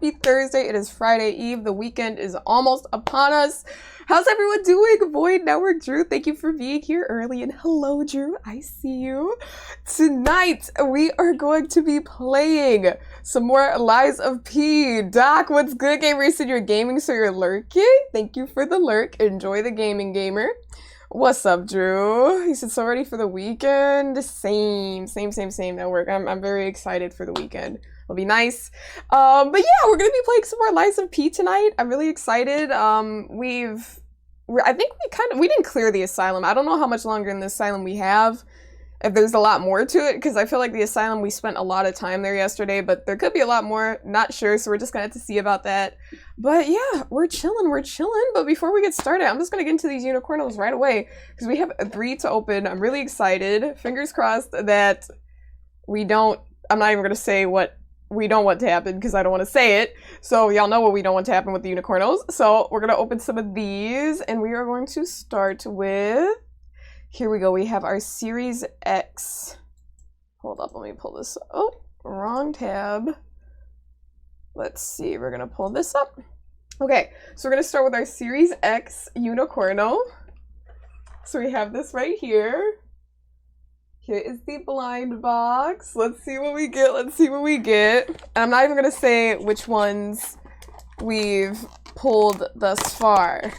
happy Thursday. It is Friday Eve. The weekend is almost upon us. How's everyone doing? Void Network Drew, thank you for being here early. And hello, Drew. I see you. Tonight, we are going to be playing some more Lies of P. Doc, what's good, gamer? You said you're gaming, so you're lurking? Thank you for the lurk. Enjoy the gaming, gamer. What's up, Drew? He said, so ready for the weekend? Same network. I'm very excited for the weekend. It'll be nice. But yeah, we're gonna be playing some more Lies of P tonight. I'm really excited. I think we didn't clear the asylum. I don't know how much longer in the asylum we have. If there's a lot more to it, because I feel like the asylum, we spent a lot of time there yesterday, but there could be a lot more, not sure, so we're just gonna have to see about that. But yeah, we're chilling, but before we get started, I'm just gonna get into these unicornos right away, because we have 3 to open. I'm really excited. Fingers crossed that we don't, I'm not even gonna say what we don't want to happen, because I don't want to say it, so y'all know what we don't want to happen with the unicornos. So we're gonna open some of these, and we are going to start with, here we go, we have our Series X. Hold up, let me pull this up. Oh, wrong tab. Let's see, we're gonna pull this up. Okay, so we're gonna start with our Series X Unicorno. So we have this right here. Here is the blind box. Let's see what we get, And I'm not even gonna say which ones we've pulled thus far.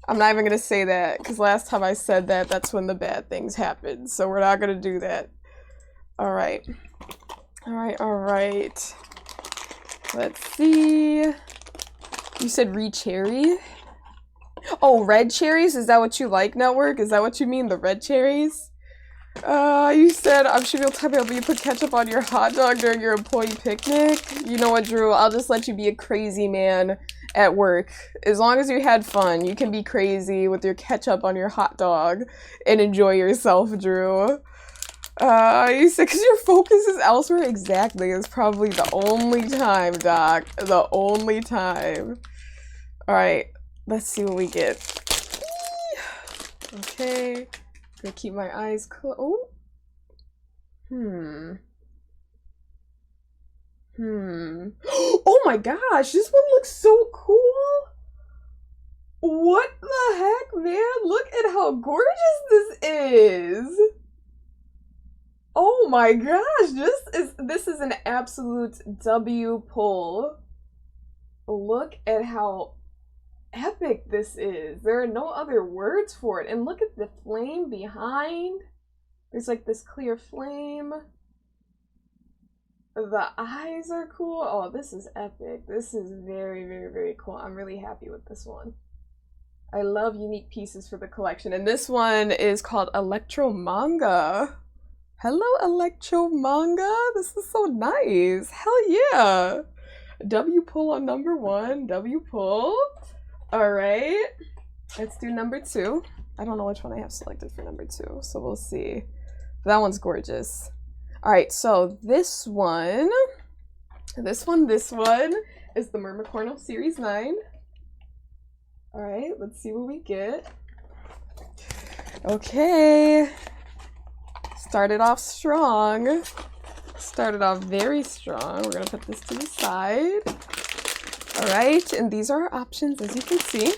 I'm not even gonna say that, because last time I said that, that's when the bad things happened. So we're not gonna do that. Alright. Let's see. You said re-cherry? Oh, red cherries? Is that what you like, network? Is that what you mean, the red cherries? You said I'm sure you'll tell me you put ketchup on your hot dog during your employee picnic. You know what, Drew? I'll just let you be a crazy man at work. As long as you had fun, you can be crazy with your ketchup on your hot dog and enjoy yourself, Drew. You said because your focus is elsewhere. Exactly. It's probably the only time, Doc. The only time. Alright, let's see what we get. Okay. Gonna keep my eyes closed. Oh. Oh my gosh, this one looks so cool. What the heck, man? Look at how gorgeous this is. Oh my gosh, this is an absolute W pull. Look at how epic this is. There are no other words for it. And look at the flame behind. There's like this clear flame. The eyes are cool. Oh, this is epic. This is very cool. I'm really happy with this one. I love unique pieces for the collection. And this one is called Electro Manga. Hello, Electro Manga. This is so nice. Hell yeah. W pull on number 1. W pull. Alright, let's do number 2. I don't know which one I have selected for number 2, so we'll see. That one's gorgeous. Alright, so this one is the Mermicorno Series 9. Alright, let's see what we get. Okay. Started off strong. Started off very strong. We're gonna put this to the side. Alright, and these are our options, as you can see.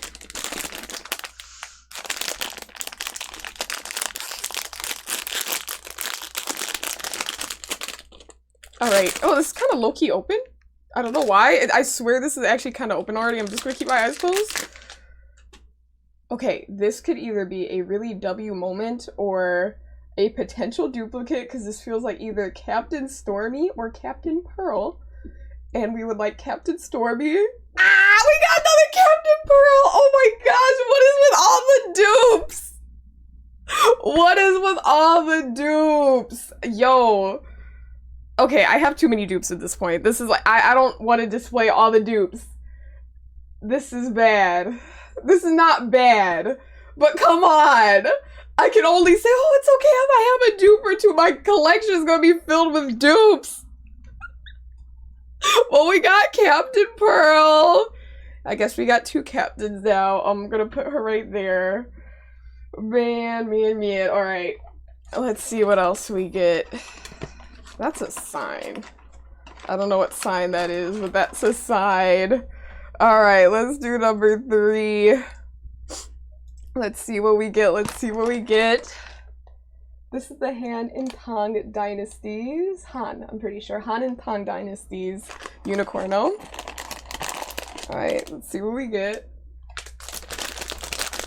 Alright, oh, this is kind of low-key open. I don't know why. I swear this is actually kind of open already. I'm just gonna keep my eyes closed. Okay, this could either be a really W moment or a potential duplicate, because this feels like either Captain Stormy or Captain Pearl. And we would like Captain Stormy. Ah, we got another Captain Pearl! Oh my gosh, what is with all the dupes? What is with all the dupes? Yo. Okay, I have too many dupes at this point. This is like, I don't want to display all the dupes. This is bad. This is not bad. But come on. I can only say, oh, it's okay if I have a dupe or two. My collection is going to be filled with dupes. Well, we got Captain Pearl. I guess we got 2 captains now. I'm gonna put her right there. Man. Alright. Let's see what else we get. That's a sign. I don't know what sign that is, but that's a side. Alright, let's do number 3. Let's see what we get. Let's see what we get. This is the Han and Tang Dynasties. Han, I'm pretty sure. Han and Tang Dynasties Unicorno. Alright, let's see what we get.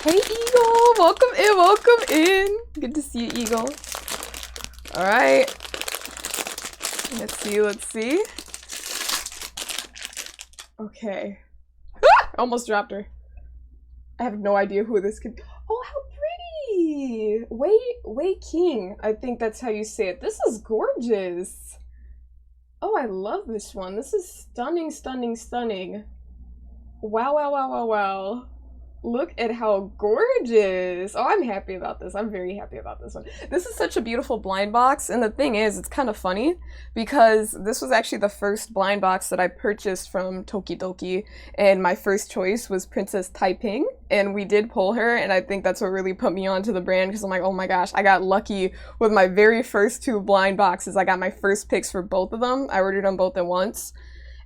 Hey, Eagle! Welcome in, welcome in! Good to see you, Eagle. Alright. Let's see, let's see. Okay. Ah! Almost dropped her. I have no idea who this could be. Oh, how pretty! Wei King. I think that's how you say it. This is gorgeous. Oh, I love this one. This is stunning, stunning, stunning. Wow, wow, wow, wow, wow. Look at how gorgeous. Oh, I'm happy about this. I'm very happy about this one. This is such a beautiful blind box, and the thing is, it's kind of funny because this was actually the first blind box that I purchased from Tokidoki, and my first choice was Princess Taiping, and we did pull her, and I think that's what really put me onto the brand because I'm like, oh my gosh, I got lucky with my very first 2 blind boxes. I got my first picks for both of them. I ordered them both at once.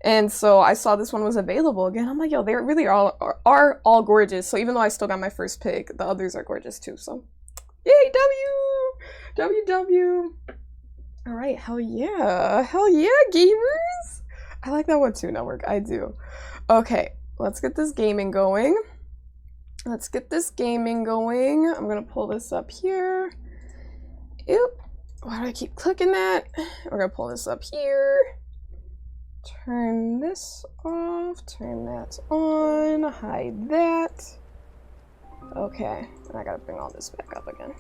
And so I saw this one was available again. I'm like, yo, they really are all gorgeous. So even though I still got my first pick, the others are gorgeous too. So, yay, W. All right, hell yeah, gamers. I like that one too, Network. I do. Okay, let's get this gaming going. I'm gonna pull this up here. Oop. Why do I keep clicking that? We're gonna pull this up here. Turn this off, turn that on, hide that. Okay, I gotta bring all this back up again.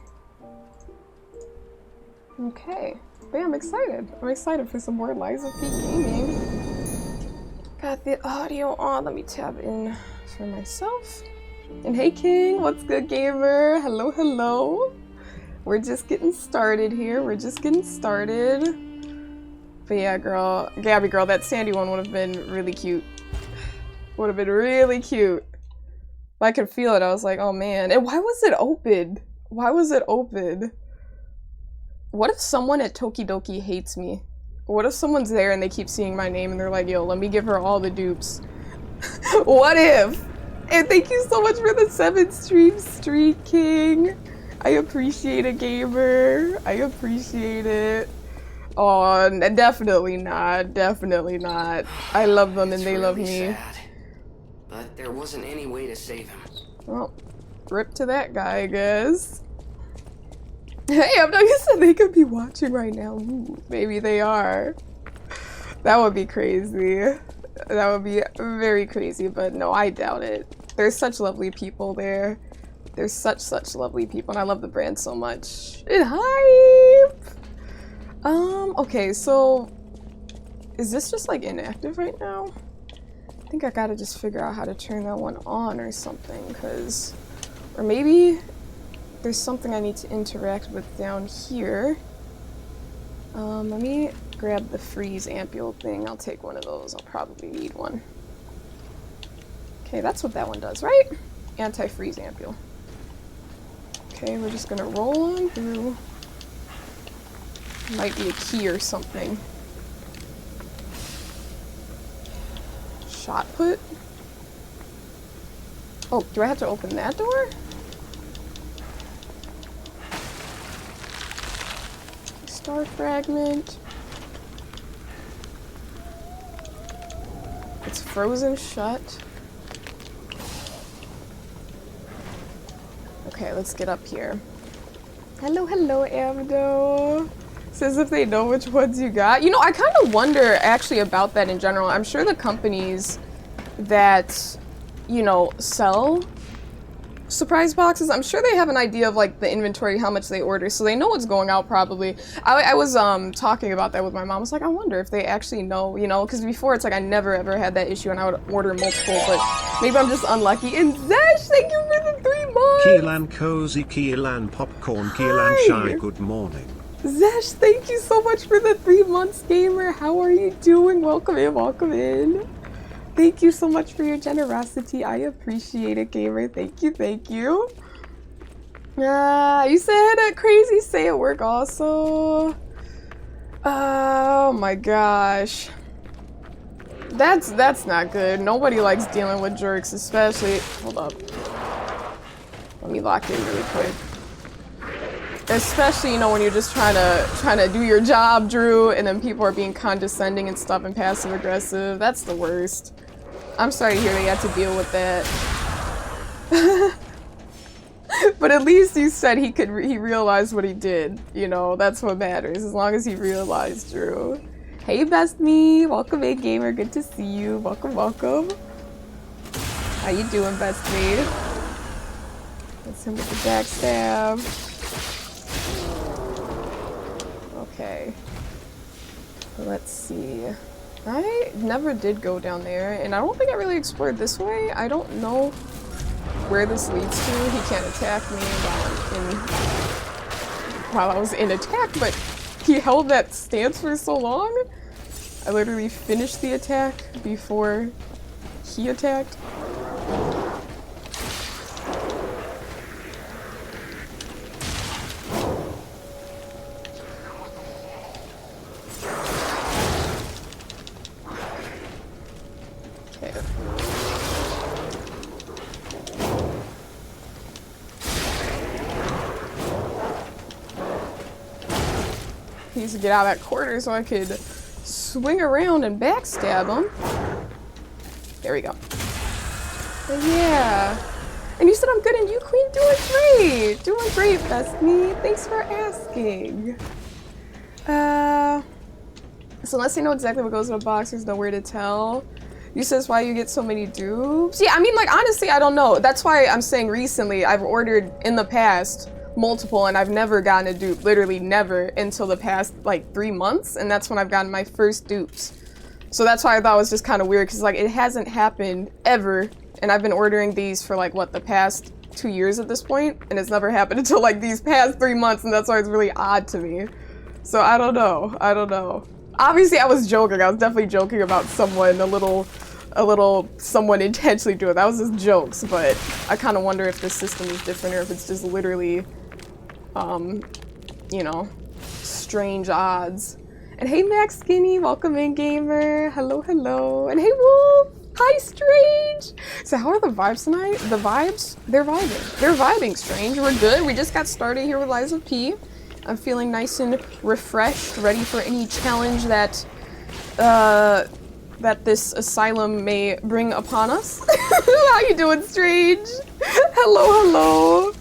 Okay, but yeah, I'm excited. I'm excited for some more Liza P gaming. Got the audio on. Let me tab in for myself. And hey King, what's good, gamer? Hello, hello. We're just getting started here. But yeah, girl, Gabby girl, that Sandy one would have been really cute. But I could feel it. I was like, oh man. And why was it open? What if someone at Tokidoki hates me? What if someone's there and they keep seeing my name and they're like, yo, let me give her all the dupes? What if? And thank you so much for the 7 stream, Street King. I appreciate it, gamer. I appreciate it. Oh, definitely not. I love them and they love me. Sad. But there wasn't any way to save him. Well, rip to that guy, I guess. Hey, I'm not gonna say they could be watching right now. Ooh, maybe they are. That would be crazy. That would be very crazy, but no, I doubt it. There's such lovely people there. There's such lovely people, and I love the brand so much. And hype! Okay, so is this just like inactive right now? I think I gotta just figure out how to turn that one on or something, or maybe there's something I need to interact with down here. Let me grab the freeze ampule thing. I'll take one of those. I'll probably need one. Okay, that's what that one does, right? Anti-freeze ampule. Okay, we're just gonna roll on through. Might be a key or something. Shot put? Oh, do I have to open that door? Star fragment. It's frozen shut. Okay, let's get up here. Hello, Abdo. Says if they know which ones you got. You know, I kind of wonder actually about that in general. I'm sure the companies that, you know, sell surprise boxes, I'm sure they have an idea of like the inventory, how much they order, so they know what's going out probably. I was talking about that with my mom. I was like, I wonder if they actually know, you know, because before it's like I never ever had that issue and I would order multiple, but maybe I'm just unlucky. And Zesh, thank you for the 3 months! Keelan Cozy, Keelan Popcorn, Keelan Shy, good morning. Zesh, thank you so much for the 3 months, gamer. How are you doing? Welcome in. Thank you so much for your generosity. I appreciate it, gamer. Thank you. You said that crazy say at work also. Oh my gosh. That's not good. Nobody likes dealing with jerks, especially. Hold up. Let me lock in really quick. Especially, you know, when you're just trying to do your job, Drew, and then people are being condescending and stuff and passive aggressive. That's the worst. I'm sorry to hear they had to deal with that. But at least you said he realized what he did. You know, that's what matters. As long as he realized, Drew. Hey, best me. Welcome in, gamer. Good to see you. Welcome, welcome. How you doing, best me? That's him with the backstab. Okay. Let's see. I never did go down there, and I don't think I really explored this way. I don't know where this leads to. He can't attack me while I was in attack, but he held that stance for so long. I literally finished the attack before he attacked. He needs to get out of that corner so I could swing around and backstab him. There we go. But yeah. And you said I'm good and you, Queen? Doing great! Doing great, best me. Thanks for asking. So unless you know exactly what goes in a box, there's nowhere to tell. You says why you get so many dupes? Yeah, I mean, like, honestly, I don't know. That's why I'm saying recently. I've ordered in the past multiple and I've never gotten a dupe, literally never, until the past like 3 months, and that's when I've gotten my first dupes. So that's why I thought it was just kind of weird, because like it hasn't happened ever, and I've been ordering these for like what, the past 2 years at this point, and it's never happened until like these past 3 months, and that's why it's really odd to me. So I don't know. Obviously I was joking. I was definitely joking about someone, a little someone intentionally doing it. That was just jokes, but I kind of wonder if the system is different or if it's just literally you know, strange odds. And hey, Max Skinny, welcome in, gamer. Hello, hello. And hey, Wolf. Hi, Strange. So how are the vibes tonight? The vibes? They're vibing. They're vibing, Strange. We're good. We just got started here with Liza P. I'm feeling nice and refreshed, ready for any challenge that this asylum may bring upon us. How you doing, Strange? Hello, hello.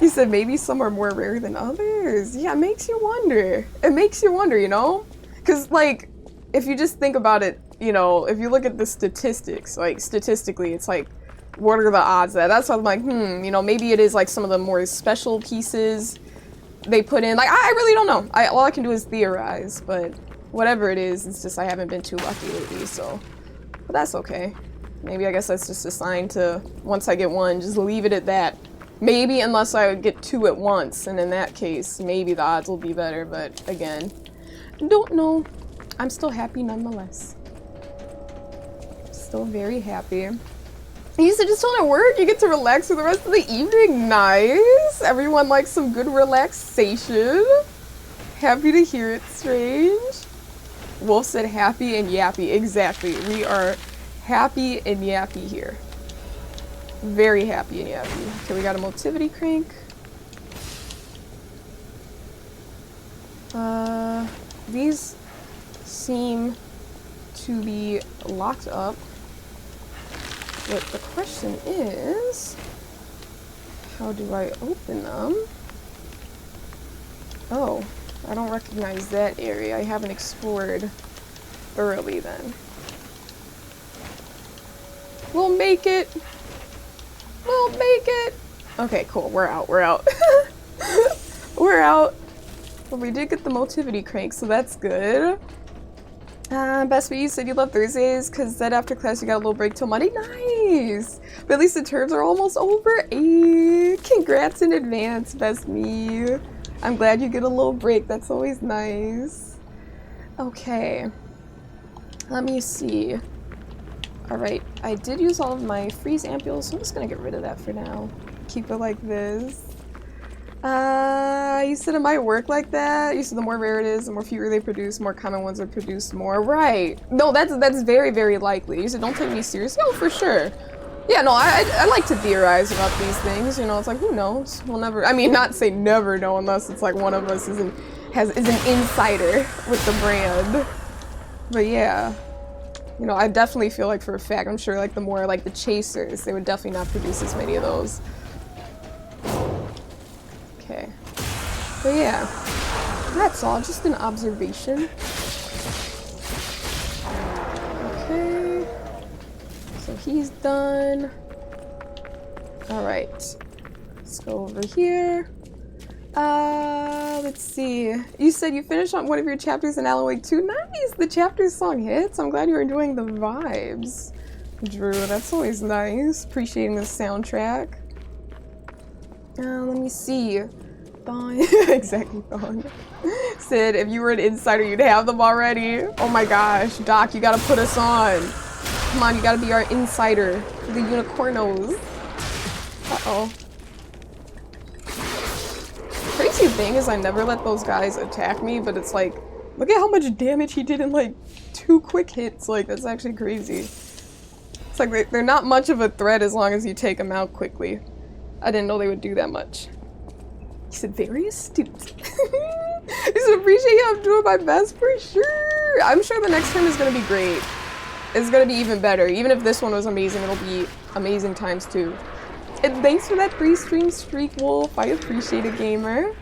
He said maybe some are more rare than others. Yeah, it makes you wonder. It makes you wonder, you know? Because, like, if you just think about it, you know, if you look at the statistics, like, statistically, it's like, what are the odds of that? That's what I'm like, you know, maybe it is, like, some of the more special pieces they put in. Like, I really don't know. All I can do is theorize, but whatever it is, it's just I haven't been too lucky lately, so. But that's okay. Maybe I guess that's just a sign to, once I get one, just leave it at that. Maybe unless I would get 2 at once, and in that case, maybe the odds will be better, but again, don't know. I'm still happy nonetheless. Still very happy. You said just don't work, you get to relax for the rest of the evening. Nice! Everyone likes some good relaxation. Happy to hear it, Strange. Wolf said happy and yappy. Exactly. We are happy and yappy here. Very happy and yappy. Okay, we got a motivity crank. These seem to be locked up. But the question is, how do I open them? Oh, I don't recognize that area. I haven't explored thoroughly then. We'll make it. We'll make it. Okay, cool. We're out. We're out. We're out. Well, we did get the motivity crank, so that's good. Best way, you said you love Thursdays because then after class you got a little break till Monday. Nice! But at least the terms are almost over. Hey, congrats in advance, best me. I'm glad you get a little break. That's always nice. Okay. Let me see. Alright, I did use all of my freeze ampules, so I'm just gonna get rid of that for now. Keep it like this. You said it might work like that. You said the more rare it is, the more fewer they produce, more common ones are produced more. Right. No, that's very, very likely. You said don't take me seriously. Oh, for sure. Yeah, no, I like to theorize about these things. You know, it's like, who knows? We'll never, I mean, not say never know unless it's like one of us is an insider with the brand. But yeah. You know, I definitely feel like for a fact, I'm sure like the more like the chasers, they would definitely not produce as many of those. Okay. But yeah, that's all, just an observation. Okay. So he's done. Alright. Let's go over here. Let's see. You said you finished on one of your chapters in Alan Wake 2. Nice! The chapter song hits. I'm glad you're enjoying the vibes. Drew, that's always nice. Appreciating the soundtrack. Let me see. Thon. Exactly, Thon. Sid, if you were an insider, you'd have them already. Oh my gosh. Doc, you gotta put us on. Come on, you gotta be our insider. The unicornos. Uh-oh. Crazy thing is I never let those guys attack me, but it's like, look at how much damage he did in like 2 quick hits. Like, that's actually crazy. It's like they're not much of a threat as long as you take them out quickly. I didn't know they would do that much. He said very astute. I said appreciate you, I'm doing my best for sure. I'm sure the next time is gonna be great. It's gonna be even better. Even if this one was amazing, it'll be amazing times 2. And thanks for that 3-stream streak, Wolf. I appreciate it, gamer.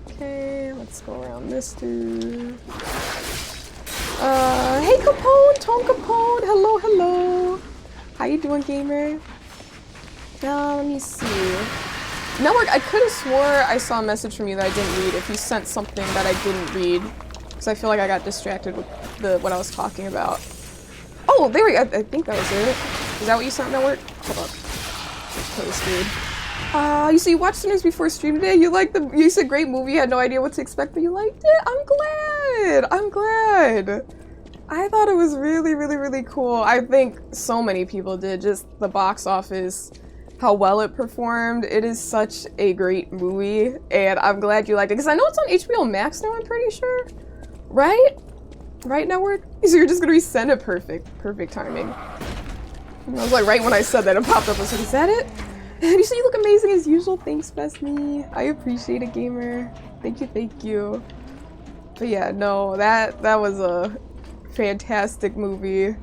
Okay, let's go around this dude. Hey Capone, Tom Capone, hello, hello. How you doing, gamer? Let me see. Network, I could have swore I saw a message from you that I didn't read. If you sent something that I didn't read, because I feel like I got distracted with what I was talking about. Oh, there we go. I think that was it. Is that what you sent, Network? Hold up. Post, dude. You see, you watched Sinners before stream today. You said great movie. You had no idea what to expect, but you liked it. I'm glad. I'm glad. I thought it was really, really, really cool. I think so many people did. Just the box office, how well it performed. It is such a great movie, and I'm glad you liked it. Because I know it's on HBO Max now, I'm pretty sure. Right? Right, Network? So you're just gonna resend it. Perfect timing. And I was like, right when I said that, it popped up. I was like, is that it? And you said you look amazing as usual. Thanks, best me. I appreciate it, gamer. Thank you. But yeah, no, that was a fantastic movie.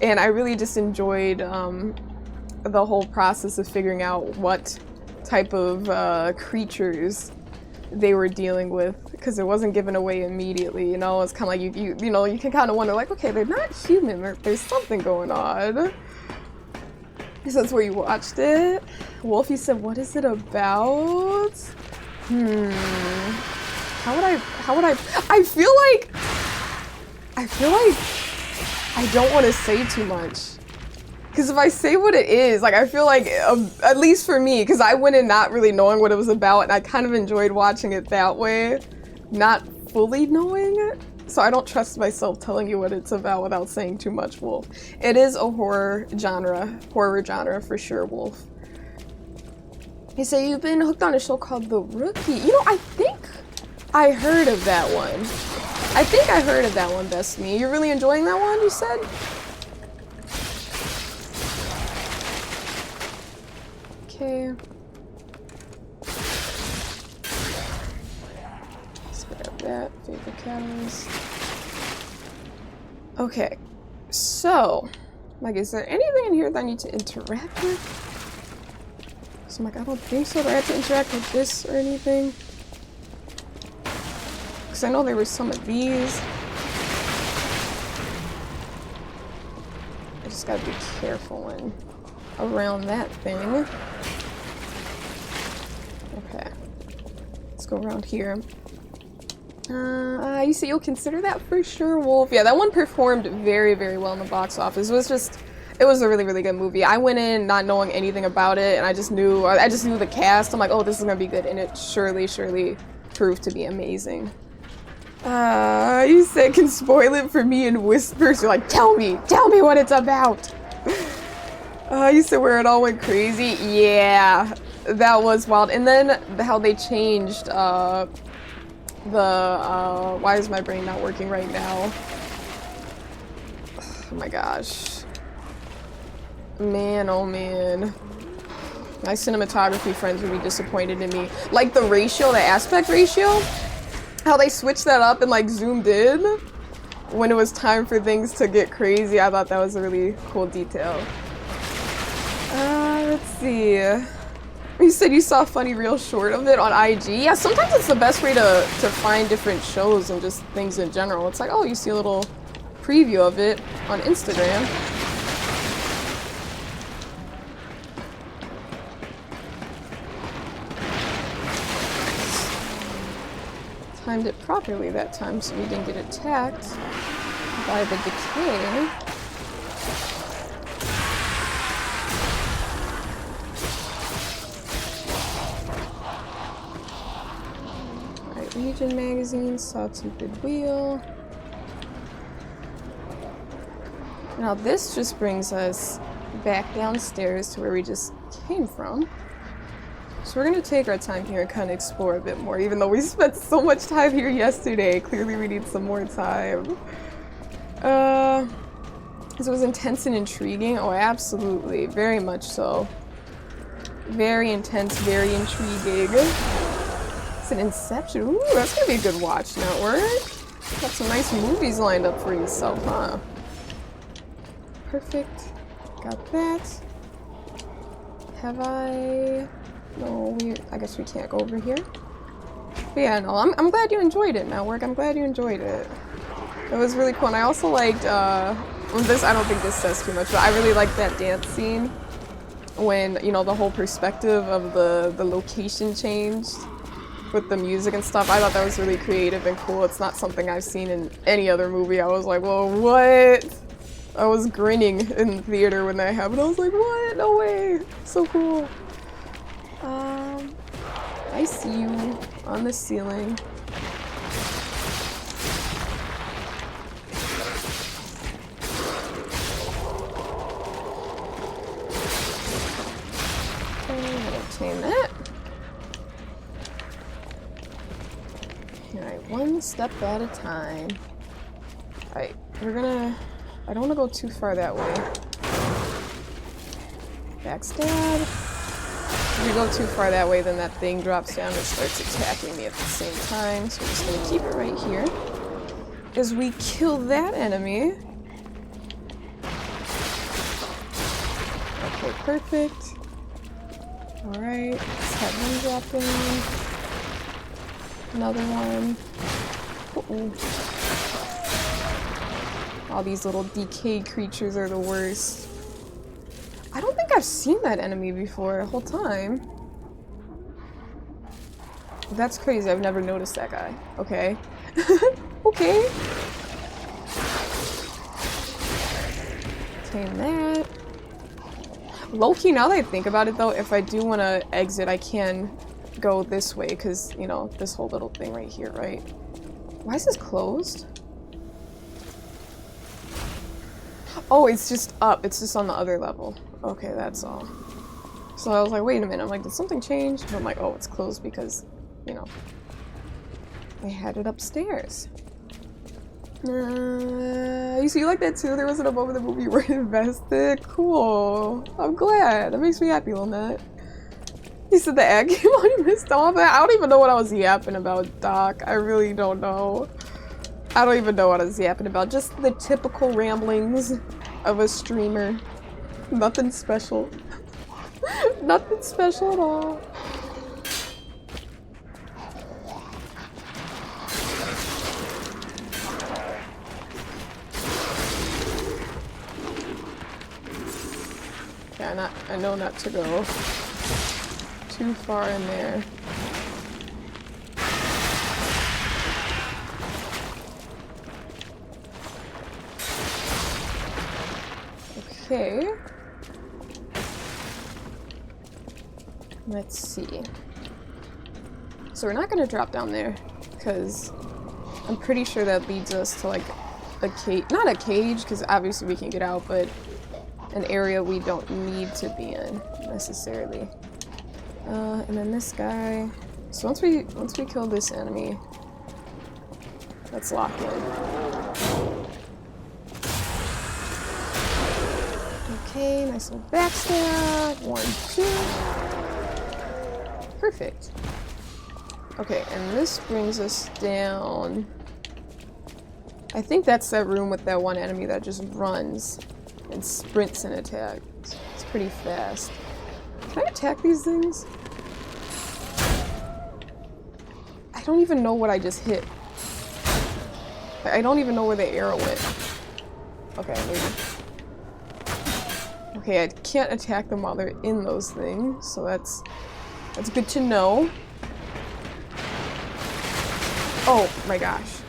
And I really just enjoyed the whole process of figuring out what type of creatures they were dealing with, because it wasn't given away immediately, you know? It's kind of like you know, you can kind of wonder, like, okay, they're not human, there's something going on. So that's where you watched it. Wolf, you said, what is it about? How would I I feel like I don't want to say too much. Because if I say what it is, like, I feel like, at least for me, because I went in not really knowing what it was about, and I kind of enjoyed watching it that way, not fully knowing it. So I don't trust myself telling you what it's about without saying too much, Wolf. It is a horror genre for sure, Wolf. You say you've been hooked on a show called The Rookie. You know, I think I heard of that one. Best Me. You're really enjoying that one, you said? Okay. Let's grab that. Favorite catalyst. Okay. So, like, is there anything in here that I need to interact with? So I'm like, I don't think so. Do I have to interact with this or anything? Because I know there were some of these. I just gotta be careful when around that thing. Okay. Let's go around here. You say you'll consider that for sure, Wolf. Yeah, that one performed very, very well in the box office. It was a really, really good movie. I went in not knowing anything about it, and I just knew the cast. I'm like, oh, this is gonna be good, and it surely proved to be amazing. You said can spoil it for me in whispers. You're like, tell me what it's about. You said where it all went crazy. Yeah, That was wild. And then how they changed why is my brain not working right now? Oh my gosh. Man, oh man. My cinematography friends would be disappointed in me. Like the ratio, the aspect ratio, how they switched that up and like zoomed in when it was time for things to get crazy. I thought that was a really cool detail. Let's see. You said you saw a funny reel short of it on IG. Yeah, sometimes it's the best way to find different shows and just things in general. It's like, oh, you see a little preview of it on Instagram. Timed it properly that time so we didn't get attacked by the decay. Alright, Legion magazine, Sawtooth Wheel. Now this just brings us back downstairs to where we just came from. So we're gonna take our time here and kind of explore a bit more, even though we spent so much time here yesterday. Clearly we need some more time. This was intense and intriguing. Oh, absolutely. Very much so. Very intense, very intriguing. It's an Inception. Ooh, that's gonna be a good watch, Network. Got some nice movies lined up for yourself, huh? Perfect. Got that. Have I... No, I guess we can't go over here. But yeah, no, I'm glad you enjoyed it, Network. I'm glad you enjoyed it. It was really cool, and I also liked, this, I don't think this says too much, but I really liked that dance scene when, you know, the whole perspective of the location changed with the music and stuff. I thought that was really creative and cool. It's not something I've seen in any other movie. I was like, whoa, what? I was grinning in the theater when that happened. I was like, what? No way. So cool. I see you on the ceiling. Obtain that. Alright, one step at a time. Alright, we're gonna... I don't want to go too far that way. Backstab. If we go too far that way, then that thing drops down and starts attacking me at the same time. So we're just gonna keep it right here. As we kill that enemy. Okay, perfect. Alright, let's have one drop down. Another one. Uh-oh. All these little decayed creatures are the worst. I don't think I've seen that enemy before the whole time. That's crazy, I've never noticed that guy. Okay. Okay. Tame that. Low-key, now that I think about it though, if I do want to exit, I can go this way, because, you know, this whole little thing right here, right? Why is this closed? Oh, it's just up. It's just on the other level. Okay, that's all. So I was like, wait a minute. I'm like, did something change? And I'm like, oh, it's closed because, you know, they had it upstairs. You see, you like that too? There wasn't a moment in the movie you were invested. Cool. I'm glad. That makes me happy, little nut. He said the ad game on you missed all that. I don't even know what I was yapping about, Doc. I really don't know. I don't even know what I was yapping about. Just the typical ramblings of a streamer. Nothing special. Nothing special at all. Yeah, I know not to go too far in there. Okay. Let's see. So we're not gonna drop down there, because I'm pretty sure that leads us to like a cage, not a cage, because obviously we can get out, but an area we don't need to be in necessarily. And then this guy. So once we kill this enemy, let's lock in. Okay, nice little backstab. 1, 2. Perfect. Okay, and this brings us down. I think that's that room with that one enemy that just runs and sprints and attacks. It's pretty fast. Can I attack these things? I don't even know what I just hit. I don't even know where the arrow went. Okay, maybe. Okay, I can't attack them while they're in those things, so that's good to know. Oh my gosh.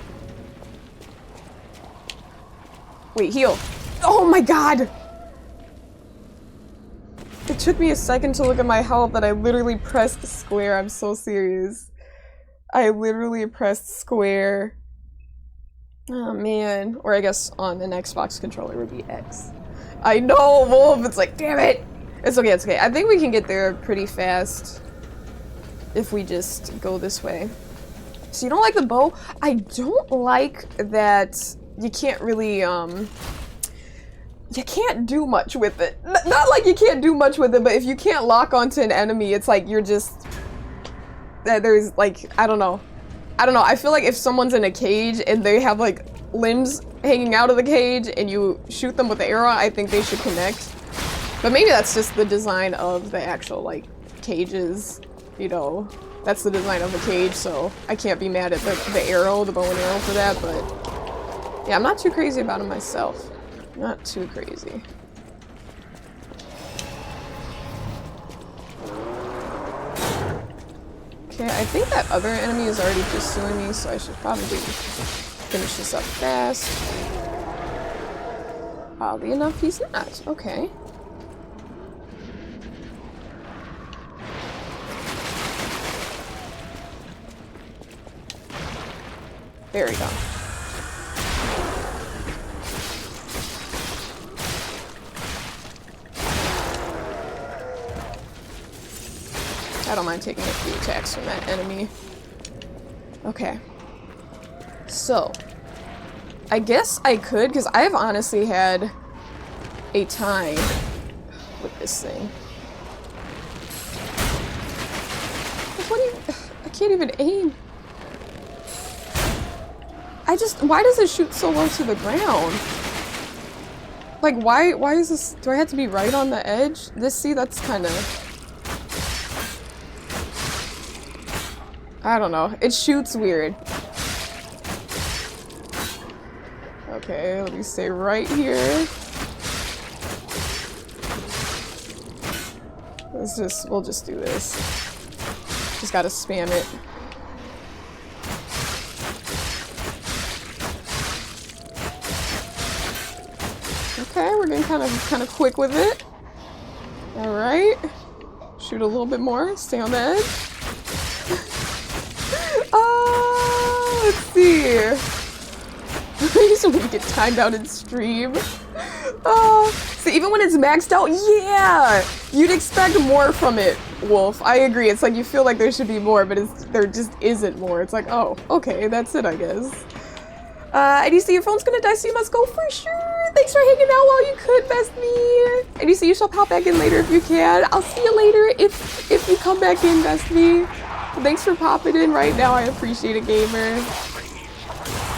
Wait, heal. Oh my god! It took me a second to look at my health that I literally pressed square. I'm so serious. I literally pressed square. Oh man. Or I guess on an Xbox controller would be X. I know, Wolf! It's like, damn it! It's okay, it's okay. I think we can get there pretty fast if we just go this way. So you don't like the bow? I don't like that you can't really, you can't do much with it. Not like you can't do much with it, but if you can't lock onto an enemy, it's like you're just... There's, like, I don't know. I feel like if someone's in a cage and they have, like, limbs hanging out of the cage and you shoot them with the arrow, I think they should connect. But maybe that's just the design of the actual, like, cages, you know. That's the design of the cage, so I can't be mad at the arrow, the bow and arrow for that, but... Yeah, I'm not too crazy about it myself. Not too crazy. Okay, I think that other enemy is already pursuing me, so I should probably finish this up fast. Oddly enough, he's not. Okay. There we go. I don't mind taking a few attacks from that enemy. Okay. So, I guess I could, because I've honestly had a time with this thing. What do you... I can't even aim. Why does it shoot so low to the ground? Like, why is this... Do I have to be right on the edge? See, that's kind of... I don't know. It shoots weird. Okay, let me stay right here. We'll just do this. Just gotta spam it. Okay, we're getting kind of quick with it. All right. Shoot a little bit more. Stay on the edge. Let's see. So we get timed out in stream. So even when it's maxed out, yeah, you'd expect more from it, Wolf. I agree. It's like you feel like there should be more, but there just isn't more. It's like, oh, okay, that's it, I guess. IDC, your phone's gonna die, so you must go for sure. Thanks for hanging out while you could, best me. IDC, you shall pop back in later if you can. I'll see you later if you come back in, best me. Thanks for popping in right now. I appreciate it, gamer.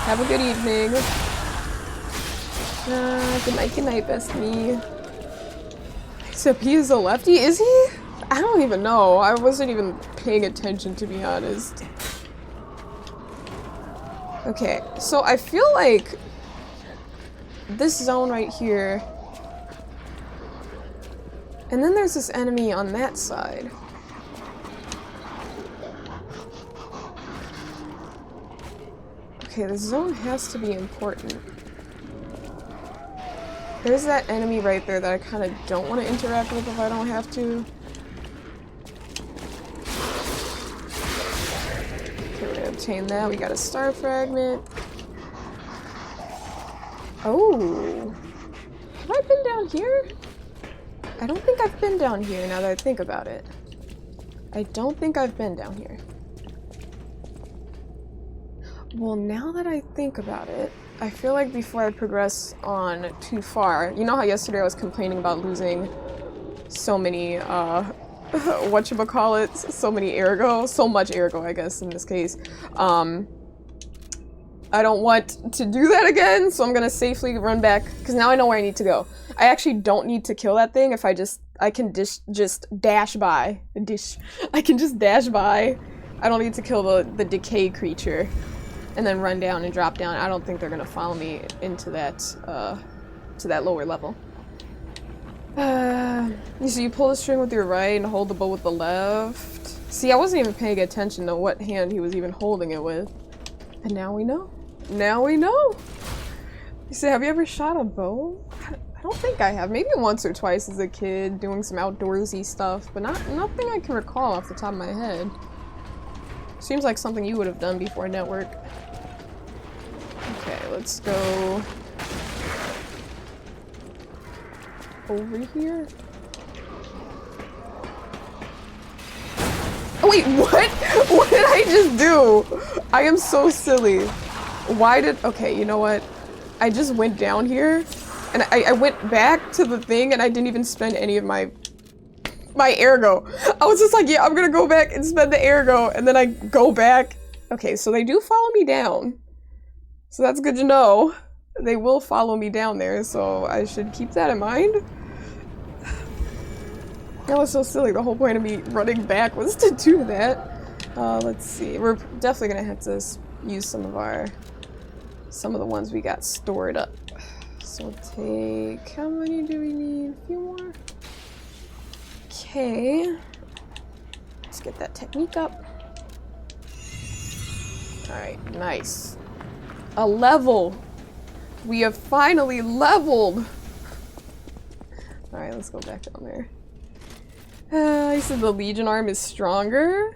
Have a good evening. Good night, best me. Except he is a lefty, is he? I don't even know. I wasn't even paying attention, to be honest. Okay, so I feel like this zone right here, and then there's this enemy on that side. Okay, the zone has to be important. There's that enemy right there that I kind of don't want to interact with if I don't have to. Okay, we're gonna obtain that. We got a star fragment. Oh. Have I been down here? I don't think I've been down here now that I think about it. I don't think I've been down here. Well, now that I think about it, I feel like before I progress on too far, you know how yesterday I was complaining about losing so many, whatchamacallits, so much ergo, I guess, in this case. I don't want to do that again, so I'm gonna safely run back, because now I know where I need to go. I actually don't need to kill that thing if I can just dash by. I can just dash by. I don't need to kill the decay creature. And then run down and drop down. I don't think they're gonna follow me into that, to that lower level. So you pull the string with your right and hold the bow with the left. See, I wasn't even paying attention to what hand he was even holding it with. And now we know. Now we know! You say, have you ever shot a bow? I don't think I have. Maybe once or twice as a kid, doing some outdoorsy stuff, but nothing I can recall off the top of my head. Seems like something you would have done before network. Okay, let's go over here. Oh wait, what? What did I just do? I am so silly. Why did... Okay, you know what? I just went down here, and I went back to the thing, and I didn't even spend any of my ergo. I was just like, yeah, I'm gonna go back and spend the ergo, and then I go back. Okay, so they do follow me down. So that's good to know. They will follow me down there, so I should keep that in mind. That was so silly. The whole point of me running back was to do that. Let's see. We're definitely gonna have to use some of the ones we got stored up. So we'll take... How many do we need? A few more? Okay. Let's get that technique up. Alright, nice. A level! We have finally leveled! Alright, let's go back down there. I said the Legion arm is stronger.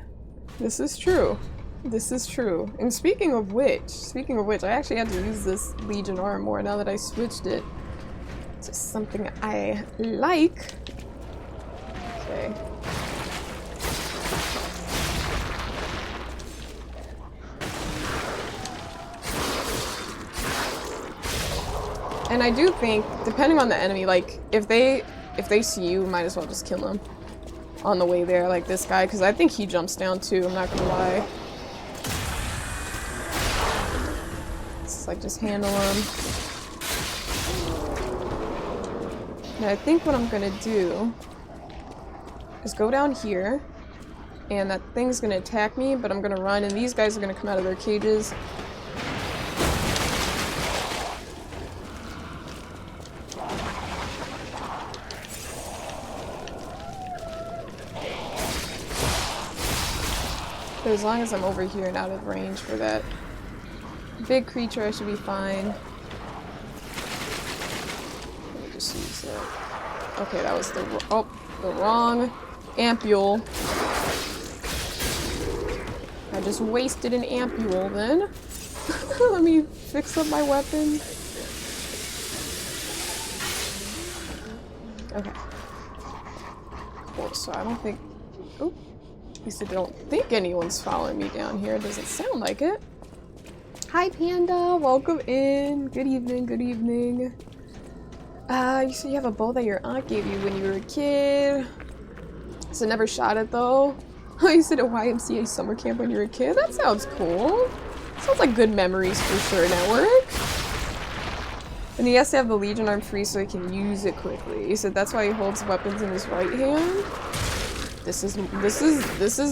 This is true. This is true. And speaking of which, I actually had to use this Legion arm more now that I switched it. It's just something I like. Okay. And I do think, depending on the enemy, like, if they see you, might as well just kill them on the way there, like this guy, because I think he jumps down too, I'm not gonna lie. It's like, just handle him. And I think what I'm gonna do is go down here, and that thing's gonna attack me, but I'm gonna run, and these guys are gonna come out of their cages. But as long as I'm over here and out of range for that big creature, I should be fine. Let me just use that. Okay, that was the wrong ampule. I just wasted an ampule then. Let me fix up my weapon. Okay. Cool, so I don't think... Oh. At least I don't think anyone's following me down here. It doesn't sound like it. Hi, Panda. Welcome in. Good evening. Good evening. You said you have a bow that your aunt gave you when you were a kid. So never shot it though. You said a YMCA summer camp when you were a kid. That sounds cool. Sounds like good memories for sure, network. And he has to have the Legion arm free so he can use it quickly. He said that's why he holds weapons in his right hand. This is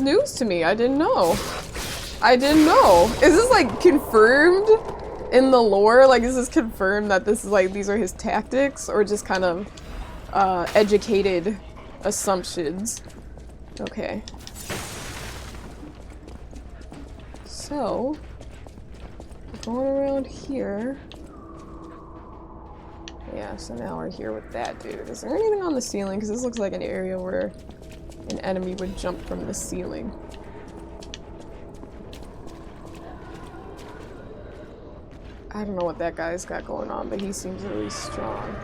news to me. I didn't know. I didn't know. Is this like confirmed in the lore? Like, is this confirmed that this is like, these are his tactics, or just kind of educated assumptions? Okay. So, going around here. Yeah, so now we're here with that dude. Is there anything on the ceiling? Because this looks like an area where an enemy would jump from the ceiling. I don't know what that guy's got going on, but he seems really strong.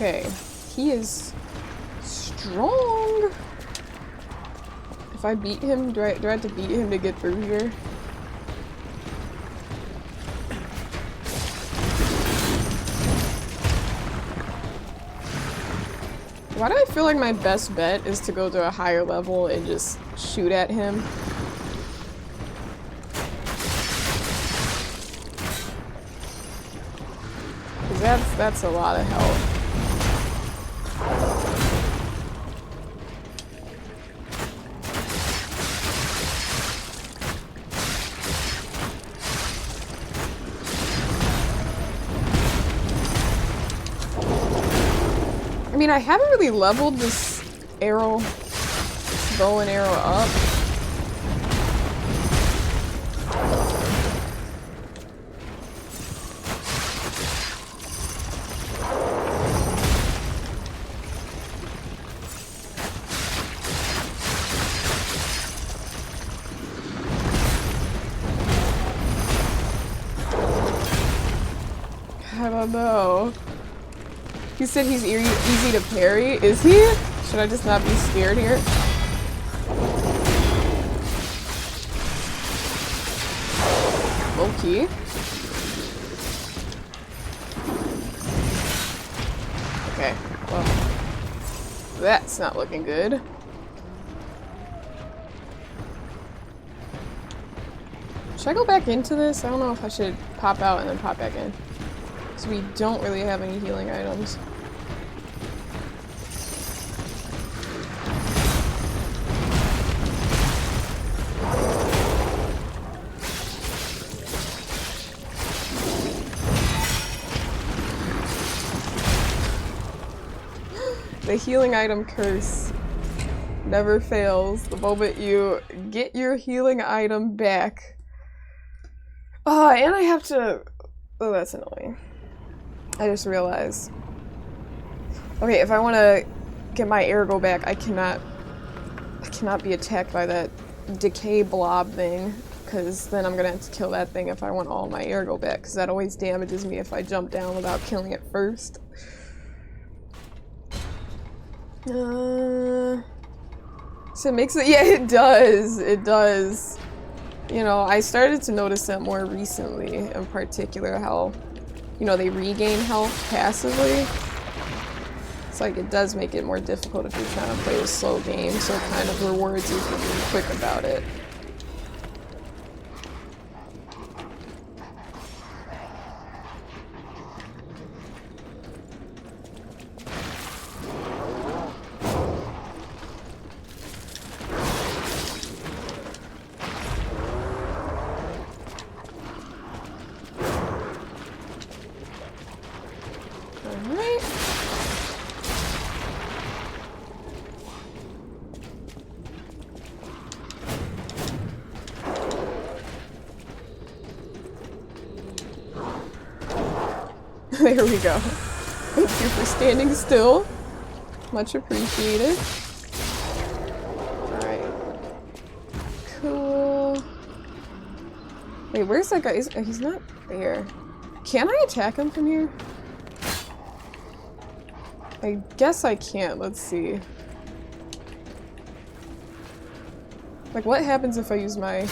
Okay, he is strong. If I beat him, do I have to beat him to get through here? Why do I feel like my best bet is to go to a higher level and just shoot at him? Because that's a lot of health. I mean, I haven't really leveled this arrow, bow and arrow up. I don't know. He said he's easy to parry. Is he? Should I just not be scared here? Low-key. Okay, well, that's not looking good. Should I go back into this? I don't know if I should pop out and then pop back in. Because we don't really have any healing items. The healing item curse never fails. The moment you get your healing item back. Oh, and I have to... Oh, that's annoying. I just realized. Okay, if I want to get my ergo back, I cannot be attacked by that decay blob thing, because then I'm gonna have to kill that thing if I want all my ergo back, because that always damages me if I jump down without killing it first. So it makes it, yeah, it does. It does. You know, I started to notice that more recently, in particular, how, you know, they regain health passively. It's like it does make it more difficult if you're trying to play a slow game, so it kind of rewards you for being quick about it. There we go. Thank you for standing still. Much appreciated. Alright. Cool. Wait, where's that guy? He's not there. Can I attack him from here? I guess I can't. Let's see. Like, what happens if I use my...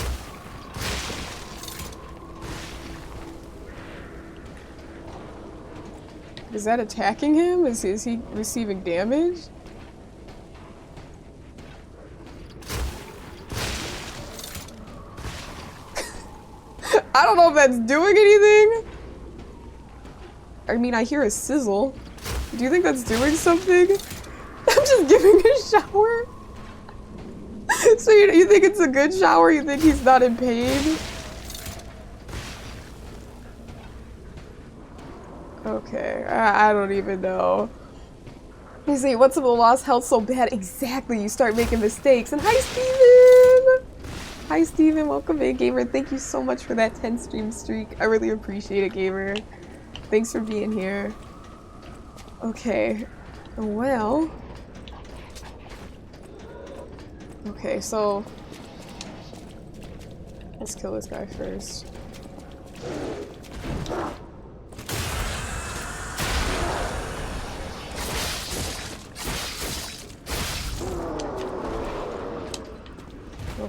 Is that attacking him? Is he receiving damage? I don't know if that's doing anything. I mean, I hear a sizzle. Do you think that's doing something? I'm just giving a shower. So you think it's a good shower? You think he's not in pain? Okay, I don't even know. You see, what's up with lost health so bad? Exactly, you start making mistakes. And hi, Steven! Hi, Steven. Welcome in, Gamer. Thank you so much for that 10 stream streak. I really appreciate it, Gamer. Thanks for being here. Okay, well... Okay, so... Let's kill this guy first.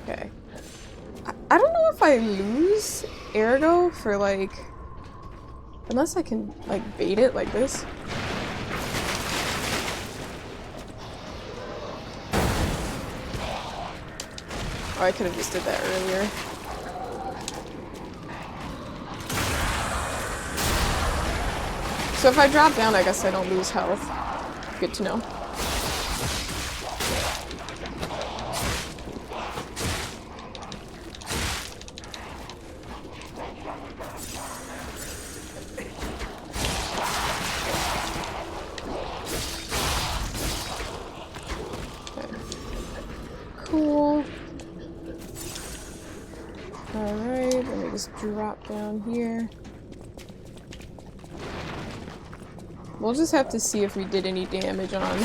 Okay. I don't know if I lose Ergo for like... Unless I can like bait it like this. Oh, I could have just did that earlier. So if I drop down, I guess I don't lose health. Good to know. Cool. Alright, let me just drop down here. We'll just have to see if we did any damage on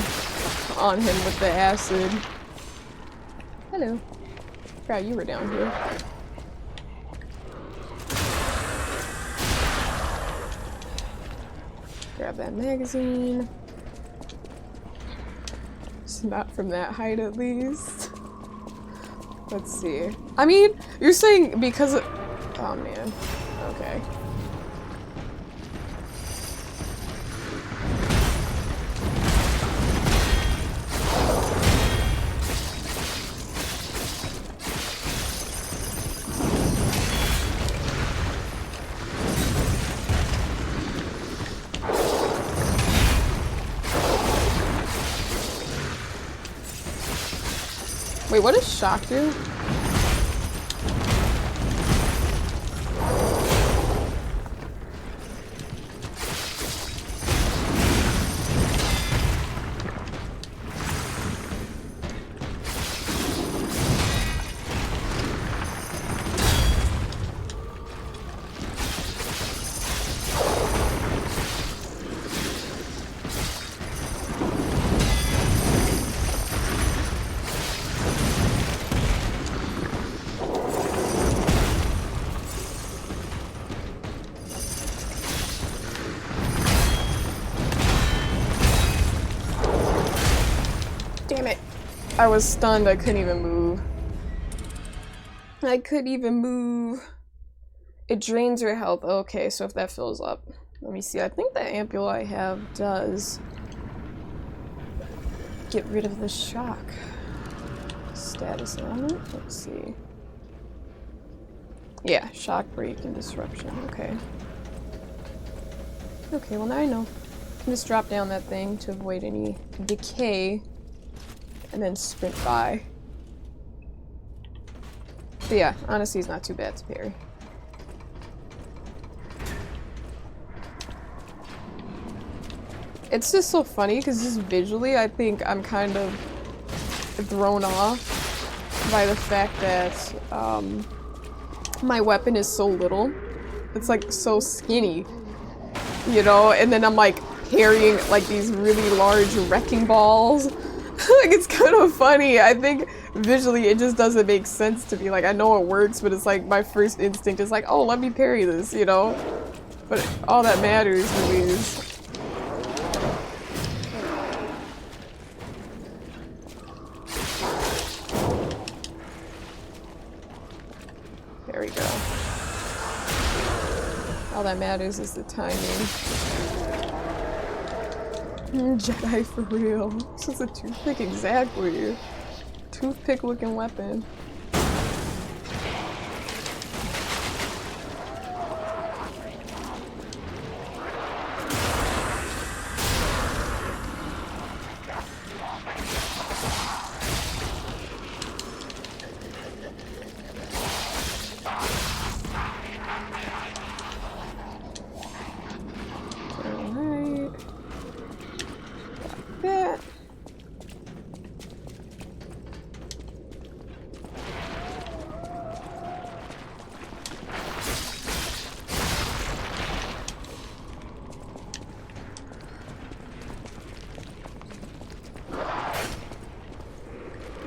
him with the acid. Hello. Forgot you were down here. Grab that magazine. It's not from that height at least. Let's see. I mean, you're saying because of... Oh man. Okay. Wait, what does shock do? Damn it. I was stunned, I couldn't even move. I couldn't even move. It drains your health. Okay, so if that fills up. Let me see. I think the ampule I have does get rid of the shock. Status on it. Let's see. Yeah, shock, break, and disruption. Okay. Okay, well now I know. I can just drop down that thing to avoid any decay. And then sprint by. But yeah, honestly, it's not too bad to parry. It's just so funny because just visually, I think I'm kind of thrown off by the fact that my weapon is so little. It's like so skinny, you know? And then I'm like parrying like these really large wrecking balls. Like, it's kind of funny. I think visually it just doesn't make sense to me. Like, I know it works, but it's like my first instinct is like, oh, let me parry this, you know? But all that matters really is... There we go. All that matters is the timing. Jedi for real. This is a toothpick, exactly. Toothpick looking weapon.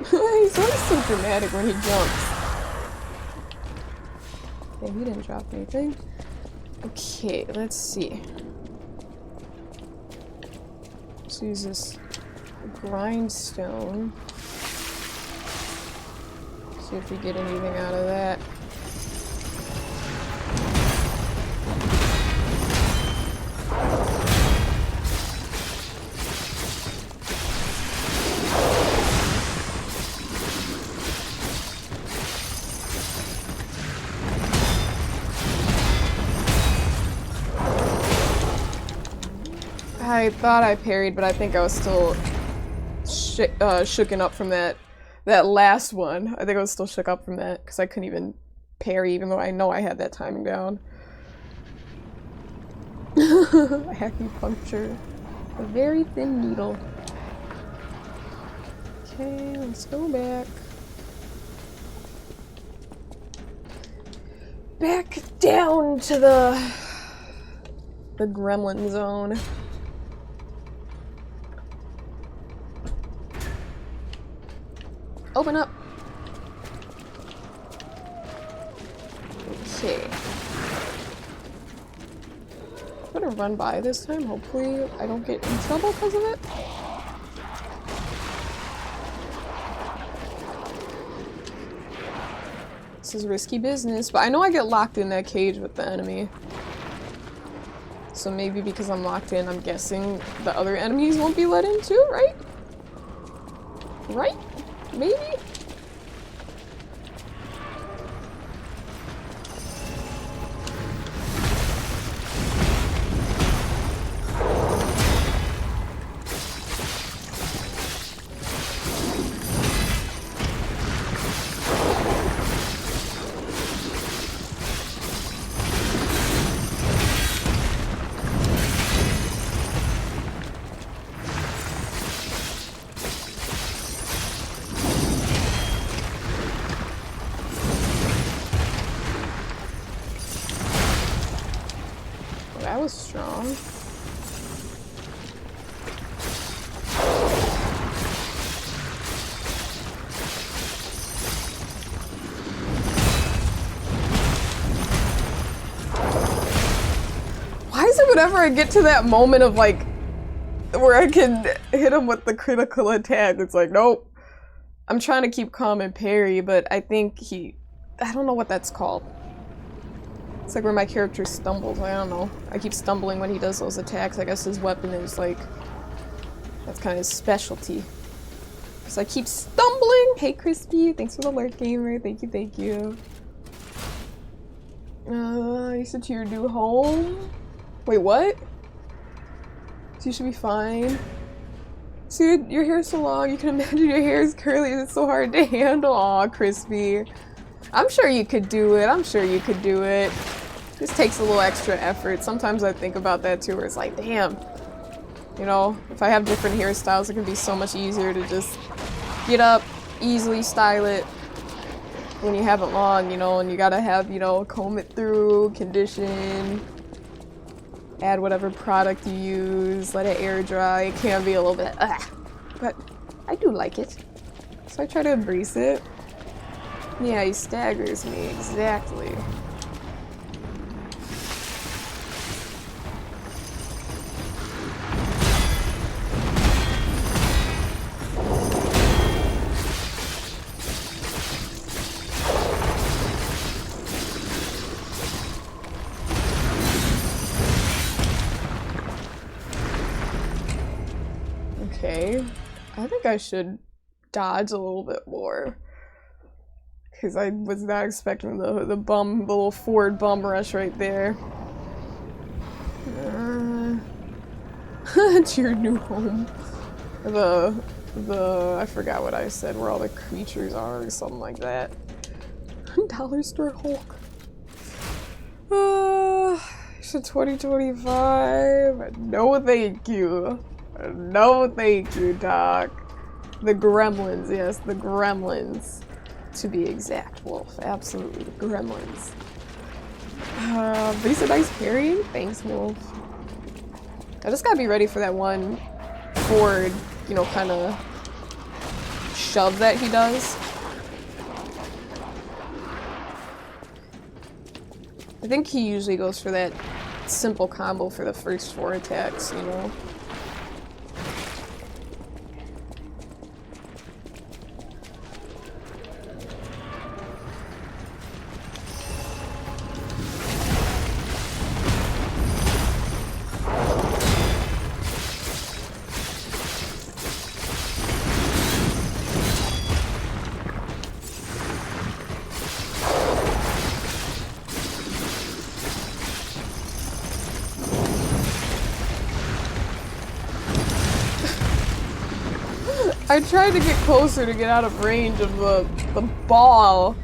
He's always so dramatic when he jumps. Okay, he didn't drop anything. Okay, let's see. Let's use this grindstone. See if we get anything out of that. I thought I parried, but I think I was still shooken up from that last one. I think I was still shook up from that because I couldn't even parry, even though I know I had that timing down. Acupuncture, a very thin needle. Okay, let's go back. Back down to the gremlin zone. Open up. Okay. I'm gonna run by this time. Hopefully I don't get in trouble because of it. This is risky business, but I know I get locked in that cage with the enemy. So maybe because I'm locked in, I'm guessing the other enemies won't be let in too, right? Right? Maybe? That was strong. Why is it whenever I get to that moment of like where I can hit him with the critical attack, it's like, nope. I'm trying to keep calm and parry, but I think I don't know what that's called. It's like where my character stumbles, I don't know. I keep stumbling when he does those attacks. I guess his weapon is like, that's kind of his specialty. So I keep stumbling! Hey Crispy, thanks for the alert gamer, thank you, thank you. You said to your new home? Wait, what? So you should be fine. See, your hair's so long, you can imagine your hair is curly and it's so hard to handle. Aw, Crispy. I'm sure you could do it, I'm sure you could do it. Just takes a little extra effort. Sometimes I think about that too, where it's like, damn. You know, if I have different hairstyles, it can be so much easier to just get up, easily style it when you have it long, you know, and you gotta have, you know, comb it through, condition, add whatever product you use, let it air dry. It can be a little bit, but I do like it. So I try to embrace it. Yeah, he staggers me, exactly. Okay, I think I should dodge a little bit more. Because I was not expecting the little forward bum rush right there. To your new home. I forgot what I said, where all the creatures are or something like that. Dollar Store Hulk. So 2025. No thank you. No thank you, Doc. The gremlins, yes, the gremlins. To be exact, Wolf. Absolutely, the gremlins. But he's a nice parrying. Thanks, Wolf. I just gotta be ready for that one forward, you know, kind of shove that he does. I think he usually goes for that simple combo for the first 4 attacks, you know. I tried to get closer to get out of range of the ball.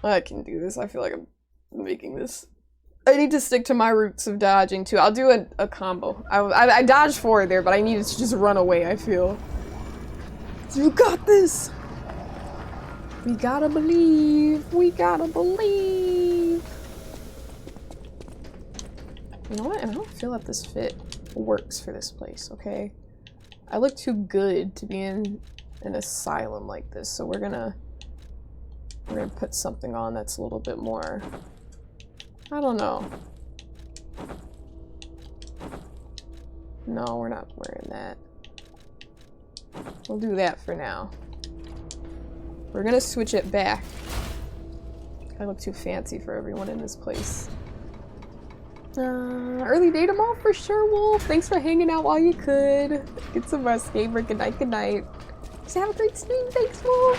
I can do this. I feel like I'm making this. I need to stick to my roots of dodging too. I'll do a combo. I dodged forward there, but I needed to just run away, I feel. You got this! We gotta believe. We gotta believe. You know what? I don't feel that this fit works for this place, okay? I look too good to be in an asylum like this, so we're gonna put something on that's a little bit more, I don't know. No, we're not wearing that. We'll do that for now. We're gonna switch it back. I look too fancy for everyone in this place. Early day tomorrow for sure, Wolf. Thanks for hanging out while you could. Get some rest, gamer. Good night, good night. Just have a great stream. Thanks, Wolf.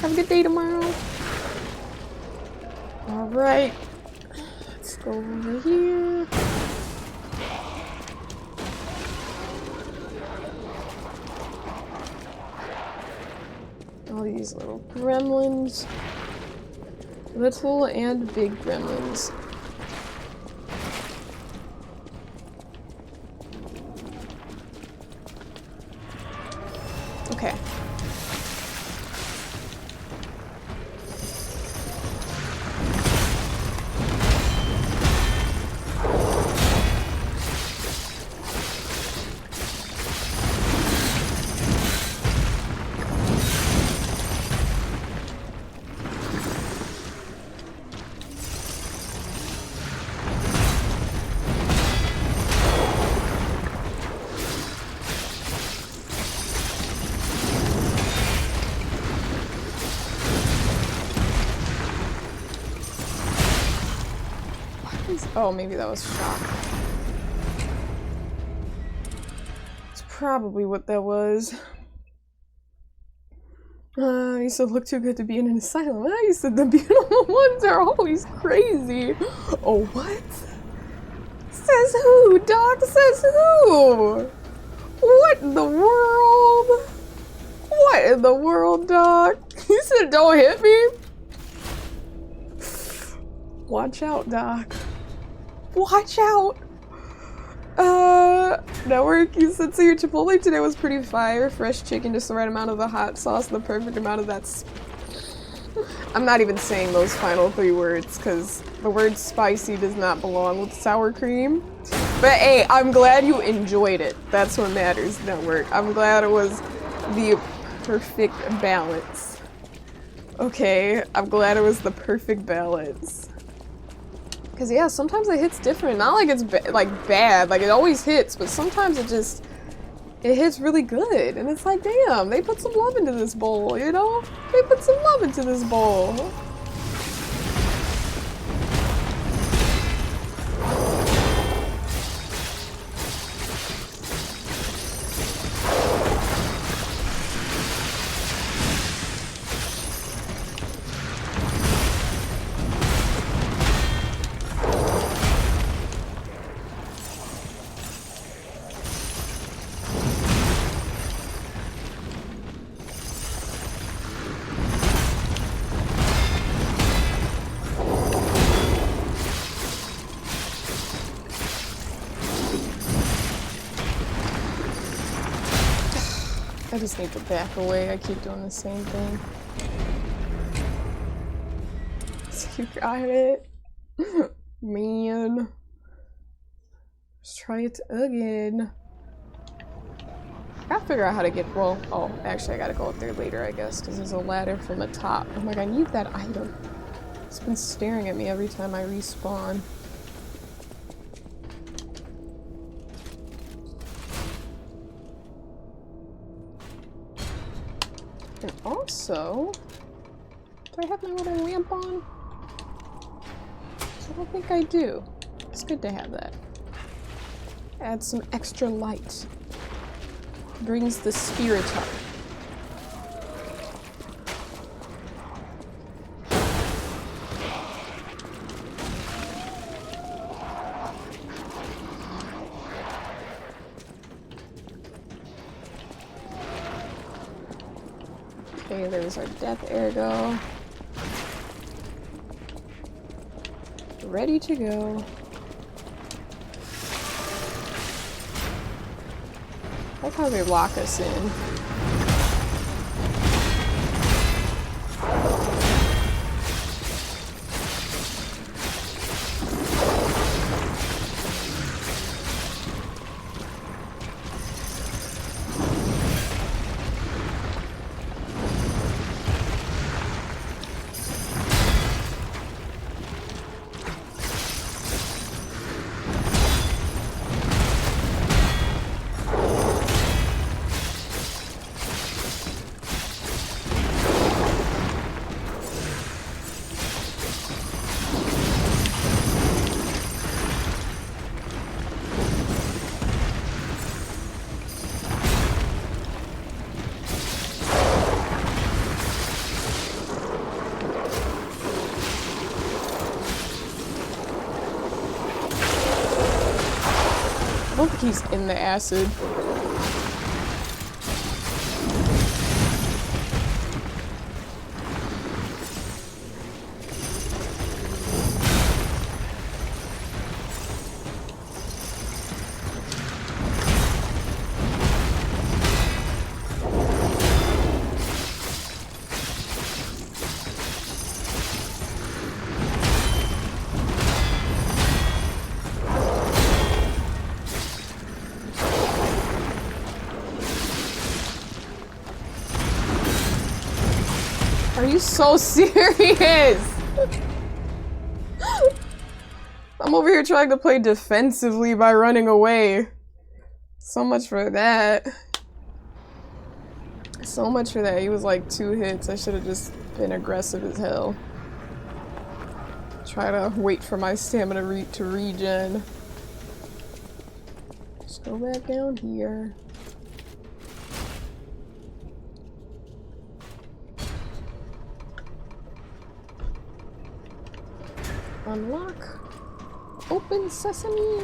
Have a good day tomorrow. Alright. Let's go over here. All these little gremlins. Little and big gremlins. Okay. Oh, maybe that was shock. It's probably what that was. I used to look too good to be in an asylum. I used to, the beautiful ones are always crazy. Oh, what? Says who, Doc? Says who? What in the world? What in the world, Doc? You said don't hit me? Watch out, Doc. Watch out! Network, you said so your Chipotle today was pretty fire. Fresh chicken, just the right amount of the hot sauce, the perfect amount of that I'm not even saying those final 3 words, because the word spicy does not belong with sour cream. But hey, I'm glad you enjoyed it. That's what matters, Network. I'm glad it was the perfect balance. Okay, I'm glad it was the perfect balance. Cause yeah, sometimes it hits different. Not like it's like bad, like it always hits, but sometimes it hits really good, and it's like, damn, they put some love into this bowl, you know? They put some love into this bowl. I just need to back away. I keep doing the same thing. So you got it. Man. Let's try it again. I gotta figure out how to get, well, oh, actually I gotta go up there later, I guess, because there's a ladder from the top. I'm like, I need that item. It's been staring at me every time I respawn. And also, do I have my little lamp on? I don't think I do. It's good to have that. Add some extra light. Brings the spirit up. Okay, there's our death ergo. Ready to go. I like how they lock us in. I don't think he's in the acid. Are you so serious? I'm over here trying to play defensively by running away. So much for that. So much for that. He was like 2 hits. I should have just been aggressive as hell. Try to wait for my stamina to regen. Just go back down here. Unlock. Open sesame.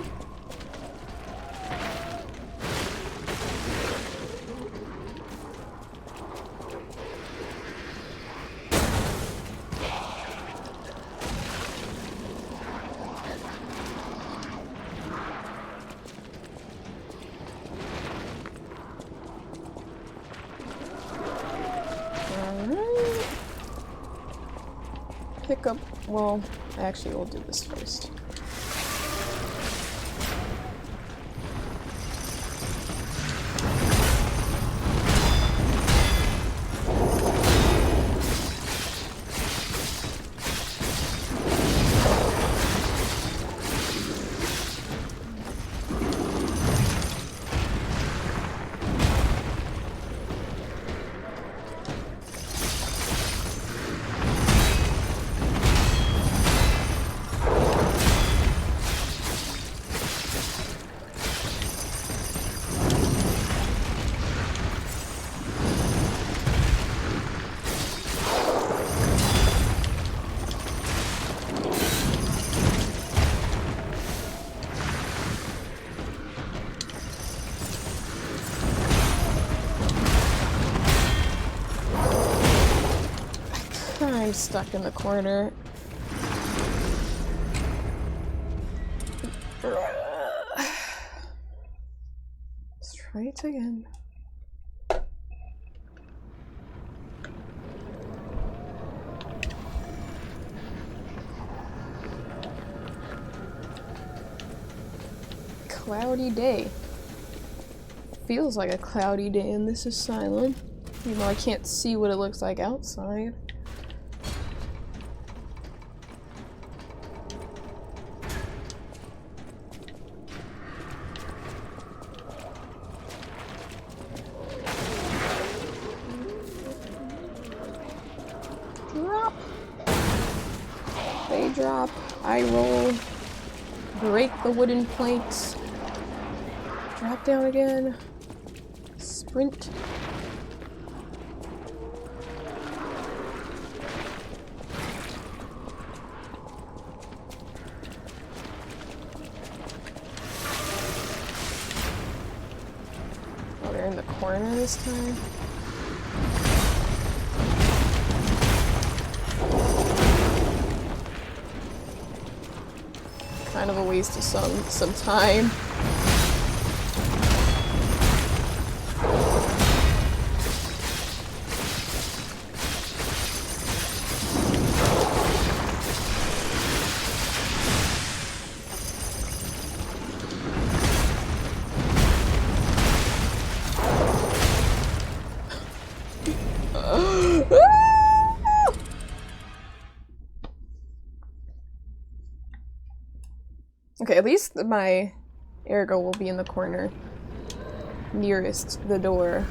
Alright. Pick up. Well, actually, we'll do this first. I'm stuck in the corner. Let's try it again. Cloudy day. Feels like a cloudy day in this asylum, even though I can't see what it looks like outside. Drop. They drop. I roll. Break the wooden planks. Drop down again. Sprint. Oh, they're in the corner this time. kind of a waste of some time. Okay, at least my ergo will be in the corner nearest the door.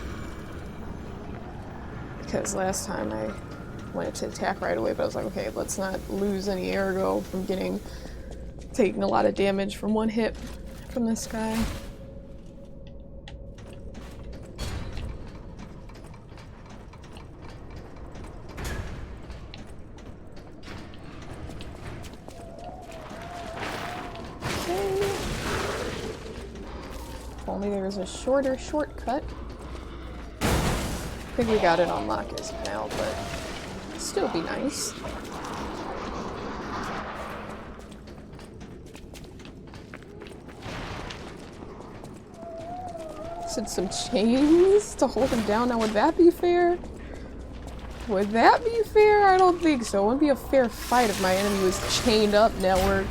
Because last time I wanted to attack right away, but I was like, okay, let's not lose any ergo from taking a lot of damage from one hit from this guy. If only there was a shorter shortcut. I think we got it on lock as of now, but it'd still be nice. Said some chains to hold him down. Now, would that be fair? Would that be fair? I don't think so. It wouldn't be a fair fight if my enemy was chained up, network.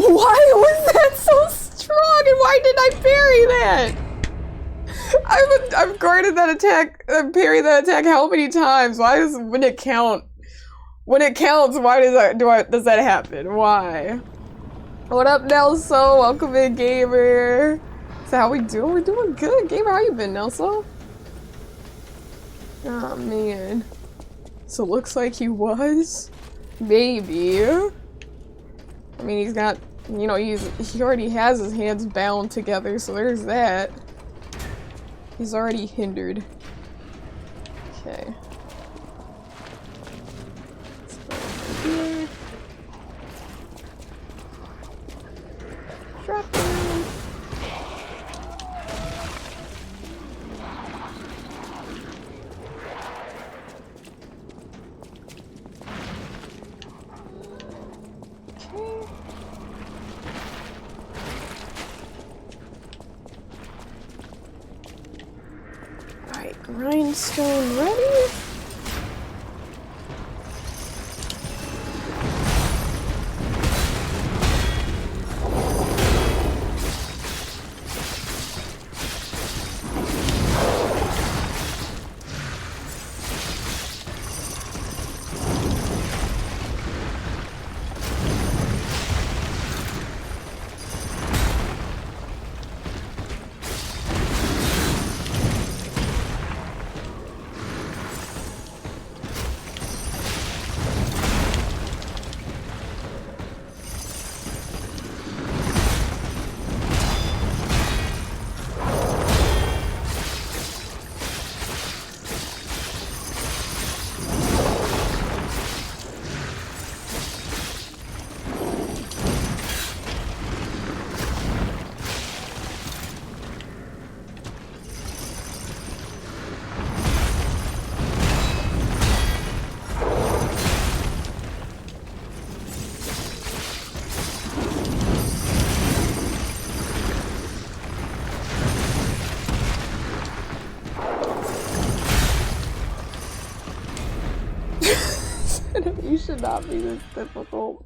Why was that so strong, and why did I parry that? I've guarded that attack, parried that attack how many times? Why does when it count? When it counts, why does that happen? Why? What up, Nelso? Welcome in, gamer. So how we doing? We're doing good, gamer. How you been, Nelso? Oh man. So it looks like he was, maybe. I mean, he's got, you know, he already has his hands bound together, so there's that. He's already hindered. Okay. Let's go over here. Drop down. Alright, grindstone ready. Should not be this difficult.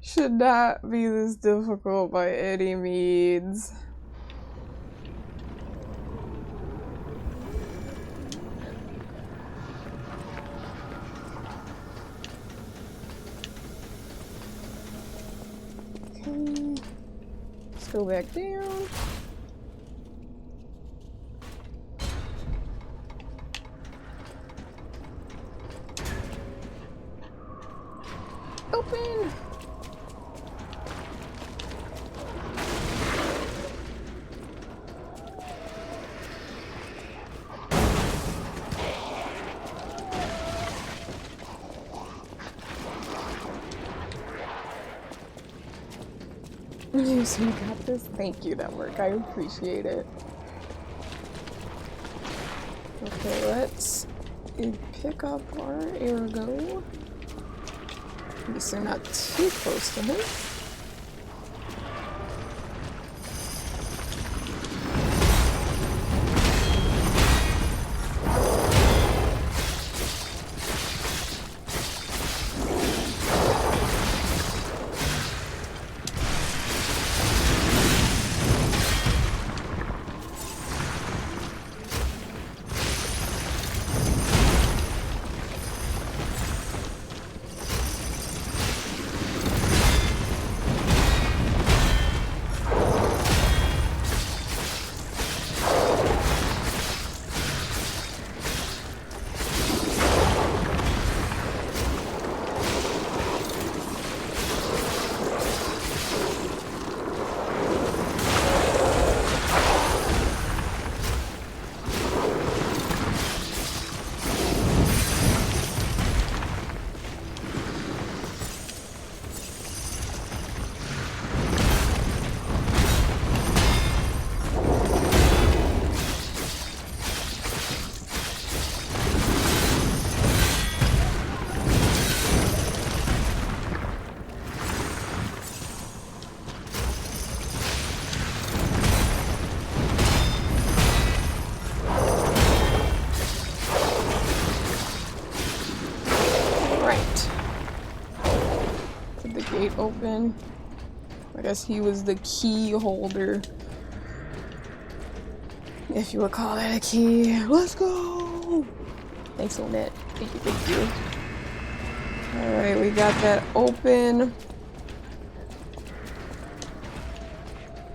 Should not be this difficult by any means. Okay. Let's go back down. Open! You got this? Thank you, network. I appreciate it. Okay, let's pick up our Ergo. At least they're not too close to him. Open. I guess he was the key holder. If you would call that a key. Let's go! Thanks, Lynette. Thank you, thank you. Alright, we got that open.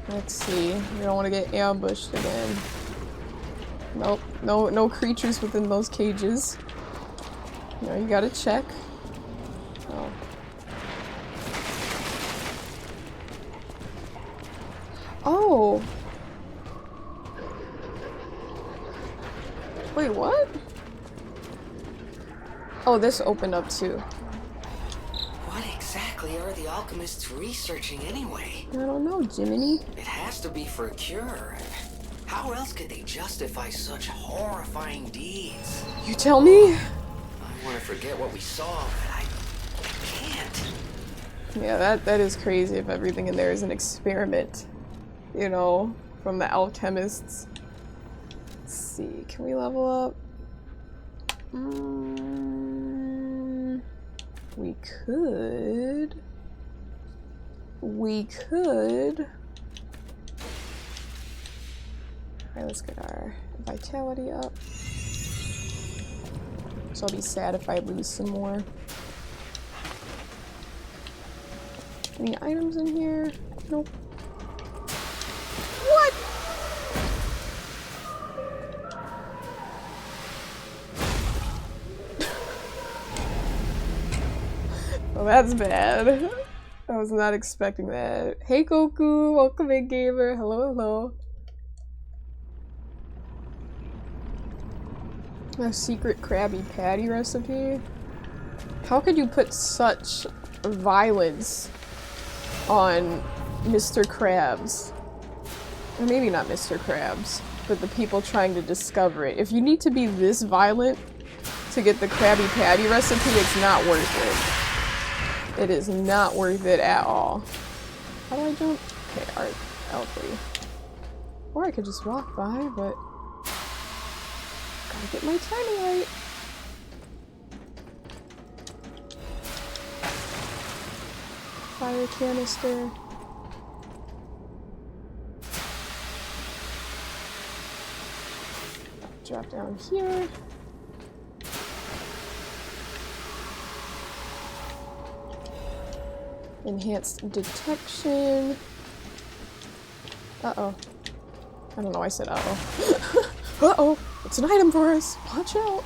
Let's see. We don't want to get ambushed again. Nope. No creatures within those cages. You know, you gotta check. Oh. Oh! Wait, what? Oh, this opened up too. What exactly are the alchemists researching anyway? I don't know, Jiminy. It has to be for a cure. How else could they justify such horrifying deeds? You tell me? I want to forget what we saw, but I can't. Yeah, that is crazy if everything in there is an experiment. You know, from the alchemists. Let's see, can we level up? We could. Alright, let's get our vitality up. So I'll be sad if I lose some more. Any items in here? Nope. What? Well, that's bad. I was not expecting that. Hey Goku, welcome in, gamer. Hello, hello. A secret Krabby Patty recipe? How could you put such violence on Mr. Krabs? Or maybe not Mr. Krabs, but the people trying to discover it. If you need to be this violent to get the Krabby Patty recipe, it's not worth it. It is not worth it at all. How do I jump? Okay, L3. Or I could just walk by, but gotta get my timing right. fire canister. Drop down here. Enhanced detection. Uh-oh. I don't know, I said uh-oh. Uh-oh! It's an item for us! Watch out!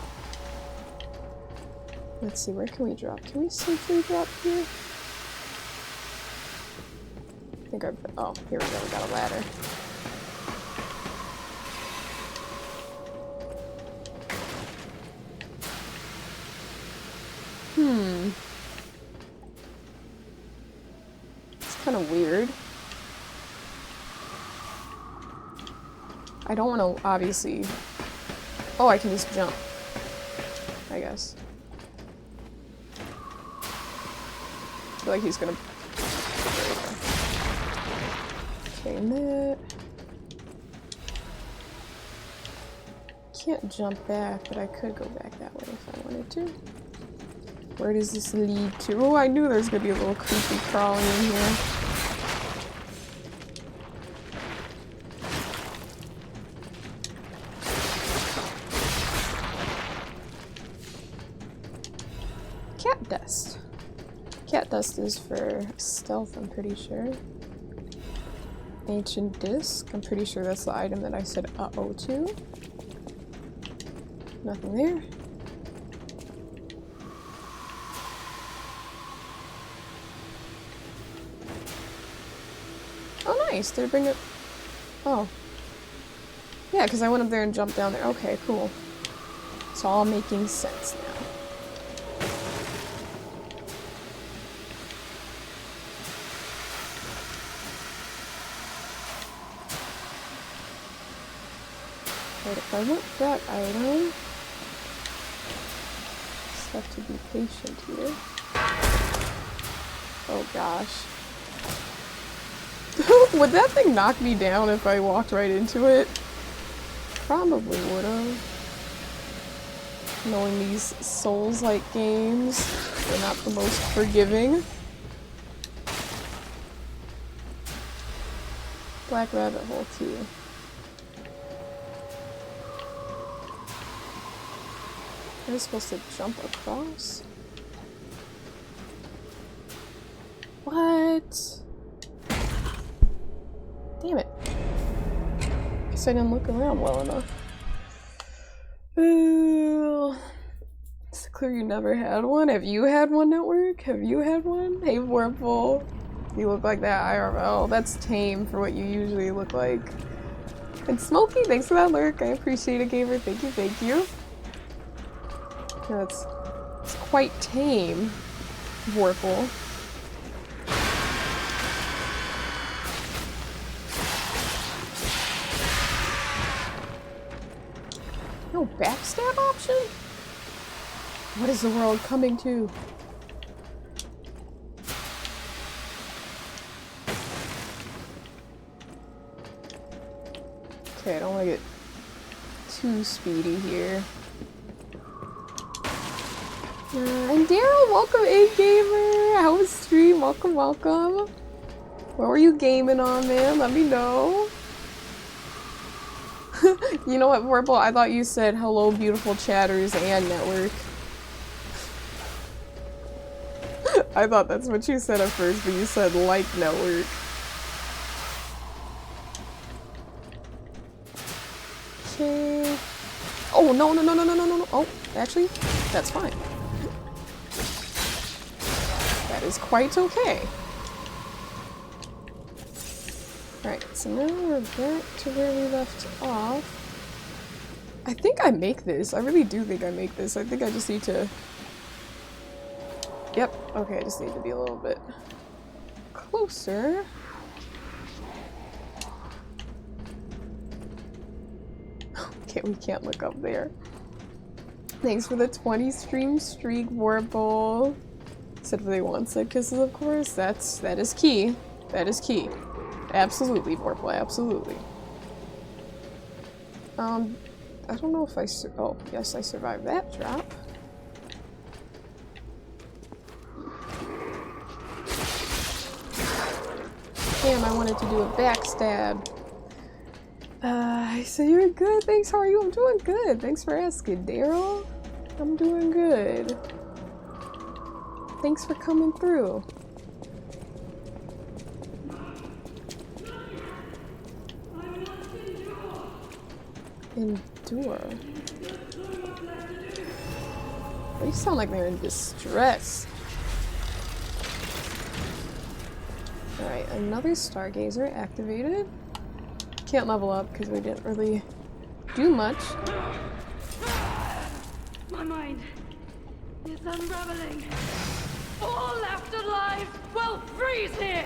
Let's see, where can we drop? Can we safely drop here? I think oh, here we go, we got a ladder. It's kind of weird. I don't want to, obviously... Oh, I can just jump. I guess. I feel like he's gonna... Okay, and that... Can't jump back, but I could go back that way if I wanted to. Where does this lead to? Oh, I knew there was gonna be a little creepy crawling in here. Cat dust. Cat dust is for stealth, I'm pretty sure. Ancient disc. I'm pretty sure that's the item that I said uh-oh to. Nothing there. Oh, nice. Did it bring it? Oh. Yeah, because I went up there and jumped down there. Okay, cool. It's all making sense now. But if I want that item, just have to be patient here. Oh gosh. Would that thing knock me down if I walked right into it? Probably would've. Knowing these Souls-like games, they're not the most forgiving. Black rabbit hole too. Am I supposed to jump across? What? Damn it. Guess I didn't look around well enough. Ooh. It's clear you never had one. Have you had one at work? Have you had one? Hey, Warple. You look like that IRL. That's tame for what you usually look like. And Smokey, thanks for that lurk. I appreciate it, Gamer. Thank you, thank you. Yeah, it's quite tame, Warple. No backstab option? What is the world coming to? Okay, I don't want to get too speedy here. And Daryl, welcome in, gamer! How was stream? Welcome, welcome. What were you gaming on, man? Let me know. You know what, Vorpal? I thought you said hello, beautiful chatters and network. I thought that's what you said at first, but you said like network. Okay. Oh, no, no, no, no, no, no, no, no. Oh, actually, that's fine. That is quite okay. Alright, so now we're back to where we left off. I think I make this. I really do think I make this. I think I just need to... Yep, okay, I just need to be a little bit closer. Okay, we can't look up there. Thanks for the 20 stream streak, Warble. Said for they want said kisses, of course. That is key. That is key. Absolutely, Vorplay, absolutely. I don't know if I oh, yes, I survived that drop. time I wanted to do a backstab. So you're good. Thanks. How are you? I'm doing good. Thanks for asking, Daryl. I'm doing good. Thanks for coming through. Endure. They sound like they're in distress. Alright, another Stargazer activated. Can't level up because we didn't really do much. My mind is unraveling. All left alive will freeze here.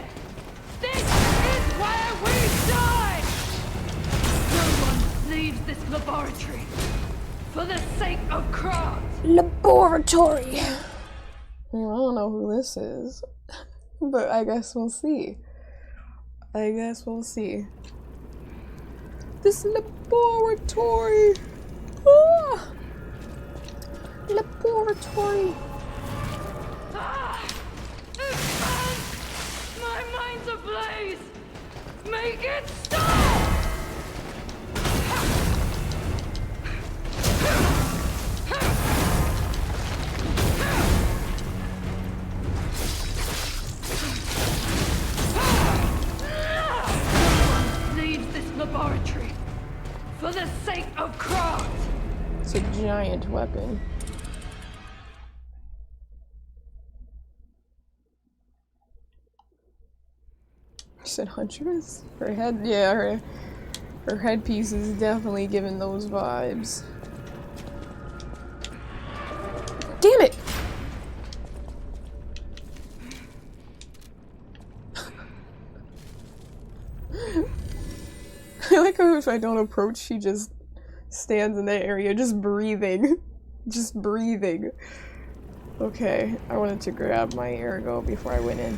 This is where we die. No one leaves this laboratory for the sake of craft. Laboratory. Well, I don't know who this is, but I guess we'll see. I guess we'll see. This laboratory. Ah! Laboratory. My mind's ablaze. Make it stop. Leaves this laboratory for the sake of craft. It's a giant weapon. I said Huntress? Her head, yeah, her headpiece is definitely giving those vibes. Damn it! I like how if I don't approach, she just stands in that area, just breathing. Just breathing. Okay, I wanted to grab my ergo before I went in.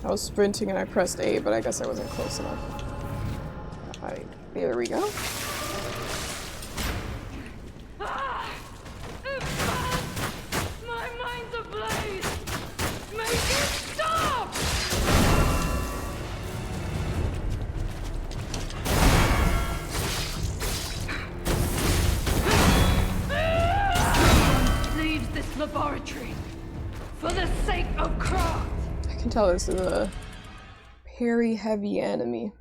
I was sprinting and I pressed A, but I guess I wasn't close enough. Alright, there we go. My mind's ablaze! Make it stop! Leaves this laboratory for the sake of craft. I can tell this is a parry heavy enemy.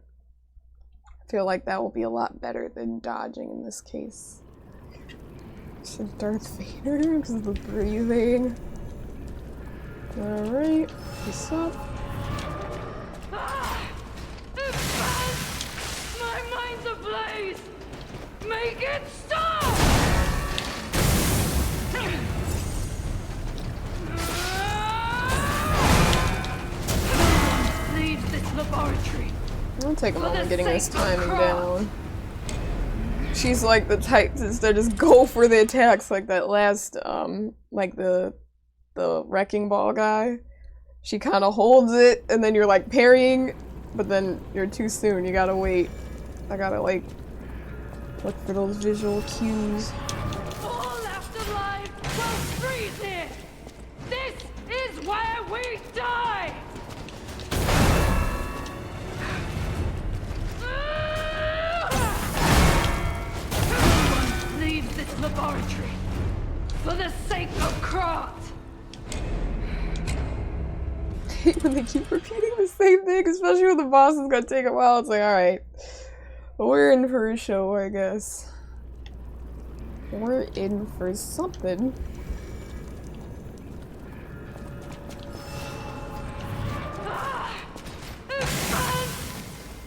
I feel like that will be a lot better than dodging in this case. So Darth Vader because of the breathing. Alright, what's up? My mind's ablaze! Make it stop! Leaves this laboratory. I'll take a moment getting this timing down. She's like the type to just go for the attacks like that last, like the wrecking ball guy. She kind of holds it and then you're like parrying, but then you're too soon. You gotta wait. I gotta like look for those visual cues. All left alive will freeze here. This is where we die. Leaves this laboratory for the sake of craft. I hate when they keep repeating the same thing, especially when the boss is gonna take a while. It's like, alright, we're in for a show, I guess. We're in for something.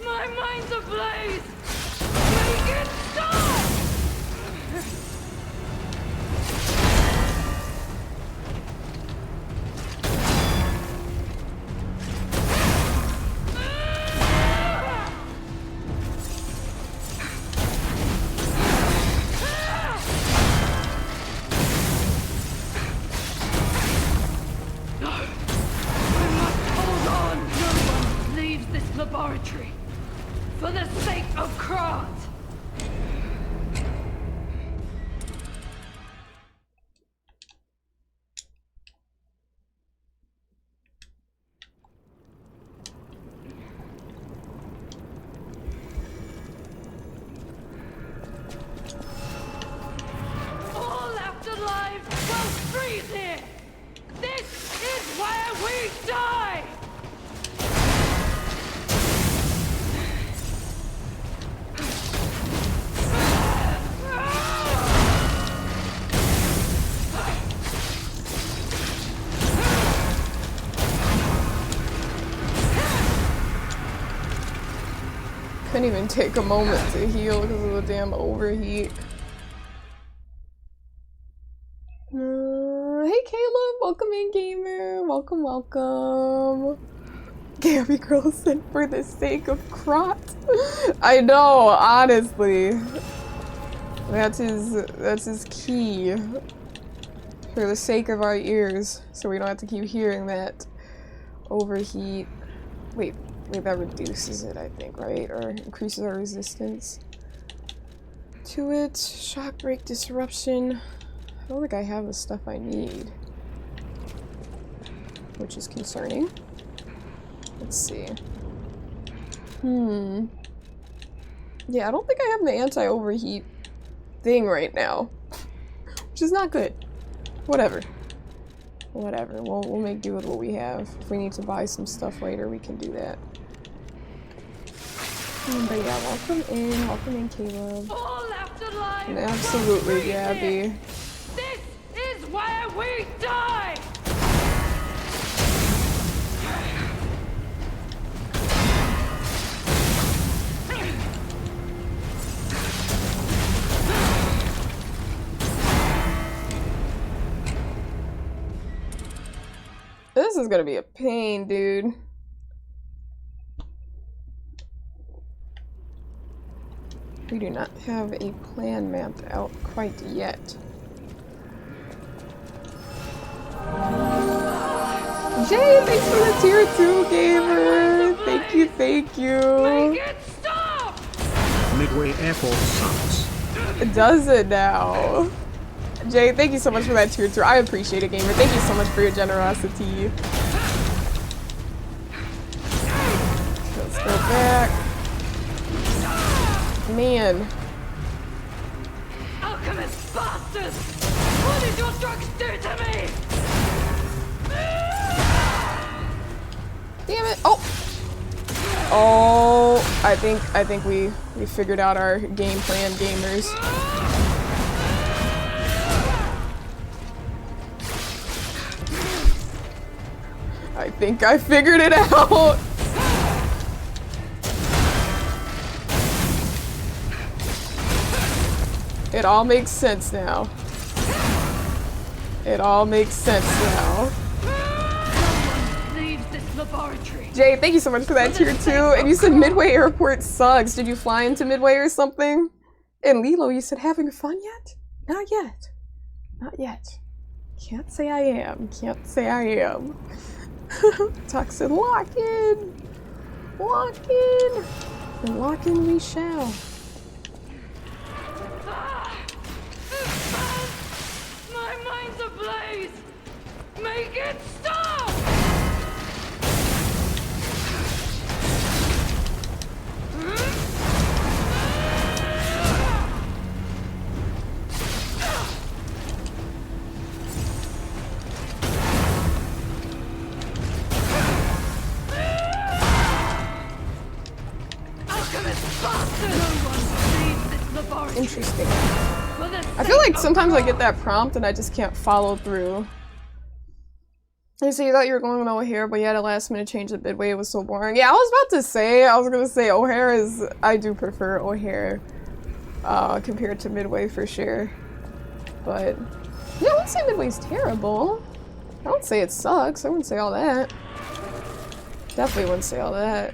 My mind's ablaze. Make it stop. Laboratory for the sake of craft. Couldn't even take a moment to heal because of the damn overheat. Hey Caleb, welcome in, gamer. Welcome, welcome. Gabby girl said for the sake of Crot. I know, honestly. That's his key. For the sake of our ears, so we don't have to keep hearing that overheat. Wait, that reduces it, I think, right? Or increases our resistance to it. Shock break disruption. I don't think I have the stuff I need, which is concerning. Let's see. Yeah, I don't think I have the anti-overheat thing right now, which is not good. Whatever. Whatever. We'll make do with what we have. If we need to buy some stuff later, we can do that. But yeah, welcome in, Caleb. All left alive. And absolutely, Gabby. This is where we die. This is gonna be a pain, dude. We do not have a plan mapped out quite yet. Jay, thanks for the tier 2, gamer! Thank you. Make it stop! Midway Airport sucks. Does it now? Jay, thank you so much for that tier 2. I appreciate it, gamer. Thank you so much for your generosity. Let's go back. Man. Alchemist bastards! What did your drugs do to me? Damn it. Oh! Oh, I think we figured out our game plan, gamers. I think I figured it out. It all makes sense now. It all makes sense now. Leaves this laboratory. Jay, thank you so much for that tier 2. And you said Midway Airport sucks. Did you fly into Midway or something? And Lilo, you said having fun yet? Not yet. Not yet. Can't say I am. Can't say I am. Toxin, lock in! Lock in! And lock in we shall. My mind's ablaze! Make it stop! Interesting. I feel like sometimes I get that prompt and I just can't follow through. You say you thought you were going with O'Hare, but you had a last minute change at Midway. It was so boring. Yeah, I was gonna say O'Hare is, I do prefer O'Hare compared to Midway for sure. But yeah, I wouldn't say Midway's terrible. I don't say it sucks. I wouldn't say all that. Definitely wouldn't say all that.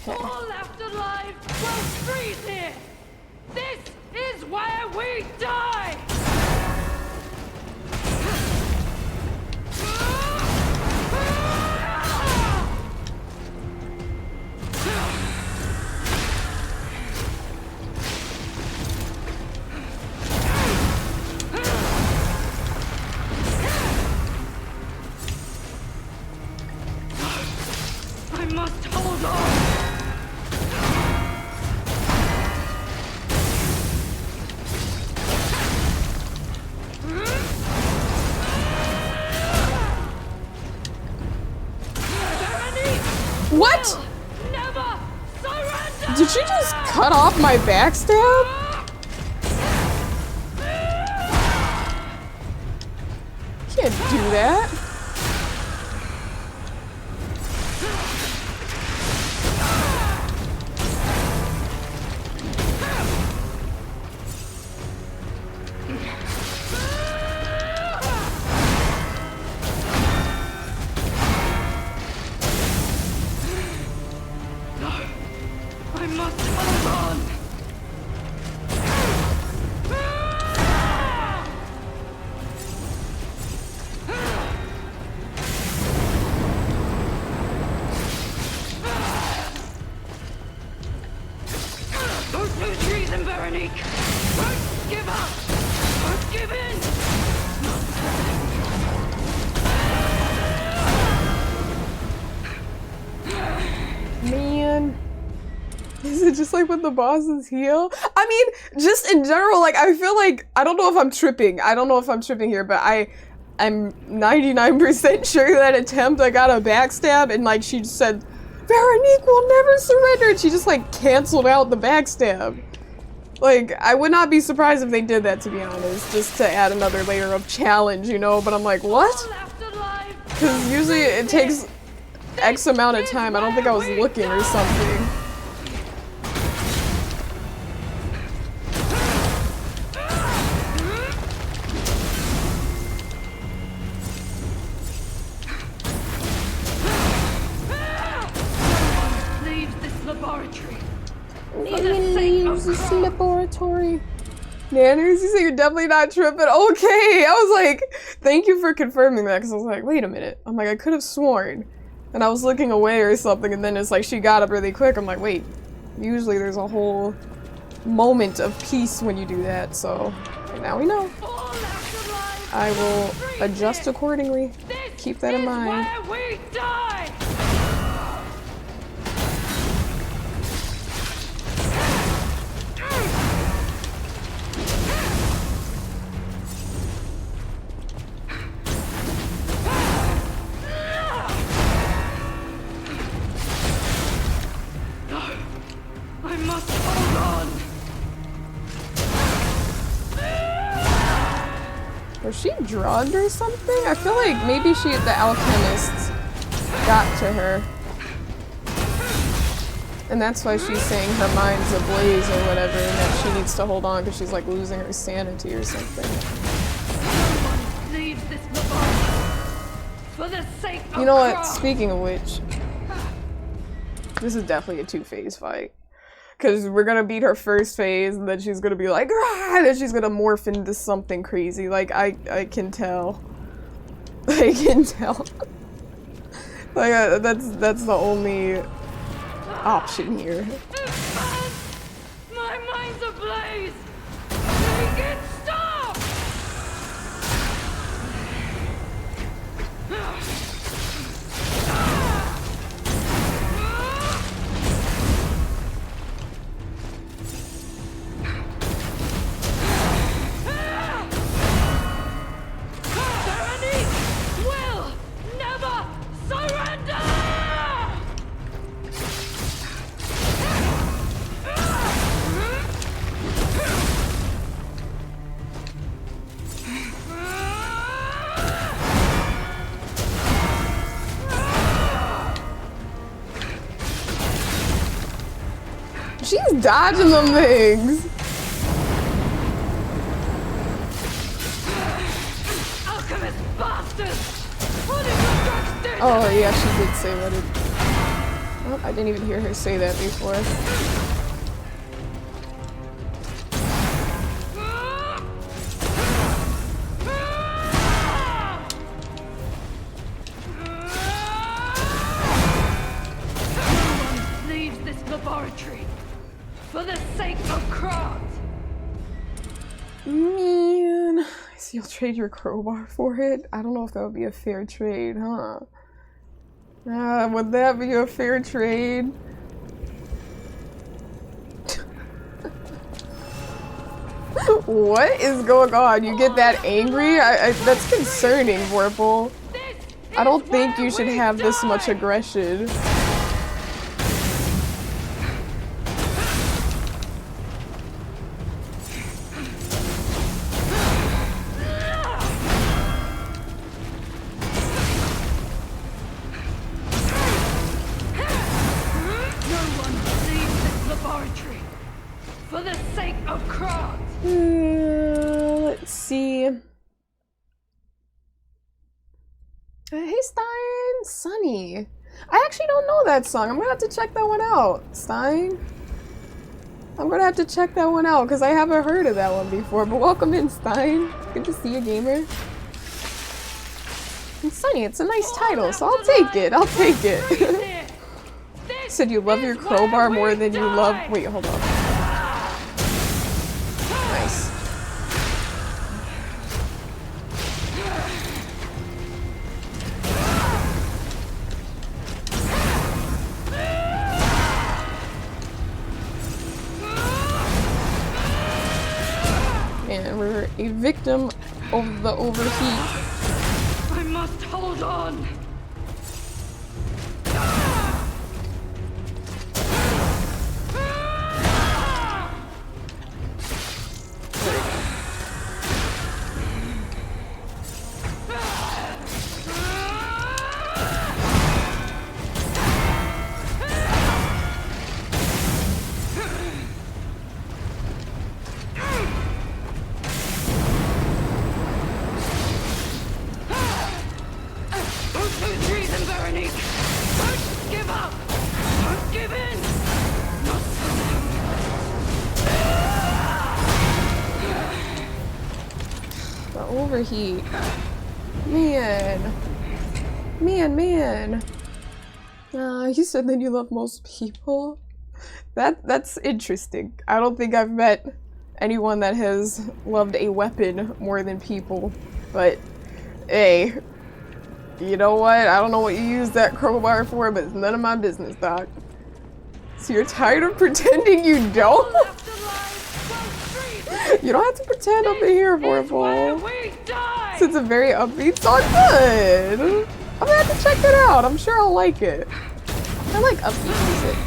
All left alive will freeze here! This is where we die! I must hold on! What? Never surrender! Did she just cut off my backstab? Can't do that. Veronique! Don't give up! Don't give in! Man. Is it just like when the bosses heal? I mean, just in general, like, I feel like, I don't know if I'm tripping. I don't know if I'm tripping here, but I'm 99% sure that attempt I got a backstab and like she just said, Veronique will never surrender, and she just like canceled out the backstab. Like, I would not be surprised if they did that, to be honest, just to add another layer of challenge, you know, but I'm like, what? Because usually it takes X amount of time. I don't think I was looking or something. This laboratory. Nanners, you say you're definitely not tripping. Okay, I was like, thank you for confirming that, because I was like, wait a minute. I'm like, I could have sworn. And I was looking away or something, and then it's like she got up really quick. I'm like, wait, usually there's a whole moment of peace when you do that, so now we know. I will adjust accordingly. Keep that in mind. Was she drugged or something? I feel like maybe the alchemist got to her. And that's why she's saying her mind's ablaze or whatever, and that she needs to hold on because she's like losing her sanity or something. You know what? Speaking of which, this is definitely a two-phase fight. Because we're gonna beat her first phase, and then she's gonna be like, ah! And then she's gonna morph into something crazy. Like, I can tell. I can tell. Like, that's the only option here. My mind's ablaze! Make it stop! She's dodging them things. Alchemist bastard! Oh yeah, she did say what it. Oh, I didn't even hear her say that before. Leaves this laboratory for the sake of craft. Man, so you'll trade your crowbar for it? I don't know if that would be a fair trade, huh? Would that be a fair trade? What is going on? You get that angry? That's concerning, Vorpal. I don't think you should have this much aggression. Let's see. Hey Stein, Sunny. I actually don't know that song. I'm gonna have to check that one out. Stein? I'm gonna have to check that one out because I haven't heard of that one before. But welcome in, Stein. Good to see you, gamer. And Sunny, it's a nice title, so I'll take it. I'll take it. Said you love your crowbar more than you love. Wait, hold on. a victim of the overheat. I must hold on. Overheat. Man. You said that you love most people? That's interesting. I don't think I've met anyone that has loved a weapon more than people. But, hey. You know what? I don't know what you use that crowbar for, but it's none of my business, Doc. So you're tired of pretending you don't? You don't have to pretend up in here, Vorpal. It's a very upbeat song. Good. I'm gonna have to check it out. I'm sure I'll like it. I like upbeat music.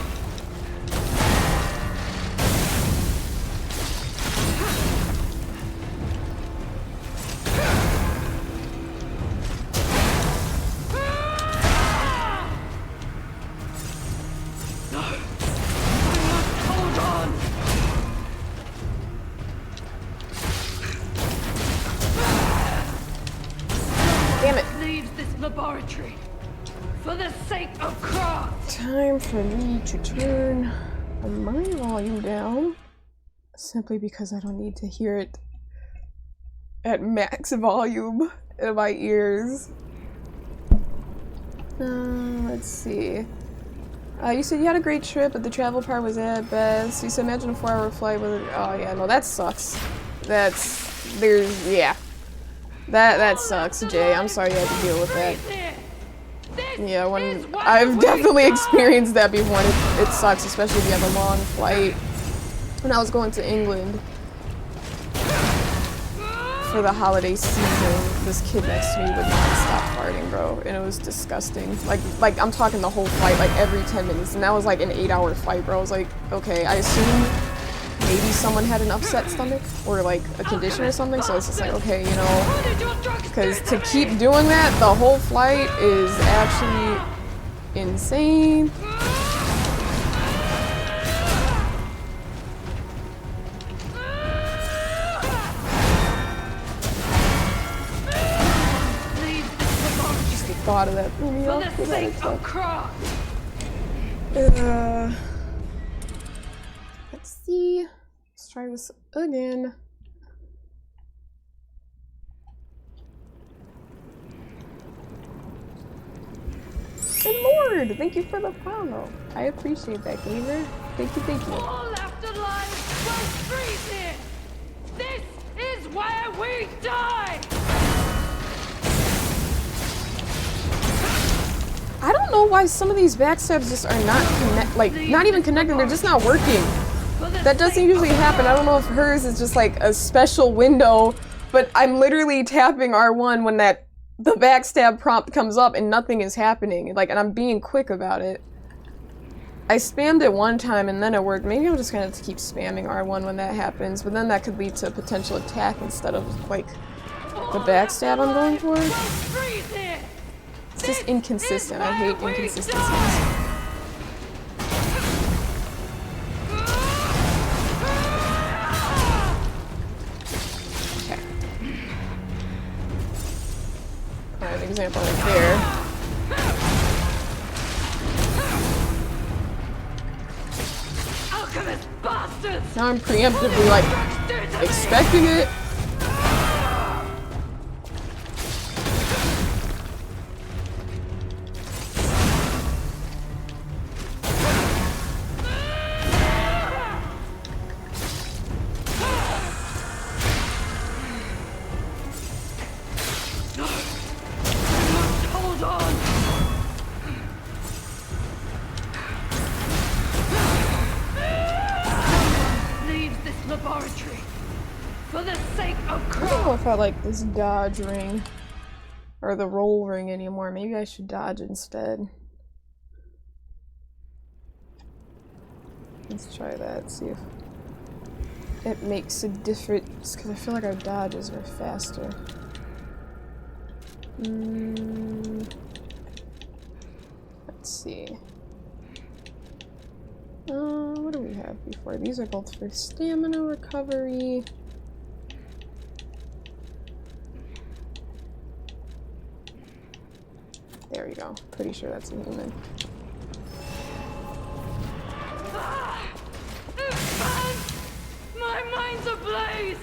Laboratory for the sake of craft. Time for me to turn my volume down simply because I don't need to hear it at max volume in my ears. Let's see. You said you had a great trip, but the travel part was at best. You said imagine a 4-hour flight with oh yeah, no, that sucks. That sucks, Jay. I'm sorry you had to deal with that. Yeah, when I've definitely experienced that before, and it sucks, especially if you have a long flight. When I was going to England for the holiday season, this kid next to me would not stop farting, bro, and it was disgusting. Like I'm talking the whole flight, like every 10 minutes, and that was like an 8-hour flight, bro. I was like, okay, I assume maybe someone had an upset stomach or like a condition or something, so it's just like, okay, you know, because to keep doing that the whole flight is actually insane. Just the thought of that threw me off. Let's see. Let's try this again. Good Lord, thank you for the follow. I appreciate that, gamer. Thank you. All afterlife will freeze here. This is where we die. I don't know why some of these backstabs just are not not even connected. They're just not working. That doesn't usually happen. I don't know if hers is just like a special window, but I'm literally tapping R1 when the backstab prompt comes up and nothing is happening. Like, and I'm being quick about it. I spammed it one time and then it worked. Maybe I'm just gonna have to keep spamming R1 when that happens, but then that could lead to a potential attack instead of like the backstab I'm going for. It's just inconsistent. I hate inconsistencies. An example right there. Now I'm preemptively like expecting it. Laboratory for the if I like this dodge ring or the roll ring anymore. Maybe I should dodge instead. Let's try that, see if it makes a difference, because I feel like our dodges are faster. Let's see. What do we have before? These are both for stamina recovery. There we go. Pretty sure that's a human. My mind's ablaze!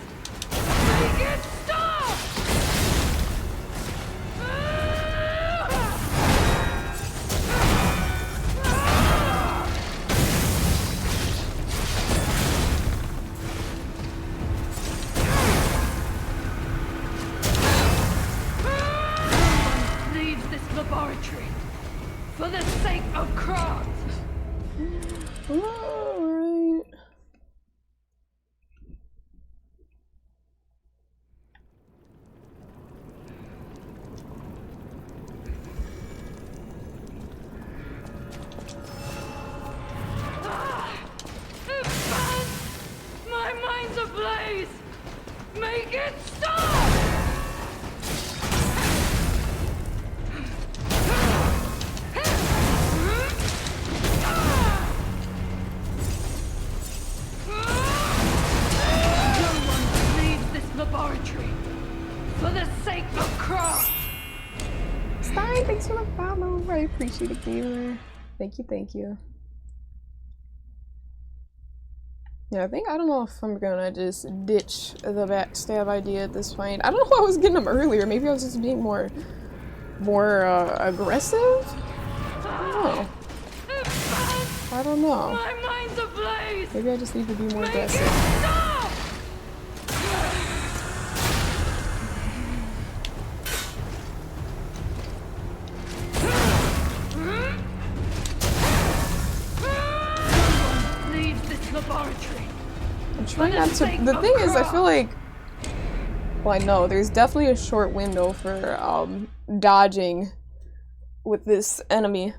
Make it stop! Leaves this laboratory for the sake of craft. Alright. My mind's ablaze! Make it stop! No one leaves this laboratory for the sake of craft. Stein, thanks for the follow. I appreciate it, gamer. Thank you, thank you. Yeah, I don't know if I'm gonna just ditch the backstab idea at this point. I don't know why I was getting them earlier. Maybe I was just being more aggressive? I don't know. My mind's ablaze. Maybe I just need to be more Make it aggressive. stop! Leaves this laboratory. I'm trying not to. The thing is, I feel like. Well, I know there's definitely a short window for dodging with this enemy.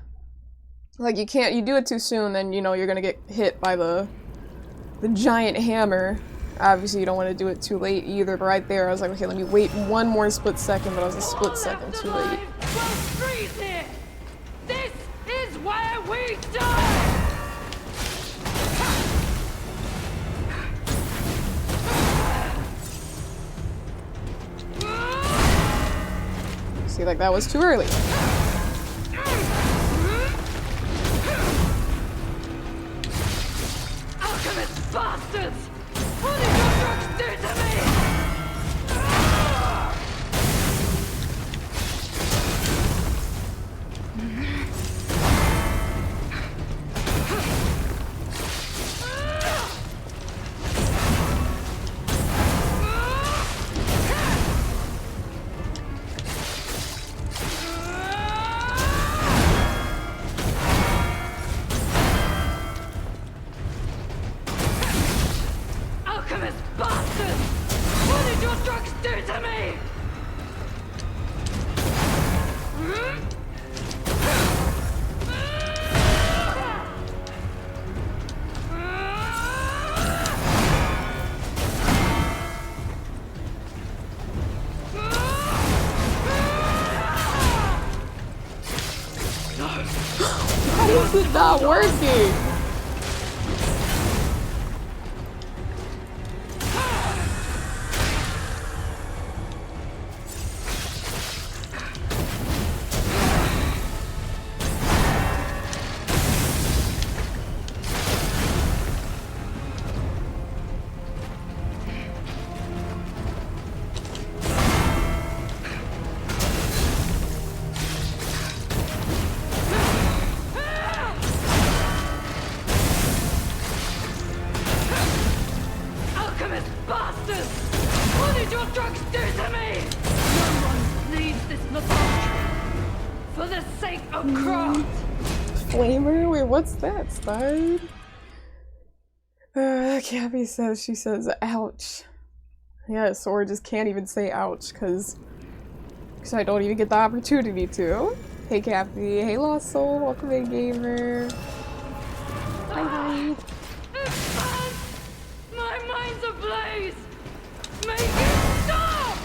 Like you can't. You do it too soon, then you know you're gonna get hit by the giant hammer. Obviously, you don't want to do it too late either. But right there, I was like, okay, let me wait one more split second. But I was a split second too late. Well, freeze here. This is where we die. See, like that was too early. Alchemist bastards! What did your drugs do to me? Alchemist bastards! What did your drugs do to me? Why is it not working? Alchemist bastards! What did your drugs do to me? No one leaves this laboratory for the sake of craft. Flamer? Wait, what's that, Stein? Gabby says, she says, ouch. Yeah, Sora just can't even say ouch, because I don't even get the opportunity to. Hey, Cappy. Hey, Lost Soul. Welcome in, gamer. Hi. My mind's ablaze! Make it stop!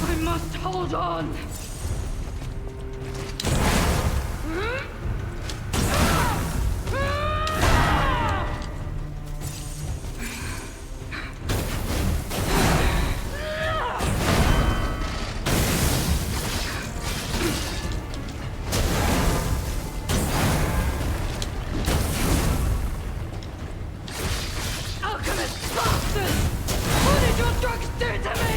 I must hold on! Alchemist bastard! What did your drugs do to me?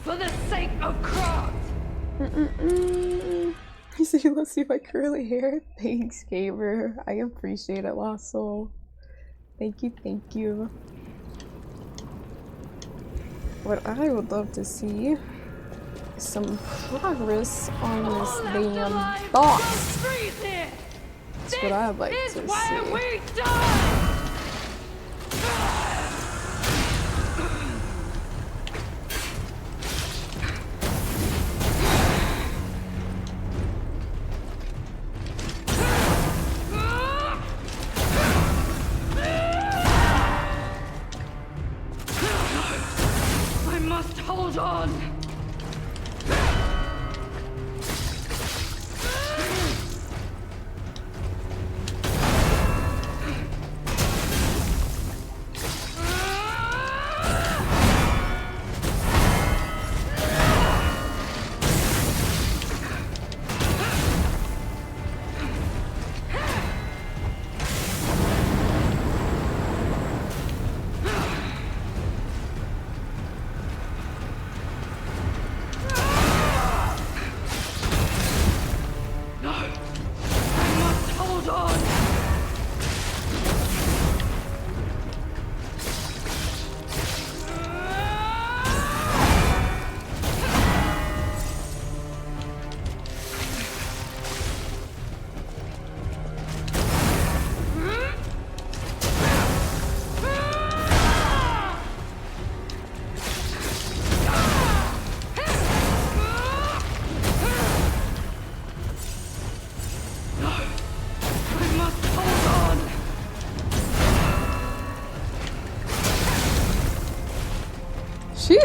For the sake of craft! You said you love to see my curly hair? Thanks, gamer. I appreciate it, Lost Soul. Thank you, thank you. What I would love to see is some progress on this damn boss. That's what I'd like to see. Hold on!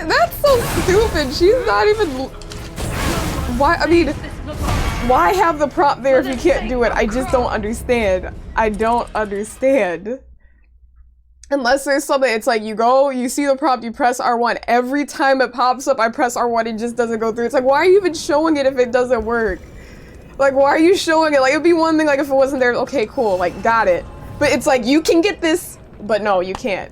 That's so stupid. She's not even. Why? I mean, why have the prompt there if you can't do it? I just don't understand. I don't understand. Unless there's something, it's like you go, you see the prompt, you press R1. Every time it pops up, I press R1, it just doesn't go through. It's like, why are you even showing it if it doesn't work? Like, why are you showing it? Like, it'd be one thing, like, if it wasn't there, okay, cool, like, got it. But it's like, you can get this, but no, you can't.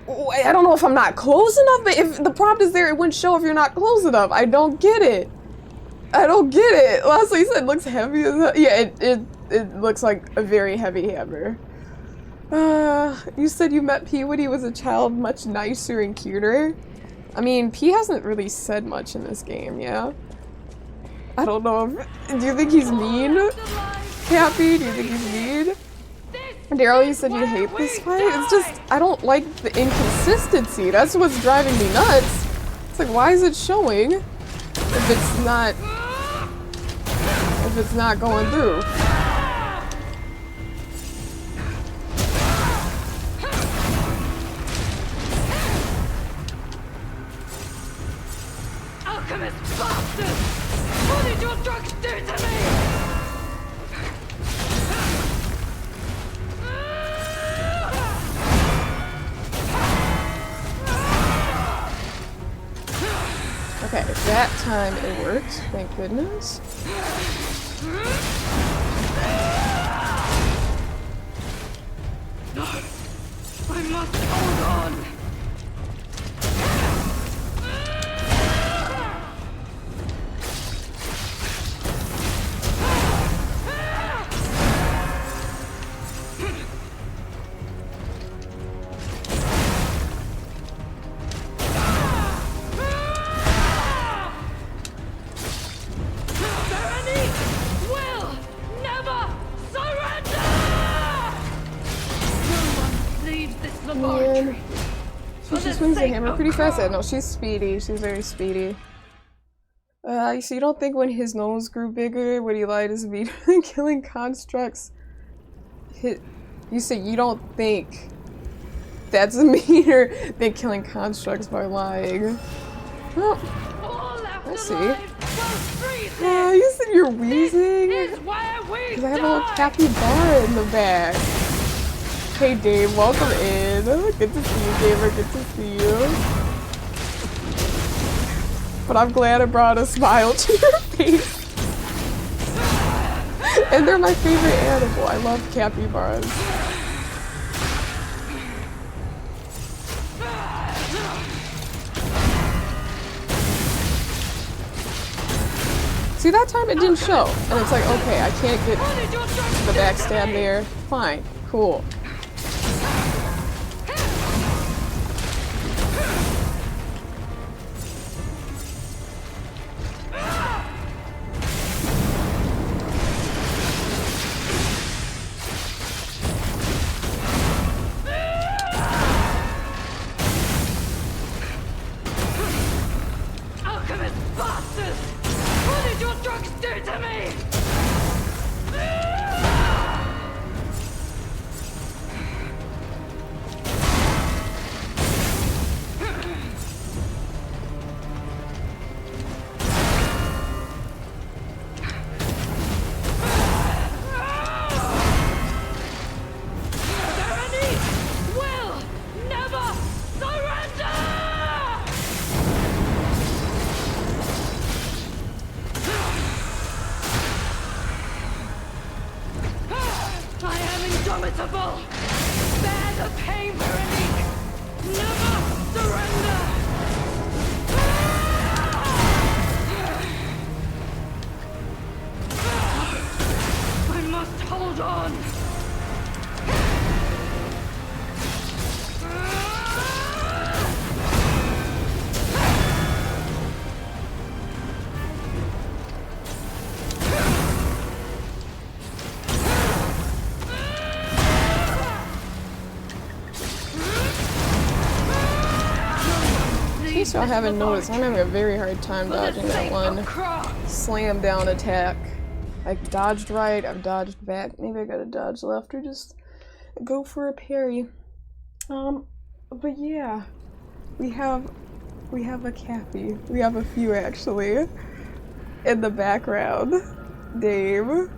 I don't know if I'm not close enough, but if the prompt is there, it wouldn't show if you're not close enough. I don't get it. I don't get it. Lastly, you said it looks heavy as hell. Yeah, it looks like a very heavy hammer. You said you met P when he was a child, much nicer and cuter. I mean, P hasn't really said much in this game, yeah? I don't know if, do you think he's mean? Cappy, do you think he's mean? Daryl, you said you hate this fight? It's just, I don't like the inconsistency. That's what's driving me nuts. It's like, why is it showing if it's not going through? Alchemist bastard! What did your drugs do to me? Okay, that time it worked, thank goodness. I must hold on. Man. She swings the hammer pretty fast. No, she's speedy. She's very speedy. So you don't think when his nose grew bigger, would he lie to meter than killing constructs? You say you don't think that's a meter than killing constructs by lying. Well, I see. Yeah, you said you're wheezing. Because I have a little capybara in the back. Hey Dave, welcome in. Good to see you, gamer. Good to see you. But I'm glad it brought a smile to your face. And they're my favorite animal. I love capybaras. See, that time it didn't show. And it's like, okay, I can't get the backstab there. Fine. Cool. I haven't noticed. I'm having a very hard time dodging that one slam down attack. I dodged right, I've dodged back. Maybe I gotta dodge left or just go for a parry. But yeah, we have a Cappy. We have a few actually in the background. Dave.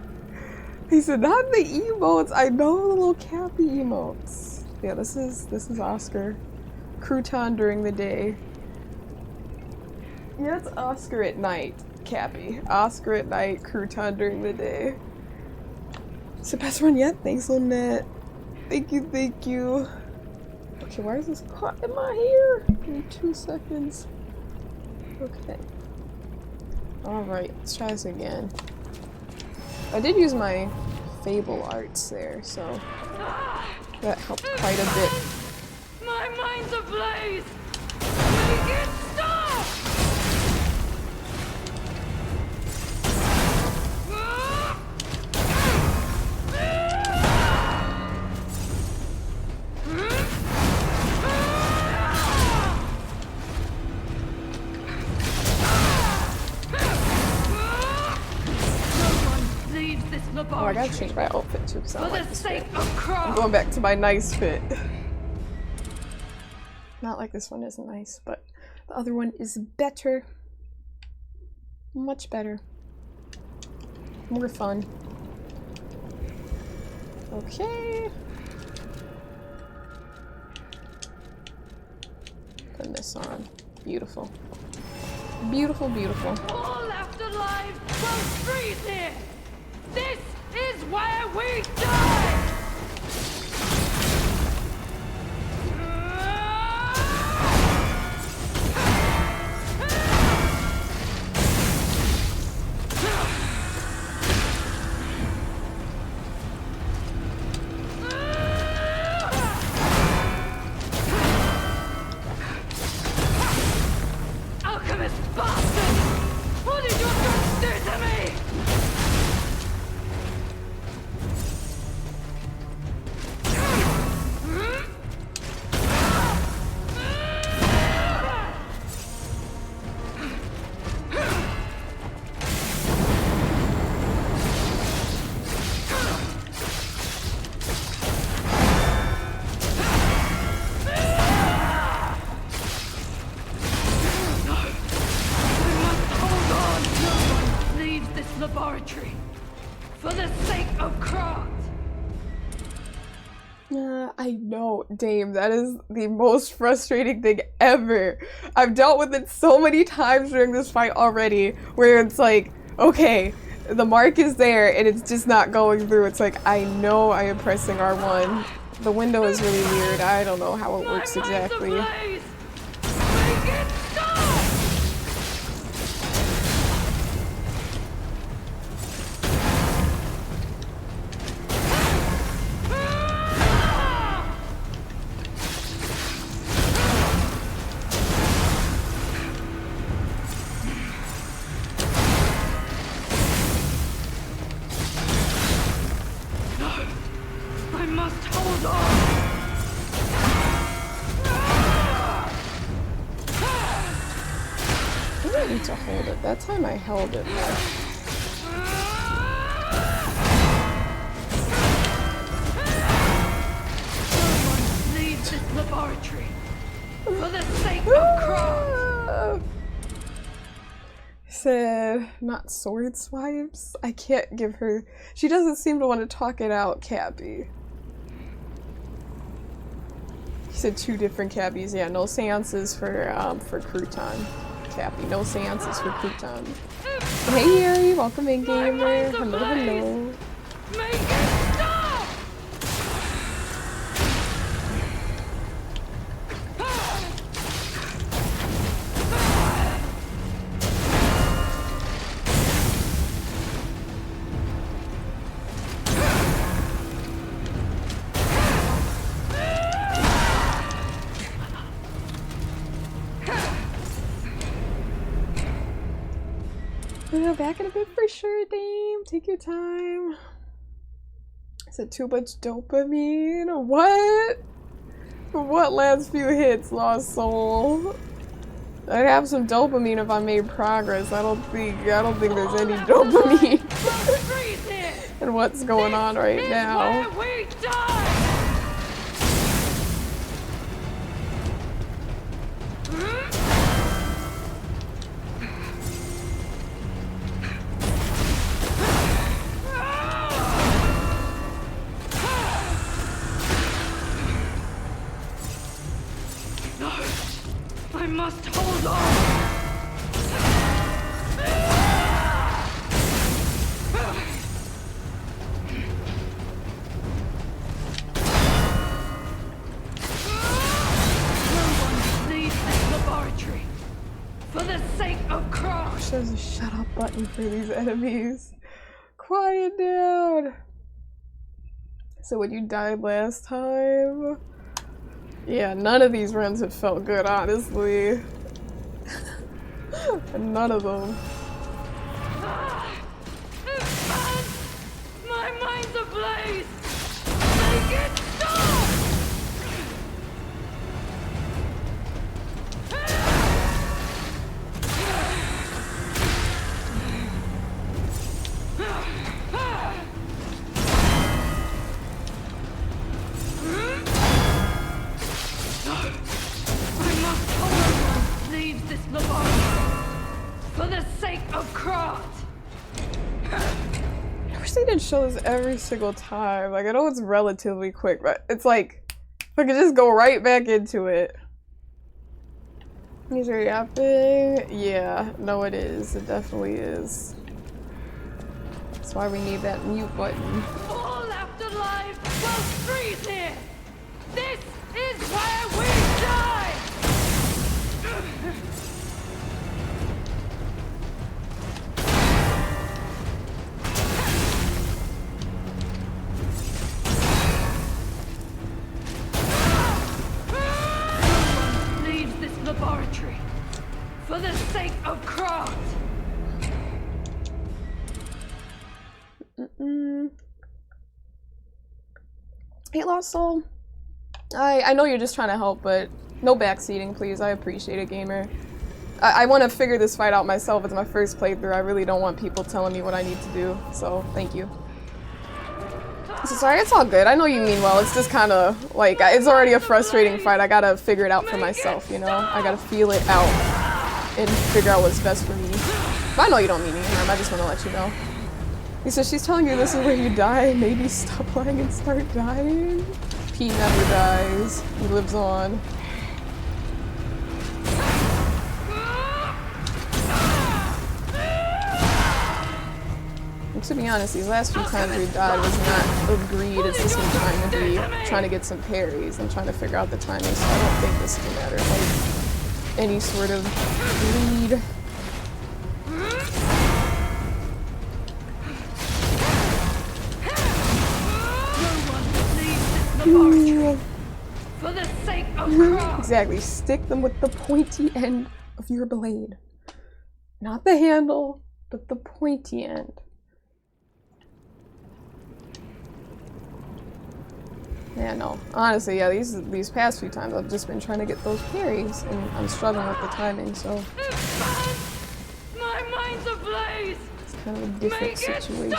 He said, not the emotes. I know the little Cappy emotes. Yeah, this is Oscar. Crouton during the day. Yeah, it's Oscar at night, Cappy. Oscar at night, Crouton during the day. Is it best run yet? Thanks, Lynette. Thank you, thank you. Okay, why is this caught in my hair? Give me 2 seconds. Okay. Alright, let's try this again. I did use my Fable arts there, so that helped quite a bit. My mind's ablaze! Make it stop! Oh, I gotta change my outfit too because I don't like this fit. I'm going back to my nice fit. Not like this one isn't nice, but the other one is better. Much better. More fun. Okay. Put this on. Beautiful. Beautiful, beautiful. All left alive will freeze here! This is where we die! laboratory for the sake of craft. I know, Dame, that is the most frustrating thing ever. I've dealt with it so many times during this fight already, where it's like, okay, the mark is there and it's just not going through. It's like, I know I am pressing R1. The window is really weird. I don't know how it works exactly. Make it stop! I must hold on. I don't need to hold it. That time I held it. Someone leave this laboratory for the sake of craft. Said, not sword swipes? I can't give her. She doesn't seem to want to talk it out, Cappy. He said 2 different Cappies. Yeah, no seances for Crouton. Cappy, no seances for Crouton. Hey Yuri, welcome in, gamer. Hello, hello. Make it stop! We'll go back in a bit for sure, Dame. Take your time. Is it too much dopamine? What? For what last few hits, Lost Soul? I'd have some dopamine if I made progress. I don't think there's any dopamine in what's going on right now. Where we die! I must hold on. Someone leave this laboratory for the sake of craft. There's a shut up button for these enemies. Quiet down. So when you died last time, yeah, none of these runs have felt good, honestly. None of them. My mind's ablaze. Make it stop! Leave this laboratory for the sake of craft. I wish they didn't show this every single time. Like, I know it's relatively quick, but it's like, if I could just go right back into it. These are yapping. Yeah, no it is. It definitely is. That's why we need that mute button. All afterlife will freeze here. This is where we die. Leave this laboratory for the sake of craft. Hey, Lost Soul. I know you're just trying to help, but no backseating, please. I appreciate it, gamer. I want to figure this fight out myself. It's my first playthrough. I really don't want people telling me what I need to do, so thank you. So sorry, it's all good. I know you mean well. It's just kind of like, it's already a frustrating fight. I gotta figure it out for myself, you know? I gotta feel it out and figure out what's best for me. But I know you don't mean any harm. I just want to let you know. He says she's telling you this is where you die. Maybe stop playing and start dying. Pete never dies. He lives on. And to be honest, these last few times we died was not of greed. It's just me trying to get some parries and trying to figure out the timing. So I don't think this is a matter of like any sort of greed. For the sake of craft. Exactly. Stick them with the pointy end of your blade. Not the handle, but the pointy end. Yeah, no. Honestly, yeah, these past few times I've just been trying to get those parries and I'm struggling with the timing, so My mind's ablaze. it's kind of a different situation.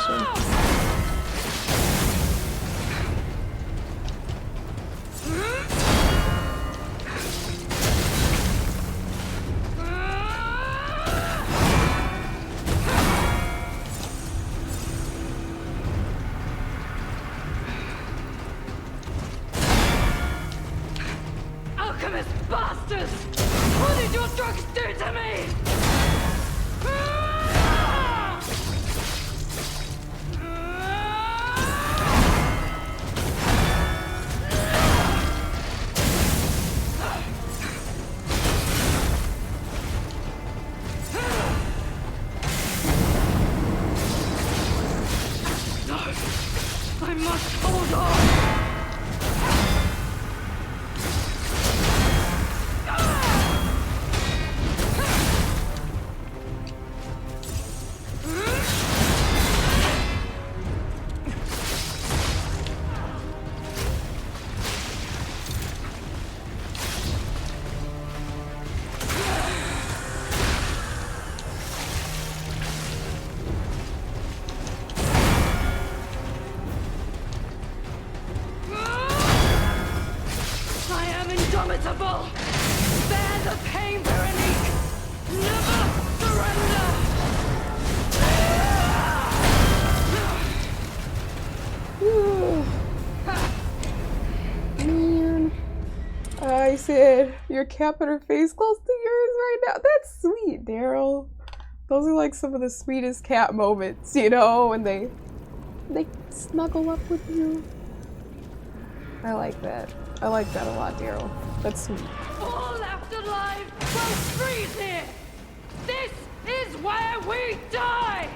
Alchemist bastards! What did your drugs do to me? I must hold on! Indomitable! Bear the pain, Veronique! Never surrender! Man. I said your cap and her face close to yours right now. That's sweet, Daryl. Those are like some of the sweetest cat moments, you know, when they snuggle up with you. I like that. I like that a lot, Daryl. That's sweet. All left alive will freeze here! This is where we die!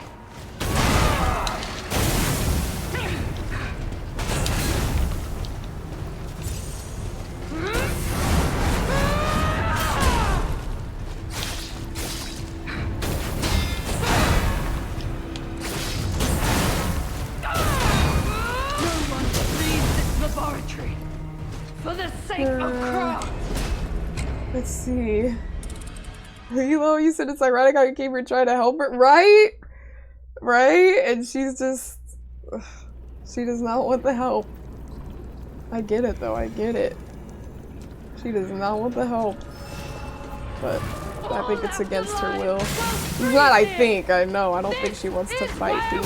No one leaves this laboratory for the sake of craft. Let's see. Hilo, you said it's ironic how you came here trying to help her, right? Right? And she's just... she does not want the help. I get it though, I get it. She does not want the help. But I think it's against her will. It's not I think, I know. I don't think she wants to fight me.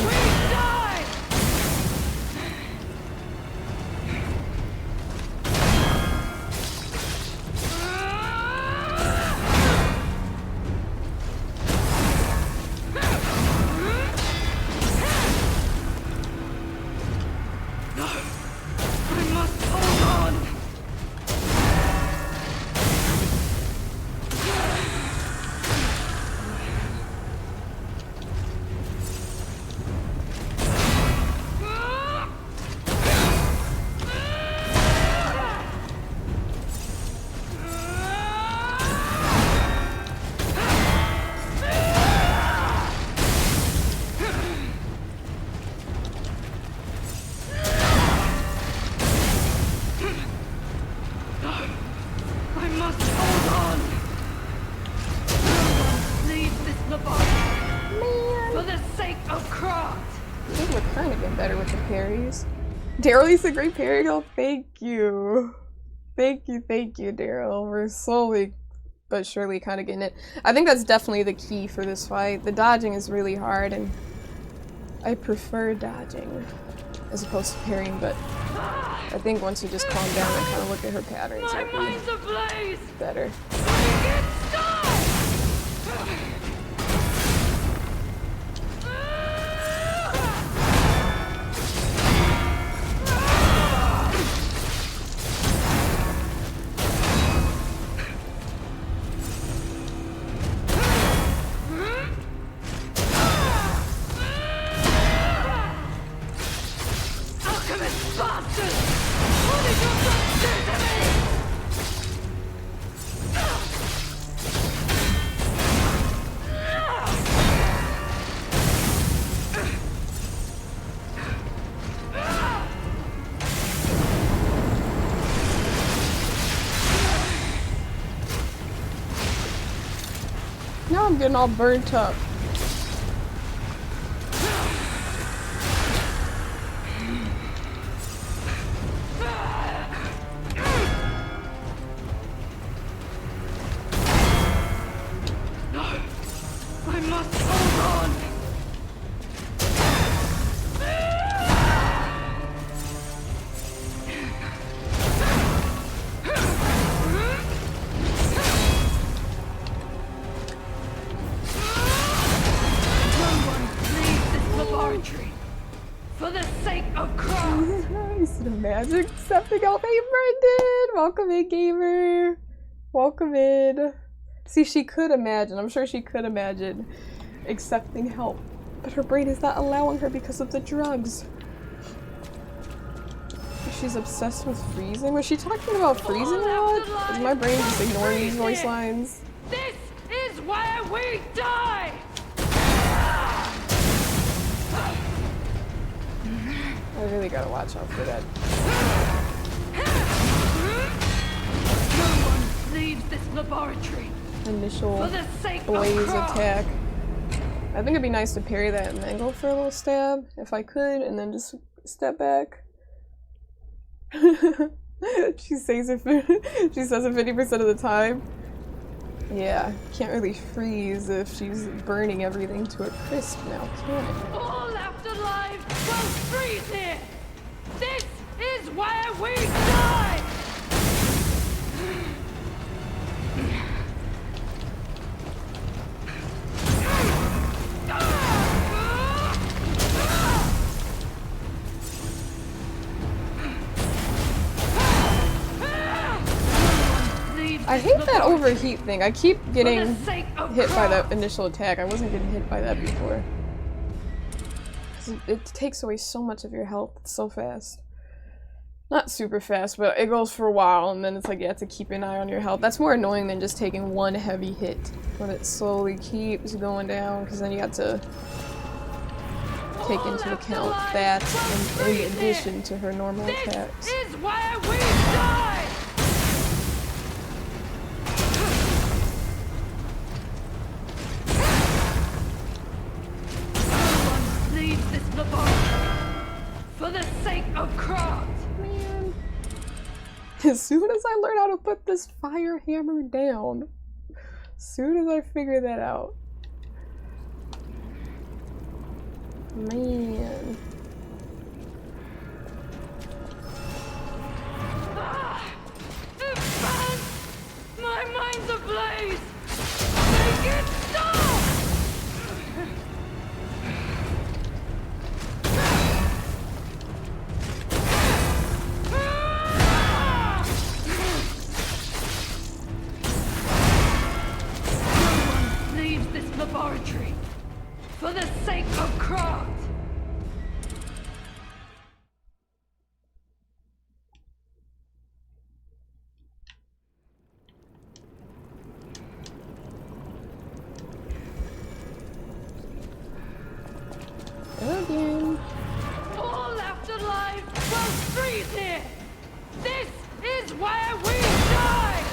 Daryl, you said great parry. Oh, thank you. Thank you, Daryl. We're slowly but surely kind of getting it. I think that's definitely the key for this fight. The dodging is really hard, and I prefer dodging as opposed to parrying, but I think once you just calm down and kind of look at her patterns, My it'll mind's be ablaze! better. Make it stop! Alchemist bastard! What did your son do to me? Now I'm getting all burnt up. I must hold on! No one leaves this laboratory for the sake of craft! You see the magic stepping out. Hey, Brendan! Welcome in, gamer! Welcome in. See, she could imagine. I'm sure she could imagine accepting help. But her brain is not allowing her because of the drugs. She's obsessed with freezing? Was she talking about freezing a lot? Is my brain just ignoring these voice lines? This is where we die! I really gotta watch out for that. No one leaves this laboratory Initial for the sake blaze of craft! attack. I think it'd be nice to parry that and then go for a little stab, if I could, and then just step back. She says it 50% of the time. Yeah, can't really freeze if she's burning everything to a crisp now, can it? All left alive will freeze here! This is where we die! I hate that overheat thing. I keep getting For the sake of hit by that craft. initial attack. I wasn't getting hit by that before. 'Cause it takes away so much of your health so fast. Not super fast, but it goes for a while, and then it's like you have to keep an eye on your health. That's more annoying than just taking one heavy hit, when it slowly keeps going down, because then you have to take into account that in addition to her normal attacks. This is where we die! No one leaves this laboratory for the sake of craft! Man. As soon as I learn how to put this fire hammer down, as soon as I figure that out. Man. My mind's ablaze! Make it stop! No one leaves this laboratory for the sake of craft! Again. All left alive will freeze here! This is where we die!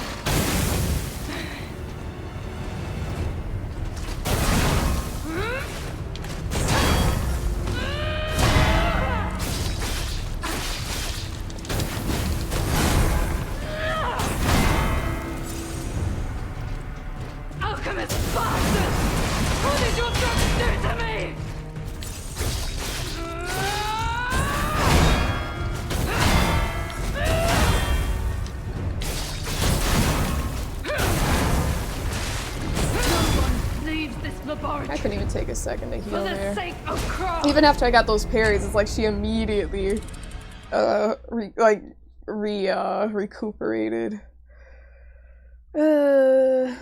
Alchemist bastard! What did your drugs do to me? take a second to heal For the there. sake of Kron. Even after I got those parries, it's like she immediately, recuperated. So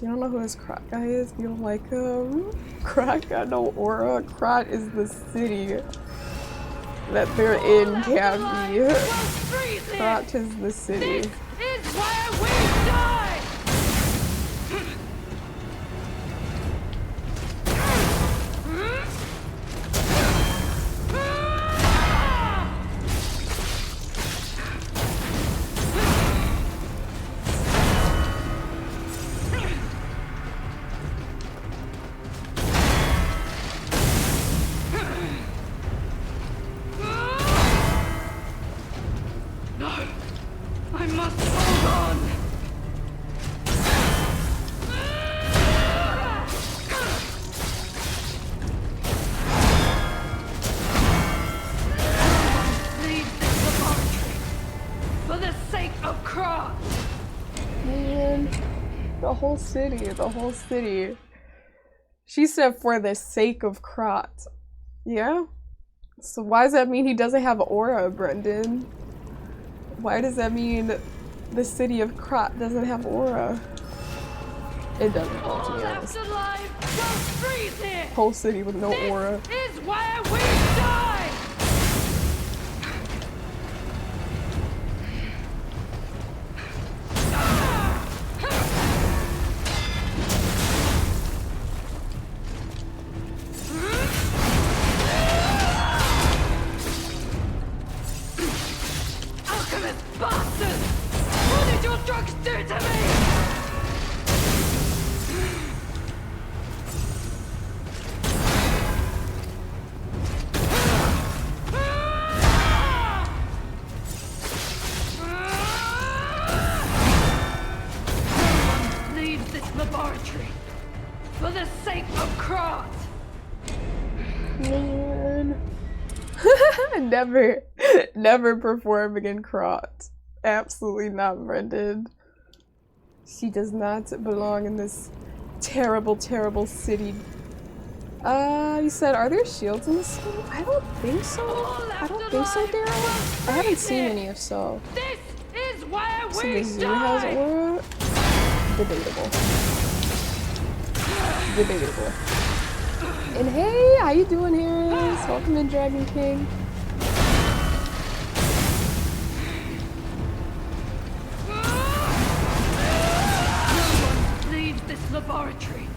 you don't know who this Krot guy is? You don't like him? Krot got no aura. Krot is the city that they're in, Cappy. Krot is the city. This is where we die. I must hold on. Leave this laboratory for the sake of Kron. Man, the whole city. She said for the sake of Krot. Yeah? So why does that mean he doesn't have aura, Brendan? Why does that mean the city of Krot doesn't have aura? It doesn't, though, to be honest. Whole city with no aura. This is where we die. Bastard! What did your drugs do to me? Leave this laboratory for the sake of Kron. Man. Never perform again Krot. Absolutely not, Brendan. She does not belong in this terrible, terrible city. You said, are there shields in this city? I don't think so. Daryl. I haven't seen any if so. This is where So we the zoo has die. aura? Debatable. And hey, how you doing, Harris? Welcome in, Dragon King. Leave this laboratory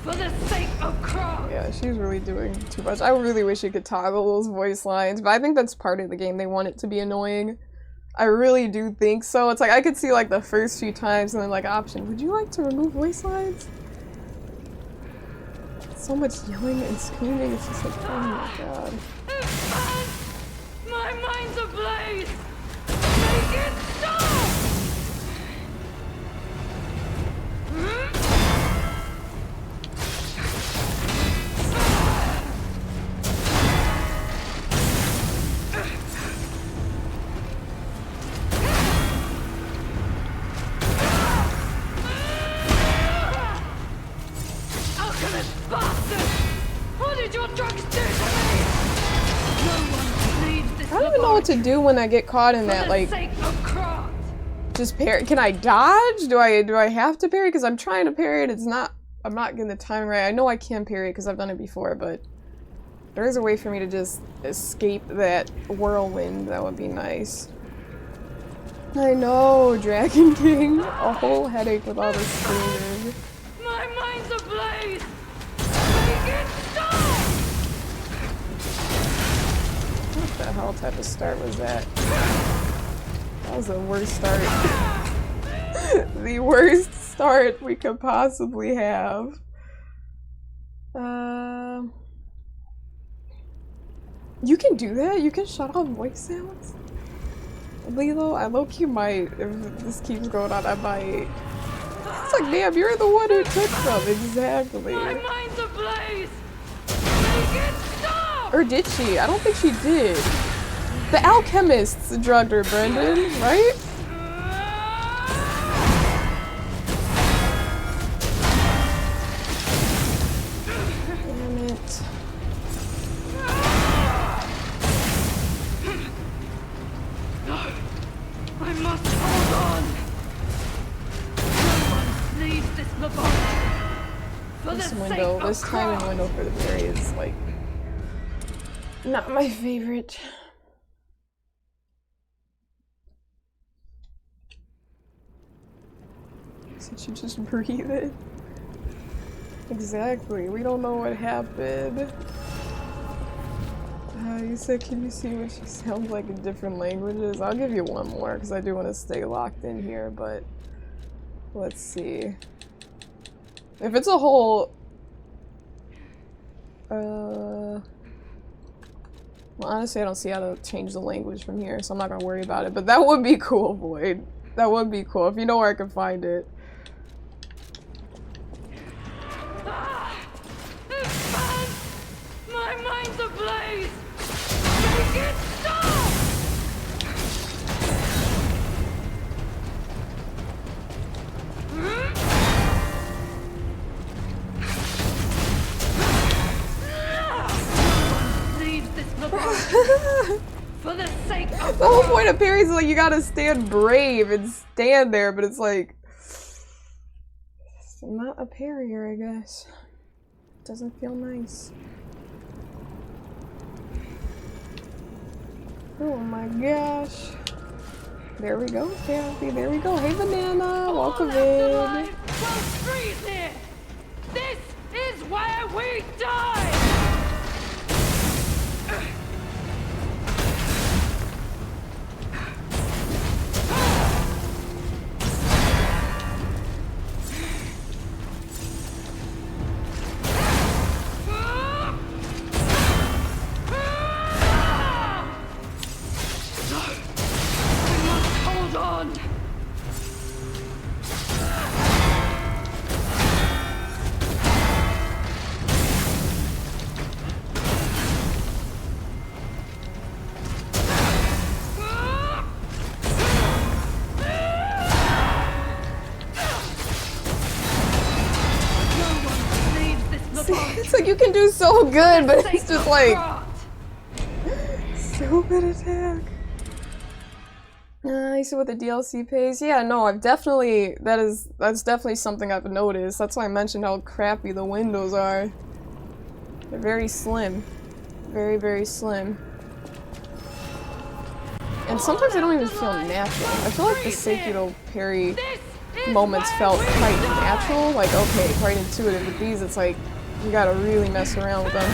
for the sake of Kron. Yeah, she's really doing too much. I really wish you could toggle those voice lines, but I think that's part of the game. They want it to be annoying. I really do think so. It's like I could see like the first few times and then like option. Would you like to remove voice lines? So much yelling and screaming. It's just like, oh my god. My mind's ablaze. Make it stop. Alchemist bastard! What did your drugs do to me? No one leaves this I don't even know what to do when I get caught in that, like, just parry. Can I dodge? Do I have to parry? Because I'm trying to parry it. I'm not getting the time right. I know I can parry it because I've done it before, but there is a way for me to just escape that whirlwind. That would be nice. I know, Dragon King. A whole headache with all this screaming. My mind's ablaze! Make it stop! What the hell type of start was that? That was the worst start. The worst start we could possibly have. You can do that? You can shut off voice sounds? Lilo, I low-key might, if this keeps going on, I might. It's like, damn, you're the one who took them. Exactly. My mind's ablaze! Make it stop! Or did she? I don't think she did. The alchemists drugged her, Brendan, right? this timing window for the parry is like not my favorite. Since you just breathe it. Exactly. We don't know what happened. You said, can you see what she sounds like in different languages? I'll give you one more because I do want to stay locked in here, but let's see. If it's a whole... Well, honestly, I don't see how to change the language from here, so I'm not gonna worry about it. But that would be cool, Void. That would be cool. If you know where I can find it. My mind's ablaze! Make it stop! Leave this laboratory for the sake of the whole point of parries is like you gotta stand brave and stand there, but it's like I'm not a parrier, I guess. Doesn't feel nice. Oh my gosh. There we go, Kathy. There we go. Hey, Banana. Welcome in. This is where we die! It's like you can do so good, but it's just like stupid attack. You see what the DLC pays? Yeah, no, I've definitely that's definitely something I've noticed. That's why I mentioned how crappy the windows are. They're very slim. Very, very slim. And sometimes I don't even feel natural. I feel like the Sekiro parry moments felt quite natural, like okay, quite intuitive. With these, it's like you gotta really mess around with them.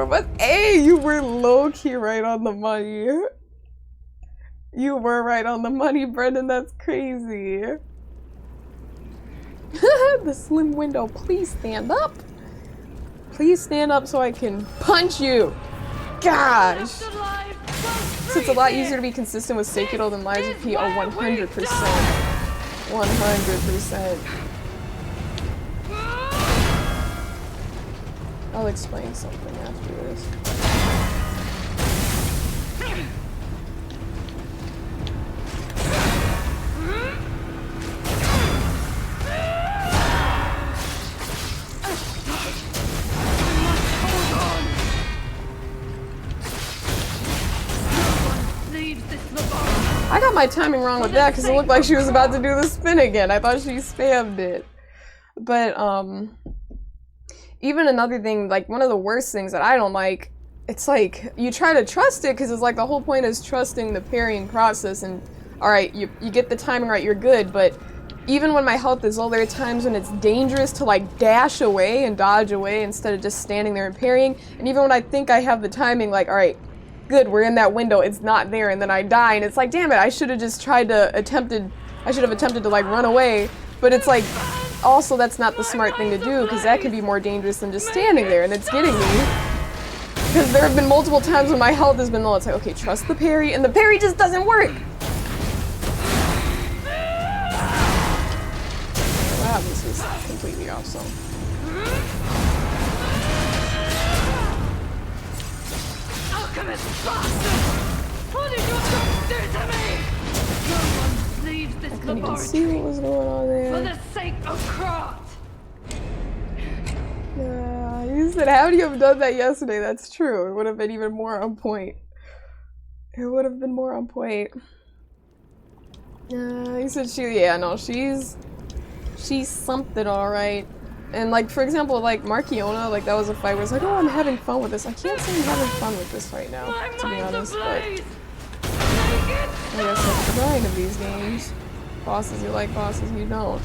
But hey, you were low-key right on the money. You were right on the money, Brendan. That's crazy. The slim window. Please stand up. Please stand up so I can punch you. Gosh. So it's a lot easier to be consistent with Sekiro than Lies of P. Oh, 100%. 100%. I'll explain something after this. I got my timing wrong with that because it looked like she was about to do the spin again. I thought she spammed it. But, even another thing, like one of the worst things that I don't like, it's like you try to trust it because it's like the whole point is trusting the parrying process and alright, you get the timing right, you're good, but even when my health is low, there are times when it's dangerous to like dash away and dodge away instead of just standing there and parrying. And even when I think I have the timing, like alright, good, we're in that window, it's not there, and then I die and it's like, damn it, I should have just tried to attempted to like run away, but it's like, also, that's not the smart thing to do, because that could be more dangerous than just standing there, and it's getting me. Because there have been multiple times when my health has been low, it's like, okay, trust the parry, and the parry just doesn't work! Wow, this is completely awesome. Alchemist bastard! What did your dog do to me? No one leaves this Couldn't even see what laboratory was going on for there. the sake of craft. You said, how would you have done that yesterday? That's true. It would have been even more on point. It would have been more on point. He said yeah, no, she's something alright. And like, for example, like Markiona, like that was a fight where it's like, oh, I'm having fun with this. I can't say I'm having fun with this right now, to be honest, but I guess that's the grind of these games. Bosses you like, bosses you don't.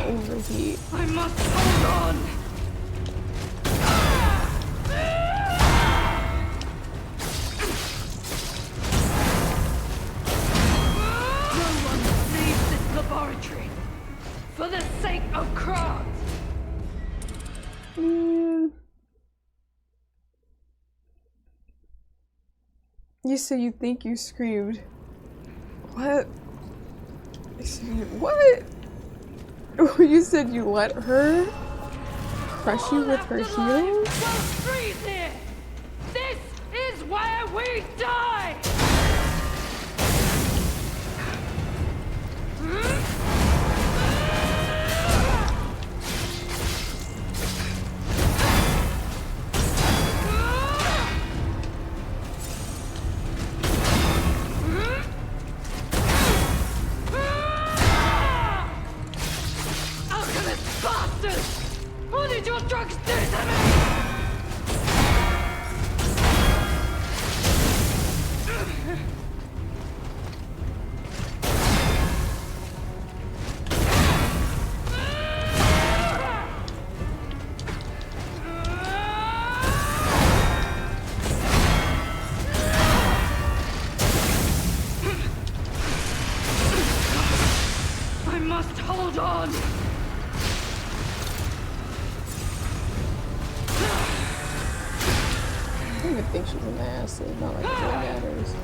Overheat. I must hold on. No one leaves this laboratory for the sake of craft. You said you think you screamed. What? What? You said you let her crush you with her heels? Well, freeze here. This is where we die. Alchemist bastard! What did your drugs do to me? I must hold on. I don't even think she's an ass, so it's not like it really matters.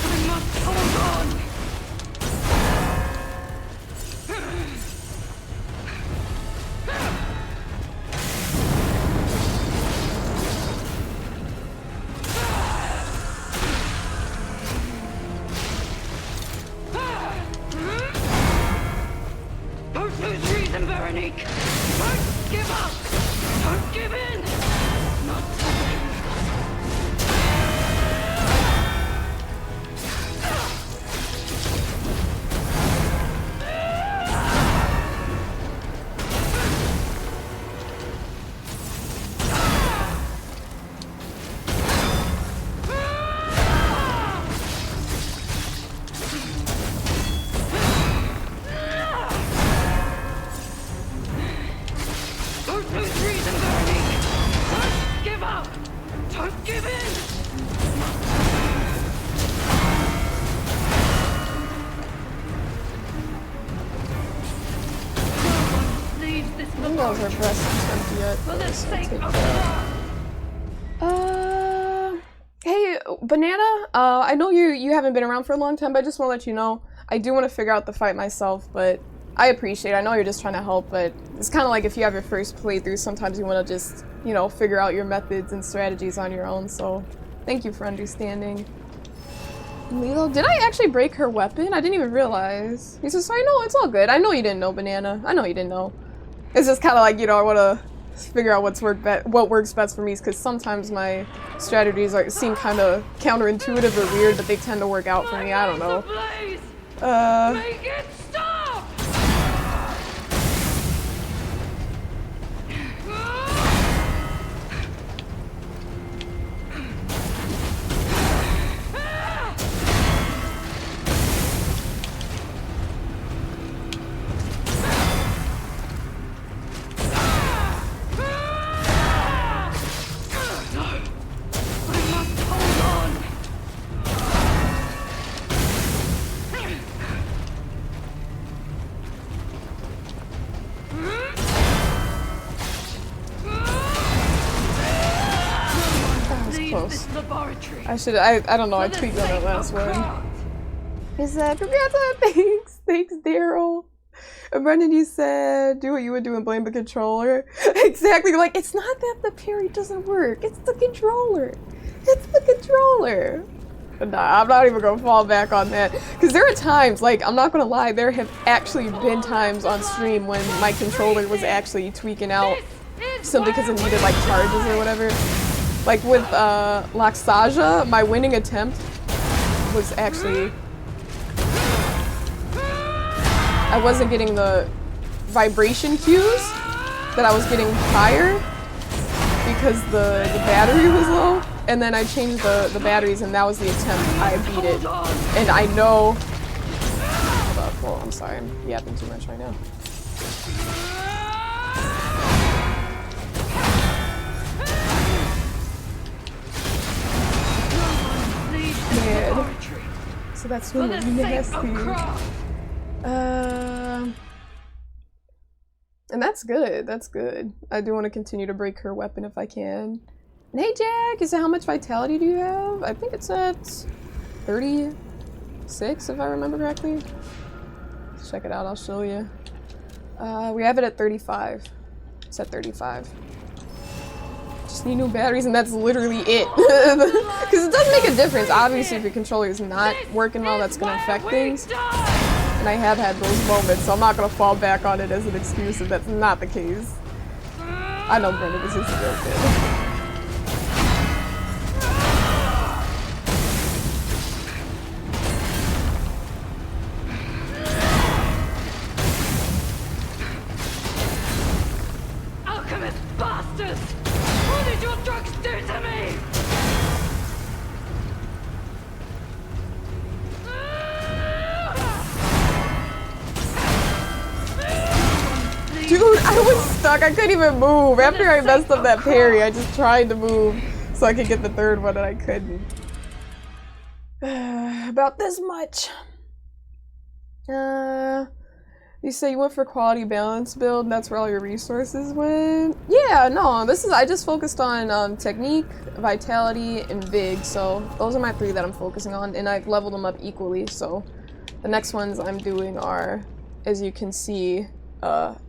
I must hold on. Don't lose reason, Veronique. Don't give up. Don't give in. Not today. Don't lose reason, Veronique. Don't give up. Don't give in. No one leaves this I don't know if her laboratory breast is empty yet, for but the it's gonna sake take of that. craft. Hey, Banana, I know you haven't been around for a long time, but I just want to let you know, I do want to figure out the fight myself, but I appreciate it. I know you're just trying to help, but it's kind of like if you have your first playthrough, sometimes you want to just, you know, figure out your methods and strategies on your own, so thank you for understanding. Lilo, did I actually break her weapon? I didn't even realize. He says, sorry, no, it's all good. I know you didn't know, Banana. I know you didn't know. It's just kind of like, you know, I want to figure out what works best for me, because sometimes my strategies seem kind of counterintuitive or weird, but they tend to work out for me. I don't know. Make it stop! close. This laboratory. I don't know, I tweaked on that last one. He said, congrats on that, thanks Daryl. And Brendan, you said, do what you would do and blame the controller. Exactly, like, it's not that the parry doesn't work, it's the controller. It's the controller. But nah, I'm not even gonna fall back on that. Because there are times, like, I'm not gonna lie, there have actually been times on stream when my controller was actually tweaking out simply because it needed, like, charges or whatever. Like with, Laxaja, my winning attempt was actually... I wasn't getting the vibration cues that I was getting prior because the battery was low, and then I changed the batteries and that was the attempt. I beat it. And I know... Hold up, well, I'm sorry, I'm yapping too much right now. Man. So that's really nasty. And that's good, that's good. I do want to continue to break her weapon if I can. And hey Jack, you said how much vitality do you have? I think it's at 36 if I remember correctly. Let's check it out, I'll show you. We have it at 35. It's at 35. Just need new batteries and that's literally it. Because it does make a difference. Obviously if your controller is not working well, that's going to affect things. And I have had those moments, so I'm not going to fall back on it as an excuse if that's not the case. I know Brendan was just joking. Alchemist bastards! What did your drugs do to me? Dude, I was stuck. I couldn't even move. After I messed up that parry, I just tried to move so I could get the third one and I couldn't. About this much. You say you went for quality balance build and that's where all your resources went? Yeah, no, this is, I just focused on technique, vitality, and Vig, so those are my three that I'm focusing on, and I've leveled them up equally, so the next ones I'm doing are, as you can see,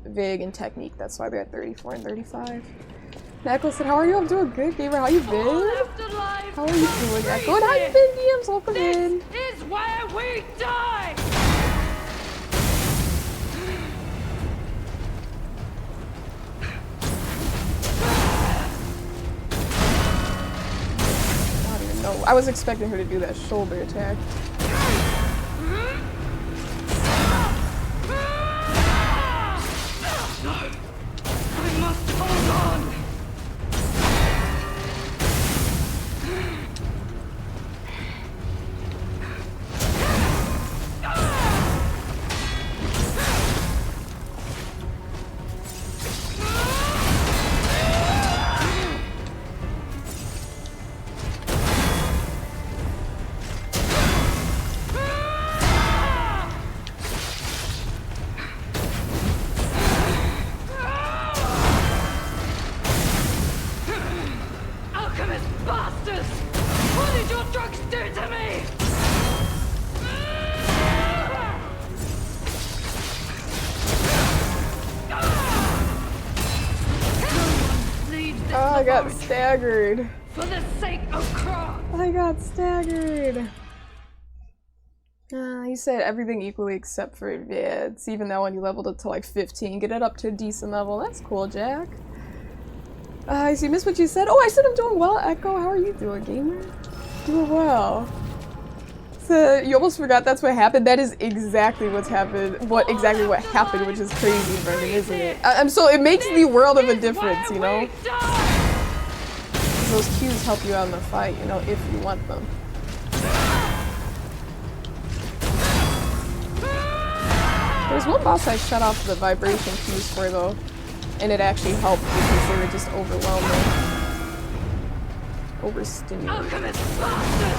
Vig and technique. That's why they're at 34 and 35. Echo said, how are you? I'm doing good, gamer. How you been? How are you doing, Echo? And how you been, DMs? Welcome in. This is where we die! I don't even know. I was expecting her to do that shoulder attack. I must hold on! I got staggered. For the sake of Kron. I got staggered. He said everything equally except for vids. Even though when you leveled it to like 15, get it up to a decent level. That's cool, Jack. So you missed what you said? Oh, I said I'm doing well, Echo. How are you doing, gamer? Doing well. So you almost forgot that's what happened. That is exactly what's happened. What happened, which is crazy, Brendan, isn't it? So it makes the world of a difference, you know? Those cues help you out in the fight, you know, if you want them. There's one boss I shut off the vibration cues for though, and it actually helped because they were just overwhelming. Overstimulating. Alchemist bastard!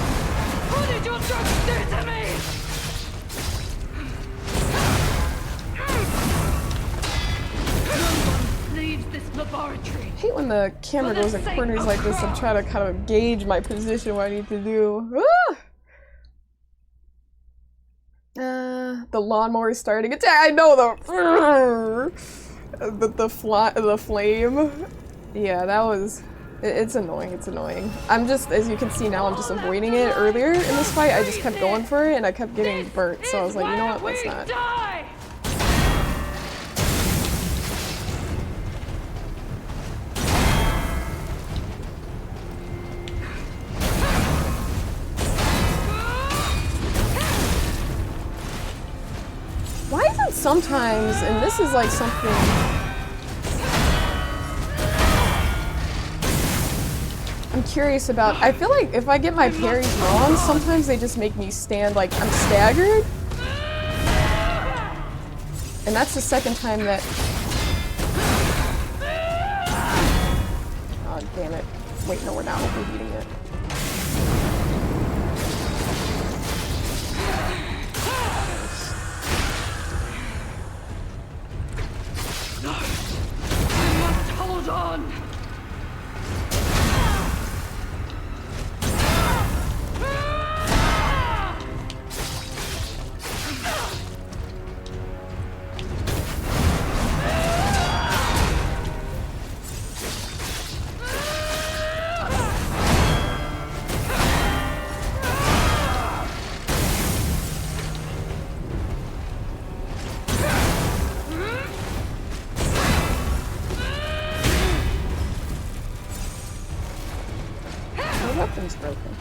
What did your drugs do to me? No one leaves this laboratory. I hate when the camera goes in corners like this and try to kind of gauge my position, what I need to do. The lawnmower is starting attack. I know the flame. Yeah, that was. It's annoying. It's annoying. I'm just, as you can see now, I'm just avoiding it. Earlier in this fight, I just kept going for it and I kept getting burnt. So I was like, you know what? Let's not. Why is it sometimes, and this is like something I'm curious about, I feel like if I get my parries wrong, sometimes they just make me stand like I'm staggered. And that's the second time that... Oh, damn it. Wait, no, we're not overheating it. Hold on! Weapon's broken.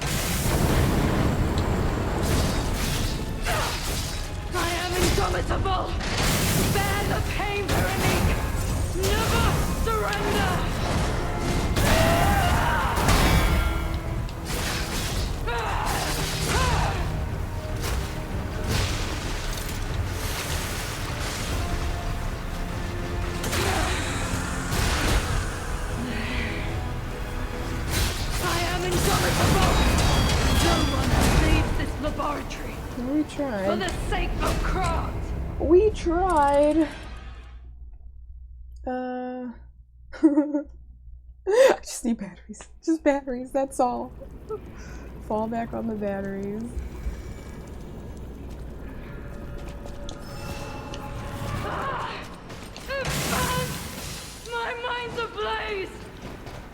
I am indomitable! Bear the pain, Veronique! Never surrender! Laboratory. We tried. For the sake of Craft. We tried. I just need batteries. Just batteries, that's all. Fall back on the batteries. My mind's ablaze!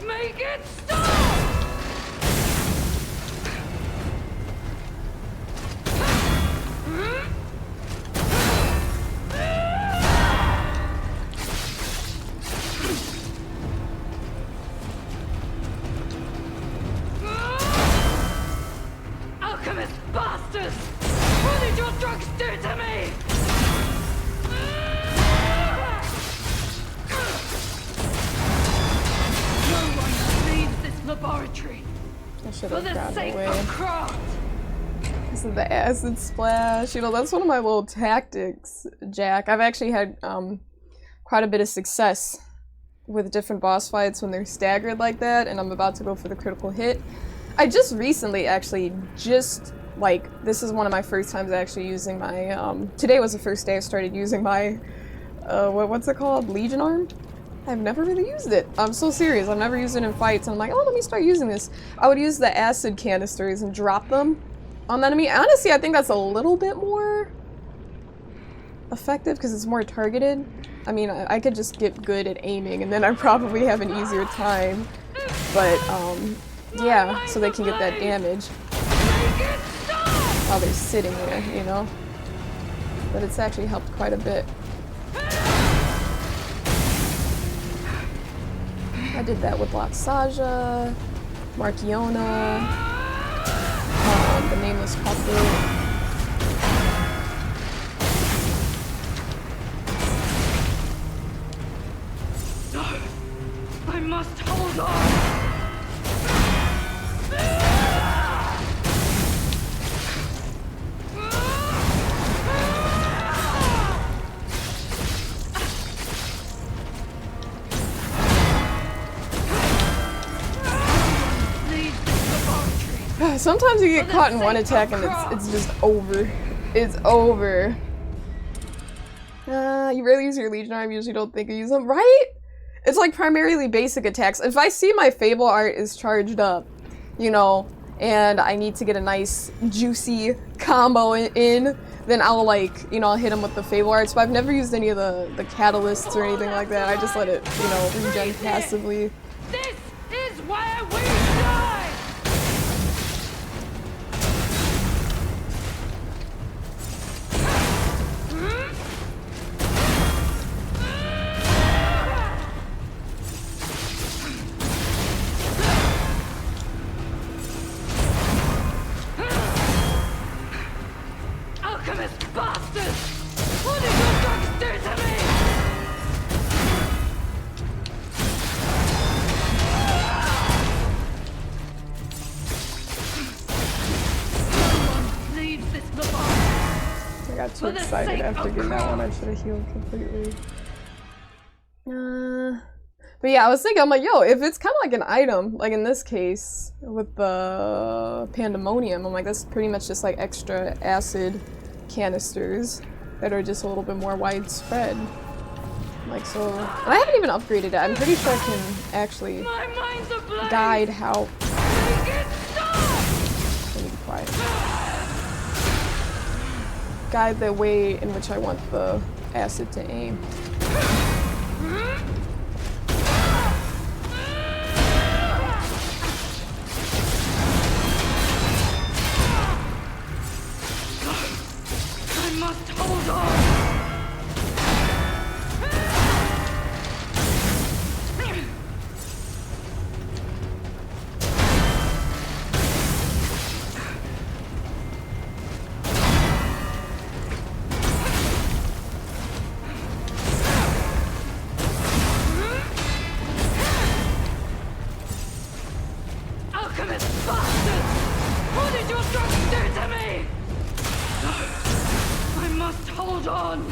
Make it stop! Alchemist bastards! What did your drugs do to me? No one leaves this laboratory. I should For have the gotten sake away. of Craft. This is the acid splash. You know, that's one of my little tactics, Jack. I've actually had quite a bit of success with different boss fights when they're staggered like that, and I'm about to go for the critical hit. I just recently, actually, this is one of my first times actually using my, today was the first day I started using my, what's it called? Legion Arm? I've never really used it. I'm so serious. I've never used it in fights. I'm like, oh, let me start using this. I would use the acid canisters and drop them on the enemy. Honestly, I think that's a little bit more effective because it's more targeted. I mean, I could just get good at aiming and then I'd probably have an easier time. But, yeah, so they can get that damage while they're sitting there, you know? But it's actually helped quite a bit. I did that with Loxaja, Markiona, the Nameless Puppet. I must hold on! Sometimes you get caught in one attack and it's just over. It's over. You rarely use your Legion Arm, you usually don't think of use them, right? It's like primarily basic attacks. If I see my Fable art is charged up, you know, and I need to get a nice juicy combo in, then I'll like, you know, I'll hit him with the Fable arts. But I've never used any of the catalysts or anything like that. I just let it, you know, regen passively. This is where we die! Alchemist bastard! What did your drugs do to me? Leaves this laboratory. I got too excited after getting that one. I should have healed completely. But yeah, I was thinking, I'm like, yo, if it's kind of like an item, like in this case, with the Pandemonium, I'm like, that's pretty much just like extra acid canisters that are just a little bit more widespread. Like, so, and I haven't even upgraded it. I'm pretty sure I can actually My mind's ablaze. guide how. Make it stop! Let me be quiet. Guide the way in which I want the acid to aim. I must hold on. Alchemist bastard! What did your drugs do to me? I must hold on.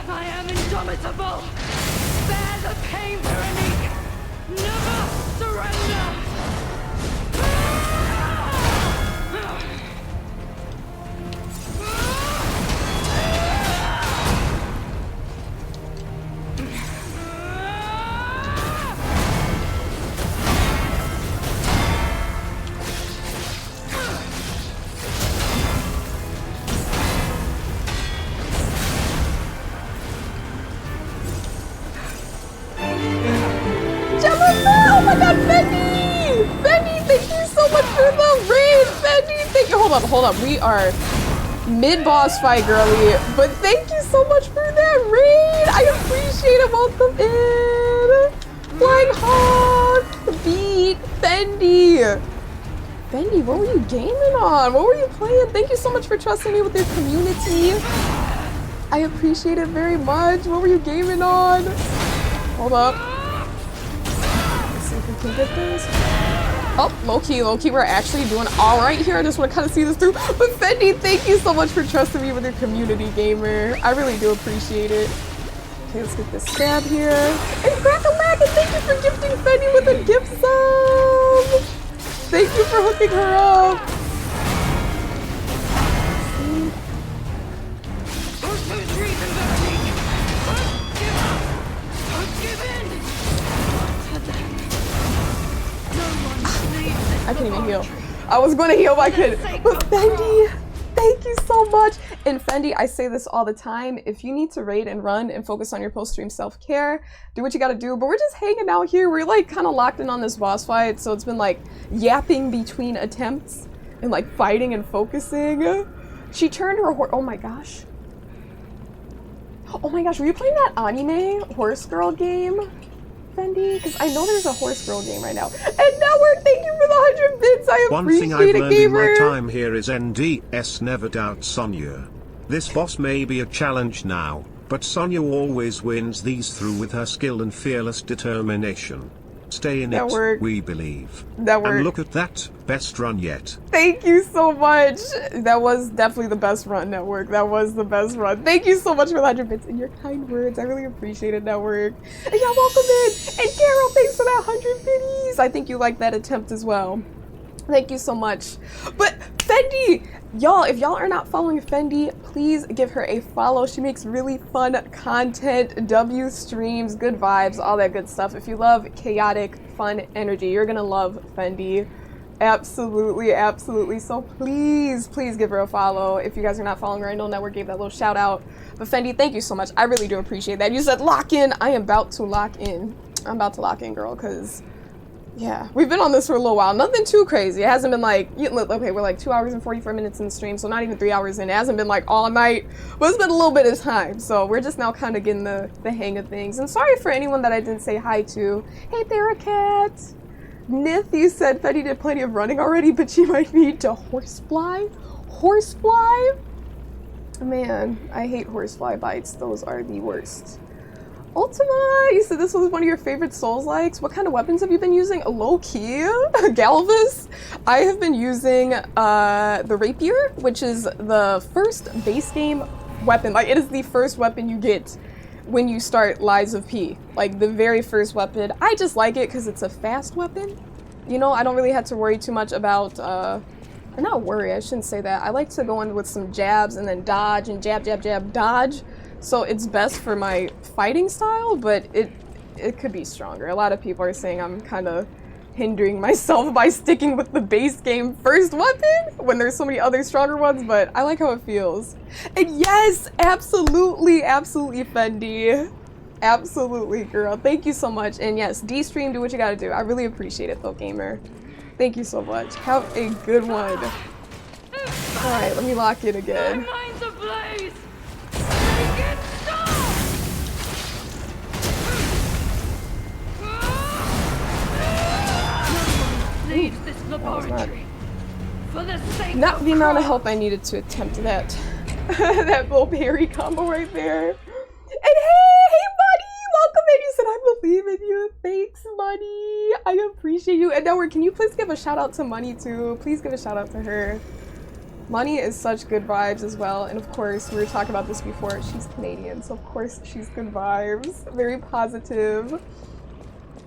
I am indomitable. Bear the pain, Veronique. Never surrender. Oh my god, Fendi! Fendi, thank you so much for the raid! Fendi, thank you. Hold up. We are mid-boss fight, girly, but thank you so much for that raid! I appreciate it. Welcome in! Flying Hawk! Beat! Fendi! Fendi, what were you gaming on? What were you playing? Thank you so much for trusting me with your community. I appreciate it very much. What were you gaming on? Hold up. If we can get this. Oh, low-key, we're actually doing alright here. I just want to kind of see this through. But Fendi, thank you so much for trusting me with your community, gamer. I really do appreciate it. Okay, let's get this stab here. And Crack-a-Lack, and thank you for gifting Fendi with a gift sub! Thank you for hooking her up! I can't even heal. I was going to heal, but I couldn't. But Fendi, thank you so much. And Fendi, I say this all the time. If you need to raid and run and focus on your post-stream self-care, do what you got to do. But we're just hanging out here. We're like kind of locked in on this boss fight. So it's been like yapping between attempts and like fighting and focusing. She turned her oh my gosh. Oh my gosh, were you playing that anime horse girl game? Fendi? Because I know there's a horse girl game right now. And Network, thank you for the 100 bits. I One appreciate thing I've it, learned in gamer. my time here is NDS never doubt Sonya. This boss may be a challenge now, But Sonya always wins these through with her skill and fearless determination. Stay in That it, worked. we believe. That worked. And look at that, best run yet. Thank you so much. That was definitely the best run, Network. That was the best run. Thank you so much for the 100 bits and your kind words. I really appreciate it, Network. And y'all welcome in. And Carol, thanks for that 100 biddies. I think you liked that attempt as well. Thank you so much. But Fendi, y'all, if y'all are not following Fendi, please give her a follow. She makes really fun content, W streams, good vibes, all that good stuff. If you love chaotic, fun energy, you're gonna love Fendi. Absolutely, absolutely. So please, please give her a follow. If you guys are not following her, I know Network gave that little shout out. But Fendi, thank you so much. I really do appreciate that. You said lock in. I am about to lock in. I'm about to lock in, girl, because yeah, we've been on this for a little while. Nothing too crazy. It hasn't been like, okay, we're like 2 hours and 44 minutes in the stream, so not even 3 hours in. It hasn't been like all night, but it's been a little bit of time. So we're just now kind of getting the hang of things. And sorry for anyone that I didn't say hi to. Hey, Theracat. Nith, you said Fendi did plenty of running already, but she might need to horsefly? Horsefly? Man, I hate horsefly bites. Those are the worst. Ultima, you said this was one of your favorite Souls-likes. What kind of weapons have you been using? Low-key? Galvus? I have been using the Rapier, which is the first base game weapon. Like, it is the first weapon you get when you start Lies of P. Like, the very first weapon. I just like it because it's a fast weapon. You know, I don't really have to worry too much about, or not worry, I shouldn't say that. I like to go in with some jabs and then dodge and jab, jab, jab, dodge. So it's best for my fighting style, but it could be stronger. A lot of people are saying I'm kind of hindering myself by sticking with the base game first weapon when there's so many other stronger ones, but I like how it feels. And yes, absolutely, absolutely, Fendi. Absolutely, girl. Thank you so much. And yes, D-Stream, do what you gotta do. I really appreciate it, though, gamer. Thank you so much. Have a good one. Alright, let me lock in again. My mind's ablaze! Make it stop! Leave this laboratory for the sake Not of the amount of Crow. help I needed to attempt that. That little parry combo right there. And hey, buddy! Welcome in. You said I believe in you. Thanks, Money. I appreciate you. And Network, can you please give a shout out to Money too? Please give a shout out to her. Money is such good vibes as well. And of course, we were talking about this before. She's Canadian, so of course she's good vibes. Very positive.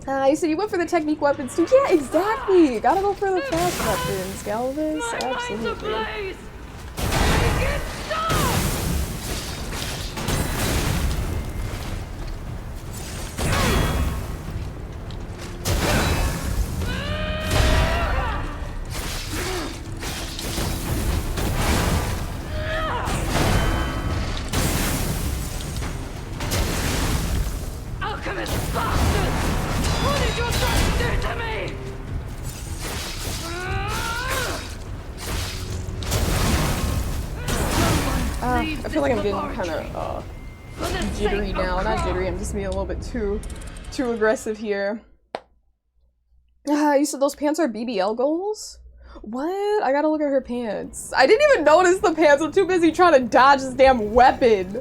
You said you went for the technique weapons too. Yeah, exactly. Gotta go for the fast weapons, Galvus. My mind's Absolutely. ablaze! Make it stop! Alchemist bastard! What did you try to do to me? I feel like I'm getting kind of jittery now. Not jittery, I'm just being a little bit too aggressive here. You said those pants are BBL goals? What? I gotta look at her pants. I didn't even notice the pants. I'm too busy trying to dodge this damn weapon.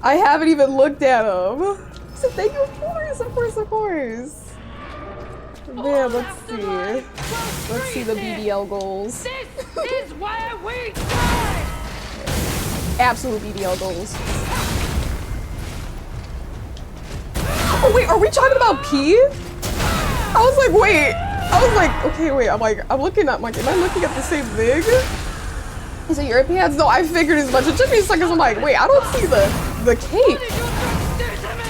I haven't even looked at them. So thank you, of course, of course, of course. Man, let's see. Let's see the BBL goals. This is where we die! Absolute BBL goals. Oh wait, are we talking about P? I was like, wait. I was like, okay, wait. I'm looking at, like, am I looking at the same thing? Is it your pants? No, I figured as much. It took me a second. I'm like, wait, I don't see the cape. What did you try to do to me?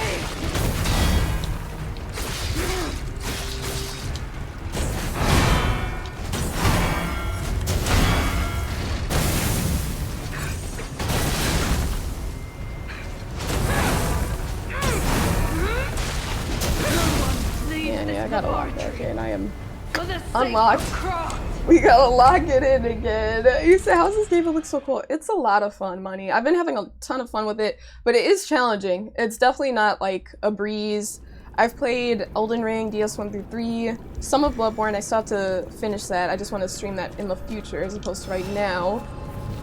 Yeah, I gotta lock that in. I am For the sake unlocked. of Crow. We gotta lock it in again. You said, how's this game? It looks so cool. It's a lot of fun, Money. I've been having a ton of fun with it, but it is challenging. It's definitely not like a breeze. I've played Elden Ring, DS1 through 3, some of Bloodborne. I still have to finish that. I just want to stream that in the future as opposed to right now.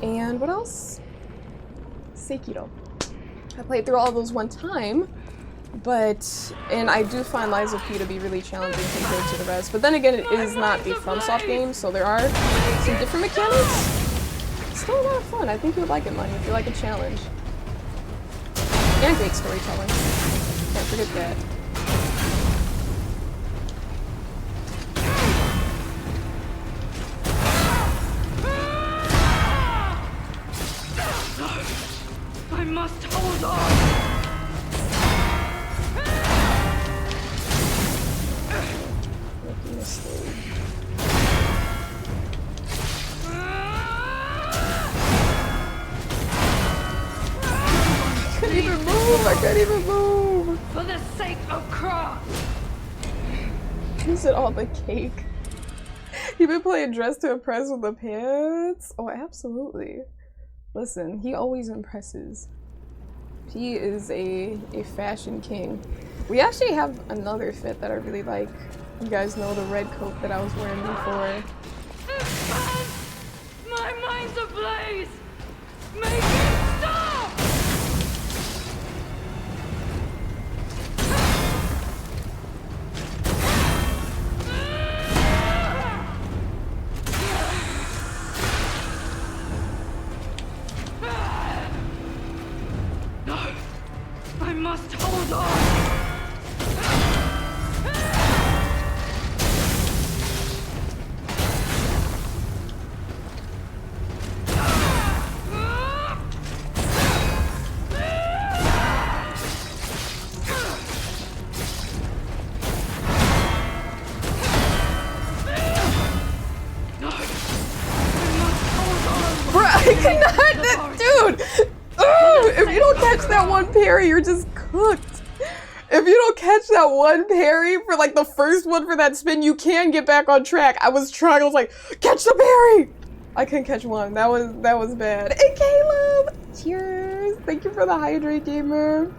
And what else? Sekiro. I played through all those one time, and I do find Lies of P to be really challenging compared to the rest. But then again, it is not the FromSoft game, so there are some different mechanics. It's still a lot of fun. I think you would like it, Money, if you like a challenge. And great storytelling. Can't forget that. I must hold on! Making a mistake. I couldn't even move! I couldn't even move! For the sake of craft! Is it all the cake? You been playing Dress to Impress with the pants? Oh, absolutely. Listen, he always impresses. He is a fashion king. We actually have another fit that I really like. You guys know the red coat that I was wearing before. My mind's ablaze! Make it stop! No! I must hold on! Dude! If you don't catch that one parry, you're just cooked. If you don't catch that one parry for like the first one for that spin, you can get back on track. I was trying, I was like, catch the parry! I couldn't catch one. That was bad. Hey Caleb! Cheers! Thank you for the hydrate, gamer.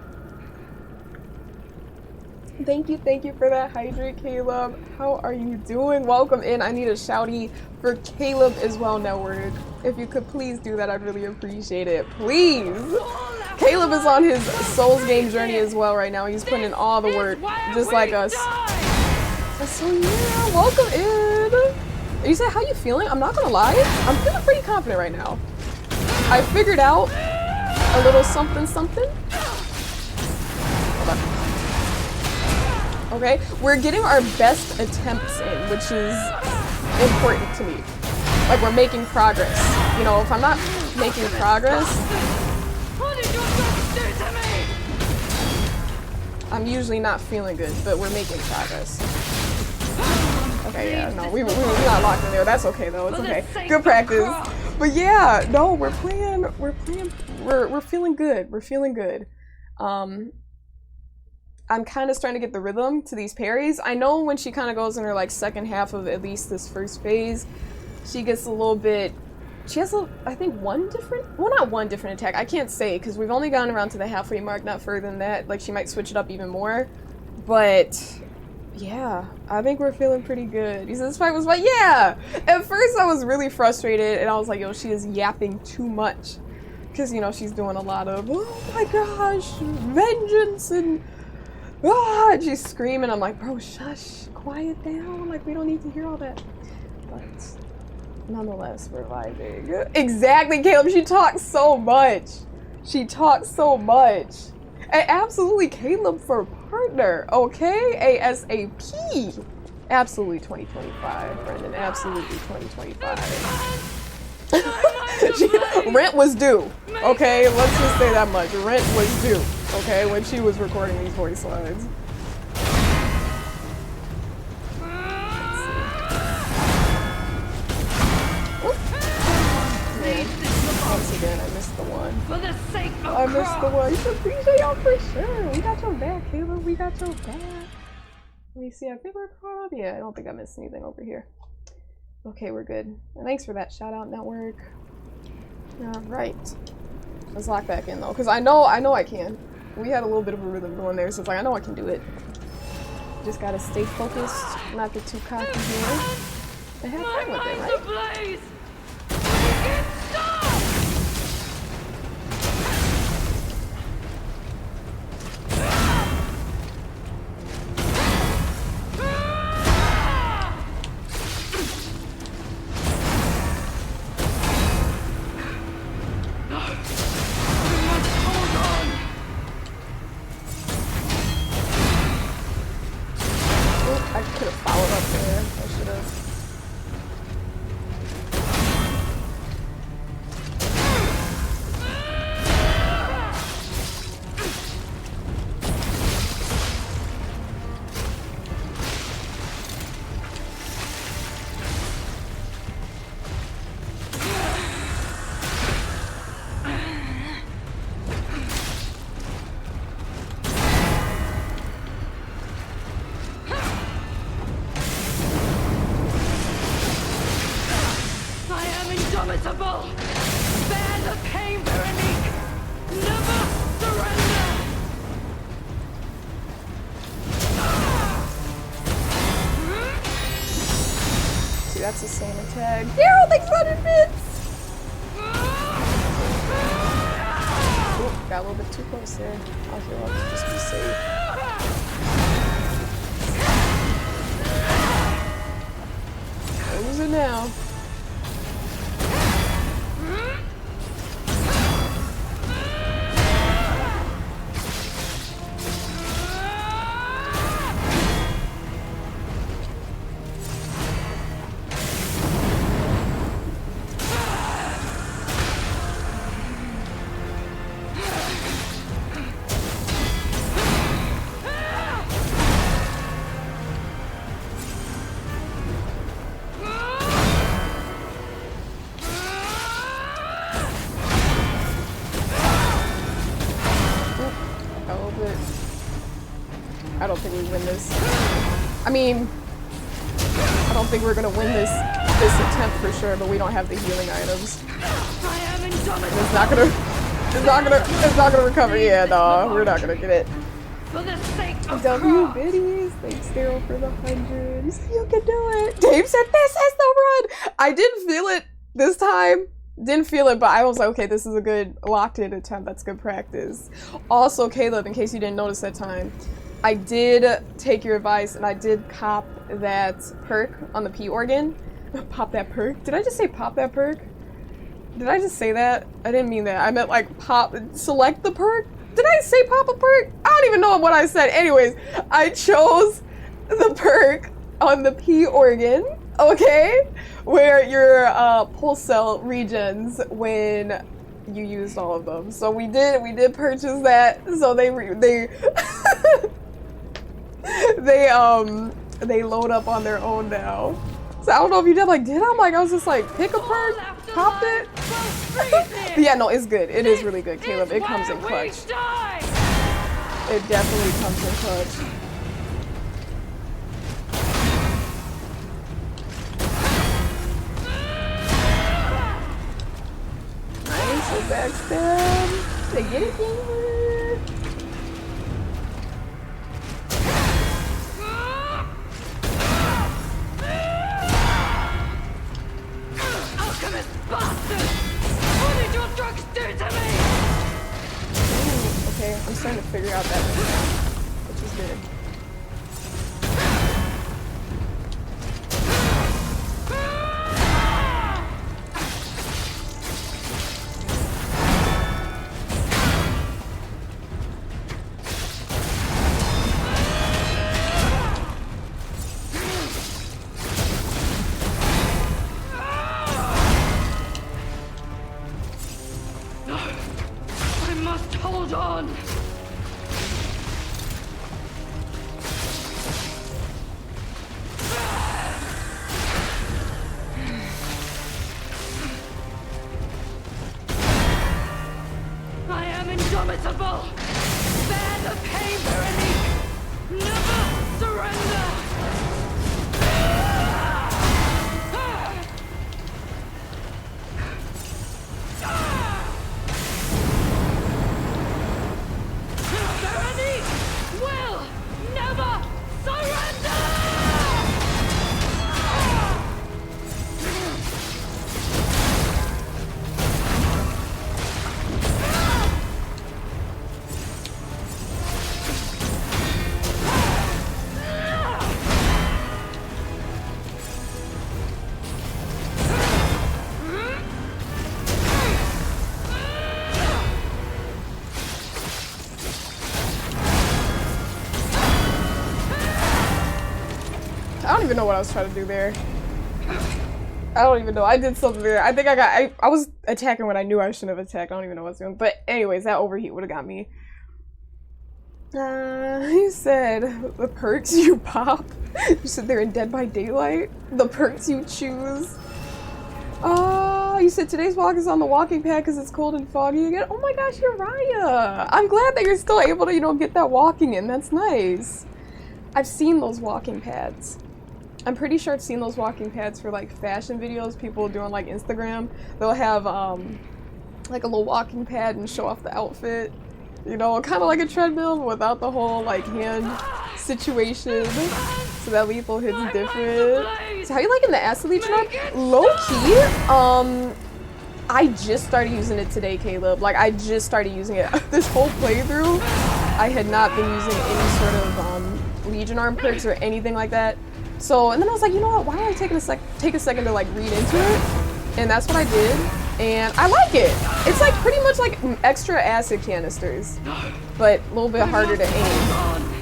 Thank you for that hydrate, Caleb. How are you doing? Welcome in. I need a shouty for Caleb as well, Network. If you could please do that, I'd really appreciate it. Please! Caleb is on his Souls game journey as well right now. He's putting in all the work, just like us. So yeah, welcome in! You said, how you feeling? I'm not gonna lie, I'm feeling pretty confident right now. I figured out a little something. Hold on. Okay, we're getting our best attempts in, which is important to me. Like, we're making progress. You know, if I'm not making progress, What did your dog do to me? I'm usually not feeling good, but we're making progress. Okay, yeah, no, we're not locked in there. That's okay though. It's okay. Good practice. But yeah, no, we're feeling good. We're feeling good. I'm kind of starting to get the rhythm to these parries. I know when she kind of goes in her like second half of at least this first phase, she gets a little bit, she has I think not one different attack. I can't say because we've only gotten around to the halfway mark, not further than that. Like she might switch it up even more, but yeah, I think we're feeling pretty good. He said this fight was like, yeah! At first I was really frustrated and I was like, yo, she is yapping too much. Because, you know, she's doing a lot of, oh my gosh, vengeance and and she's screaming. I'm like, bro, shush, quiet down. Like, we don't need to hear all that. But nonetheless, we're vibing. Exactly, Caleb. She talks so much. She talks so much. And absolutely, Caleb for partner. Okay, ASAP. Absolutely 2025, Brendan. Absolutely 2025. Rent was due. Okay, let's just say that much. Rent was due. Okay, when she was recording these voice lines. Once again, I missed the one. For the sake of I missed the one. You should appreciate y'all for sure. We got your back, Caleb. We got your back. Let me see. I think we're caught up. Yeah, I don't think I missed anything over here. Okay, we're good. And thanks for that shout out, Network. All right. Let's lock back in though, because I know I can. We had a little bit of a rhythm going there, so it's like I know I can do it. Just gotta stay focused, not get too cocky here, and have fun with it, right? Could have followed up there. I should have. Indomitable! Bear the pain, Veronique! Never surrender! See, that's the same attack. Harold, like 100 bits! Oop, got a little bit too close there. I'll heal up to just be safe. Lose it now. I don't think we win this. I mean, I don't think we're gonna win this attempt for sure, but we don't have the healing items. I am indomitable. It's not gonna recover. Yeah, no, we're not gonna get it. For the sake of W biddies, thanks Daryl for the 100. You said you can do it. Dave said this is the run. I didn't feel it this time. Didn't feel it, but I was like, okay, this is a good locked-in attempt. That's good practice. Also, Caleb, in case you didn't notice that time, I did take your advice and I did cop that perk on the P organ. Pop that perk? Did I just say pop that perk? Did I just say that? I didn't mean that. I meant like select the perk? Did I say pop a perk? I don't even know what I said. Anyways, I chose the perk on the P organ, okay? Where your pulse cell regens when you used all of them. So we did purchase that. So they they load up on their own now. So I don't know if you did I was just like pick a perk, popped it. But yeah, no, it's good. It is really good, Caleb. It comes in clutch. It definitely comes in clutch. Nice, a backstab. They get it, gamer. Alchemist bastard! What did your drugs do to me? Ooh, okay, I'm starting to figure out that one, which is good. Hold on! I am indomitable! Bear the pain, Veronique! Never surrender! I don't even know what I was trying to do there. I don't even know. I did something there. I think I was attacking when I knew I shouldn't have attacked. I don't even know what I was doing. But anyways, that overheat would have got me. He said, the perks you pop. You said they're in Dead by Daylight. The perks you choose. You said today's walk is on the walking pad because it's cold and foggy again. Oh my gosh, Uriah. I'm glad that you're still able to, you know, get that walking in. That's nice. I've seen those walking pads. I'm pretty sure I've seen those walking pads for like fashion videos, people doing like Instagram. They'll have like a little walking pad and show off the outfit. You know, kind of like a treadmill without the whole like hand situation. So that lethal hit's different. So how you liking the acid leech run? Low key, I just started using it today, Caleb. Like I just started using it. This whole playthrough, I had not been using any sort of Legion arm perks or anything like that. So, and then I was like, you know what, why don't I take a second to like read into it? And that's what I did, and I like it. It's like pretty much like extra acid canisters, but a little bit harder to aim.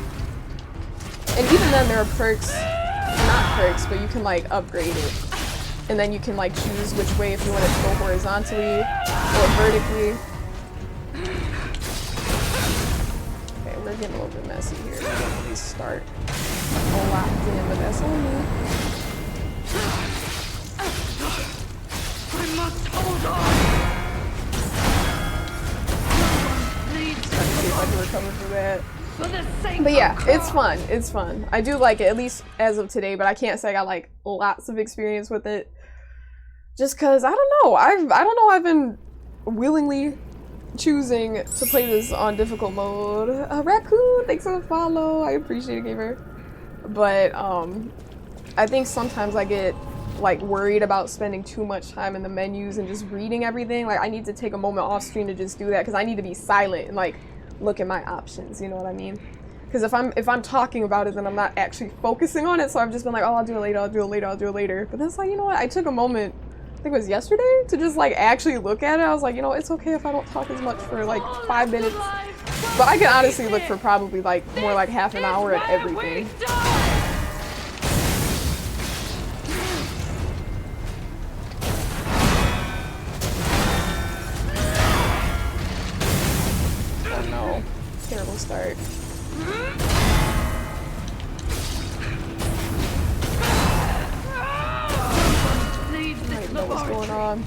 And even then there are perks, not perks, but you can like upgrade it. And then you can like choose which way, if you want it to go horizontally or vertically. Okay, we're getting a little bit messy here. We're gonna at least start locked in, but that's on me. I must hold on. Trying to see if I can recover for that. For the sake But yeah, of it's fun. It's fun. I do like it, at least as of today, but I can't say I got like lots of experience with it. Just cause I don't know. I've been willingly choosing to play this on difficult mode. Raccoon, thanks for the follow. I appreciate it, gamer. But I think sometimes I get like worried about spending too much time in the menus and just reading everything. Like I need to take a moment off stream to just do that because I need to be silent and like look at my options, you know what I mean? Because if I'm talking about it, then I'm not actually focusing on it. So I've just been like, oh, I'll do it later, I'll do it later, I'll do it later. But then it's like, you know what? I took a moment, I think it was yesterday, to just like actually look at it. I was like, you know, it's okay if I don't talk as much for like 5 minutes. But I can honestly look for probably like more like half an hour at everything. Oh no, terrible start. I don't know what's going on.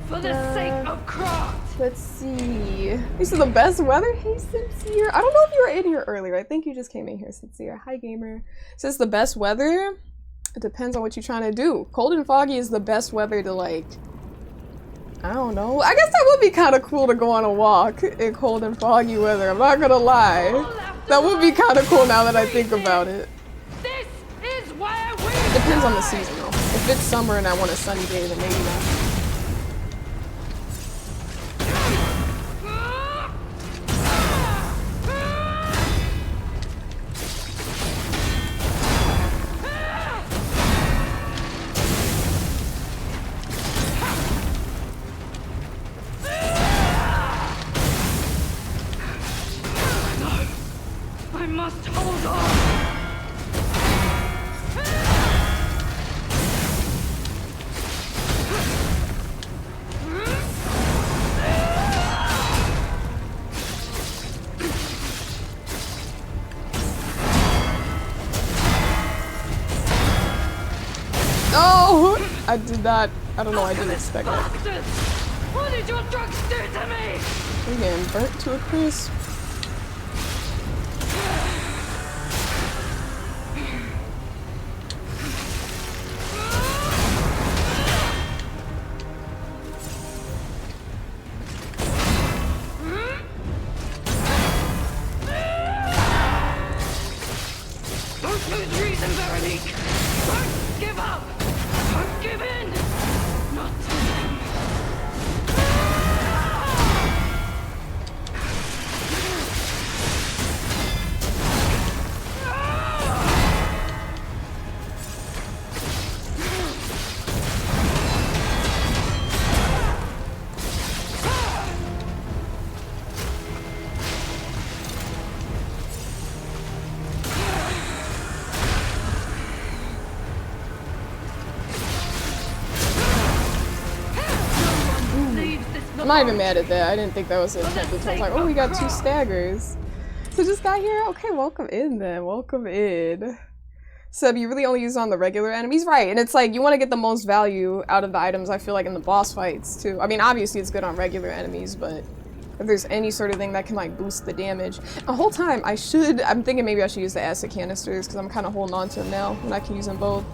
For the sake of craft. Let's see. This is the best weather. Hey, Sincere. I don't know if you were in here earlier. I think you just came in here, Sincere. Hi, gamer. Says the best weather. It depends on what you're trying to do. Cold and foggy is the best weather to like. I don't know. I guess that would be kind of cool to go on a walk in cold and foggy weather. I'm not gonna lie. That would be kind of cool now that I think about it. This is where we It depends on the season though. If it's summer and I want a sunny day, then maybe not. I must hold on. Oh! I did not. I don't know. I didn't expect that. Bastards! What did your drugs do to me? We're getting burnt to a crisp. Don't lose reason, Veronique. Don't give up. Don't give in. Not to them. not even mad at that. I didn't think that was the intent. I was like, oh, we got 2 staggers. So just got here? Okay, welcome in then. Welcome in. Seb, you really only use it on the regular enemies? Right, and it's like, you want to get the most value out of the items, I feel like, in the boss fights, too. I mean, obviously it's good on regular enemies, but if there's any sort of thing that can, like, boost the damage. The whole time, I'm thinking maybe I should use the acid canisters, because I'm kind of holding on to them now, and I can use them both.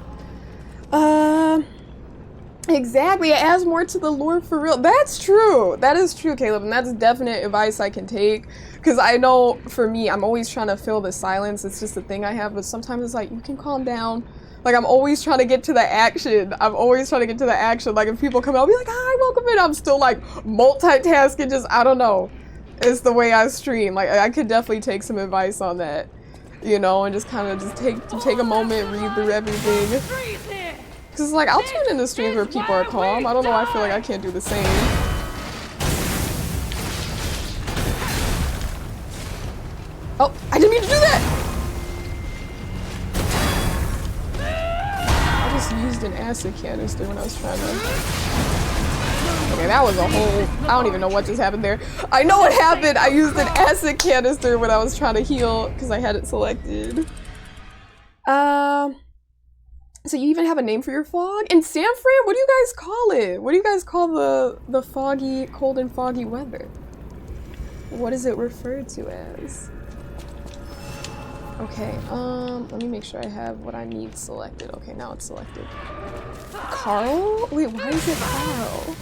Exactly, it adds more to the lore for real. That's true. That is true, Caleb, and that's definite advice I can take. Because I know, for me, I'm always trying to fill the silence. It's just a thing I have, but sometimes it's like, you can calm down. Like, I'm always trying to get to the action. Like, if people come out, I'll be like, hi, welcome in. I'm still, like, multitasking, just, I don't know. It's the way I stream. Like, I could definitely take some advice on that. You know, and just kind of just take a moment, read through everything. Because, like, I'll tune into streams where people are calm. I don't know, I feel like I can't do the same. Oh, I didn't mean to do that! I just used an acid canister when I was trying to... Okay, that was a whole... I don't even know what just happened there. I know what happened! I used an acid canister when I was trying to heal, because I had it selected. So you even have a name for your fog? In San Fran? What do you guys call it? What do you guys call the foggy, cold and foggy weather? What is it referred to as? Okay, let me make sure I have what I need selected. Okay, now it's selected. Carl? Wait, why is it Carl?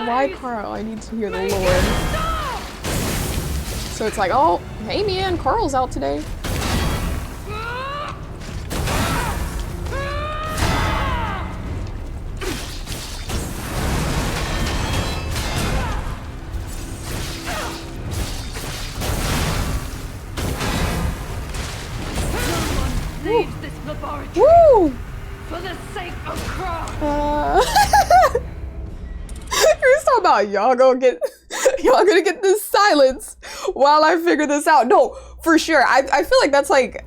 Why Carl? I need to hear the lore. So it's like, oh, hey man, Carl's out today. Woo! For the sake of Crow. You're talking about y'all gonna get this silence while I figure this out. No, for sure. I feel like that's like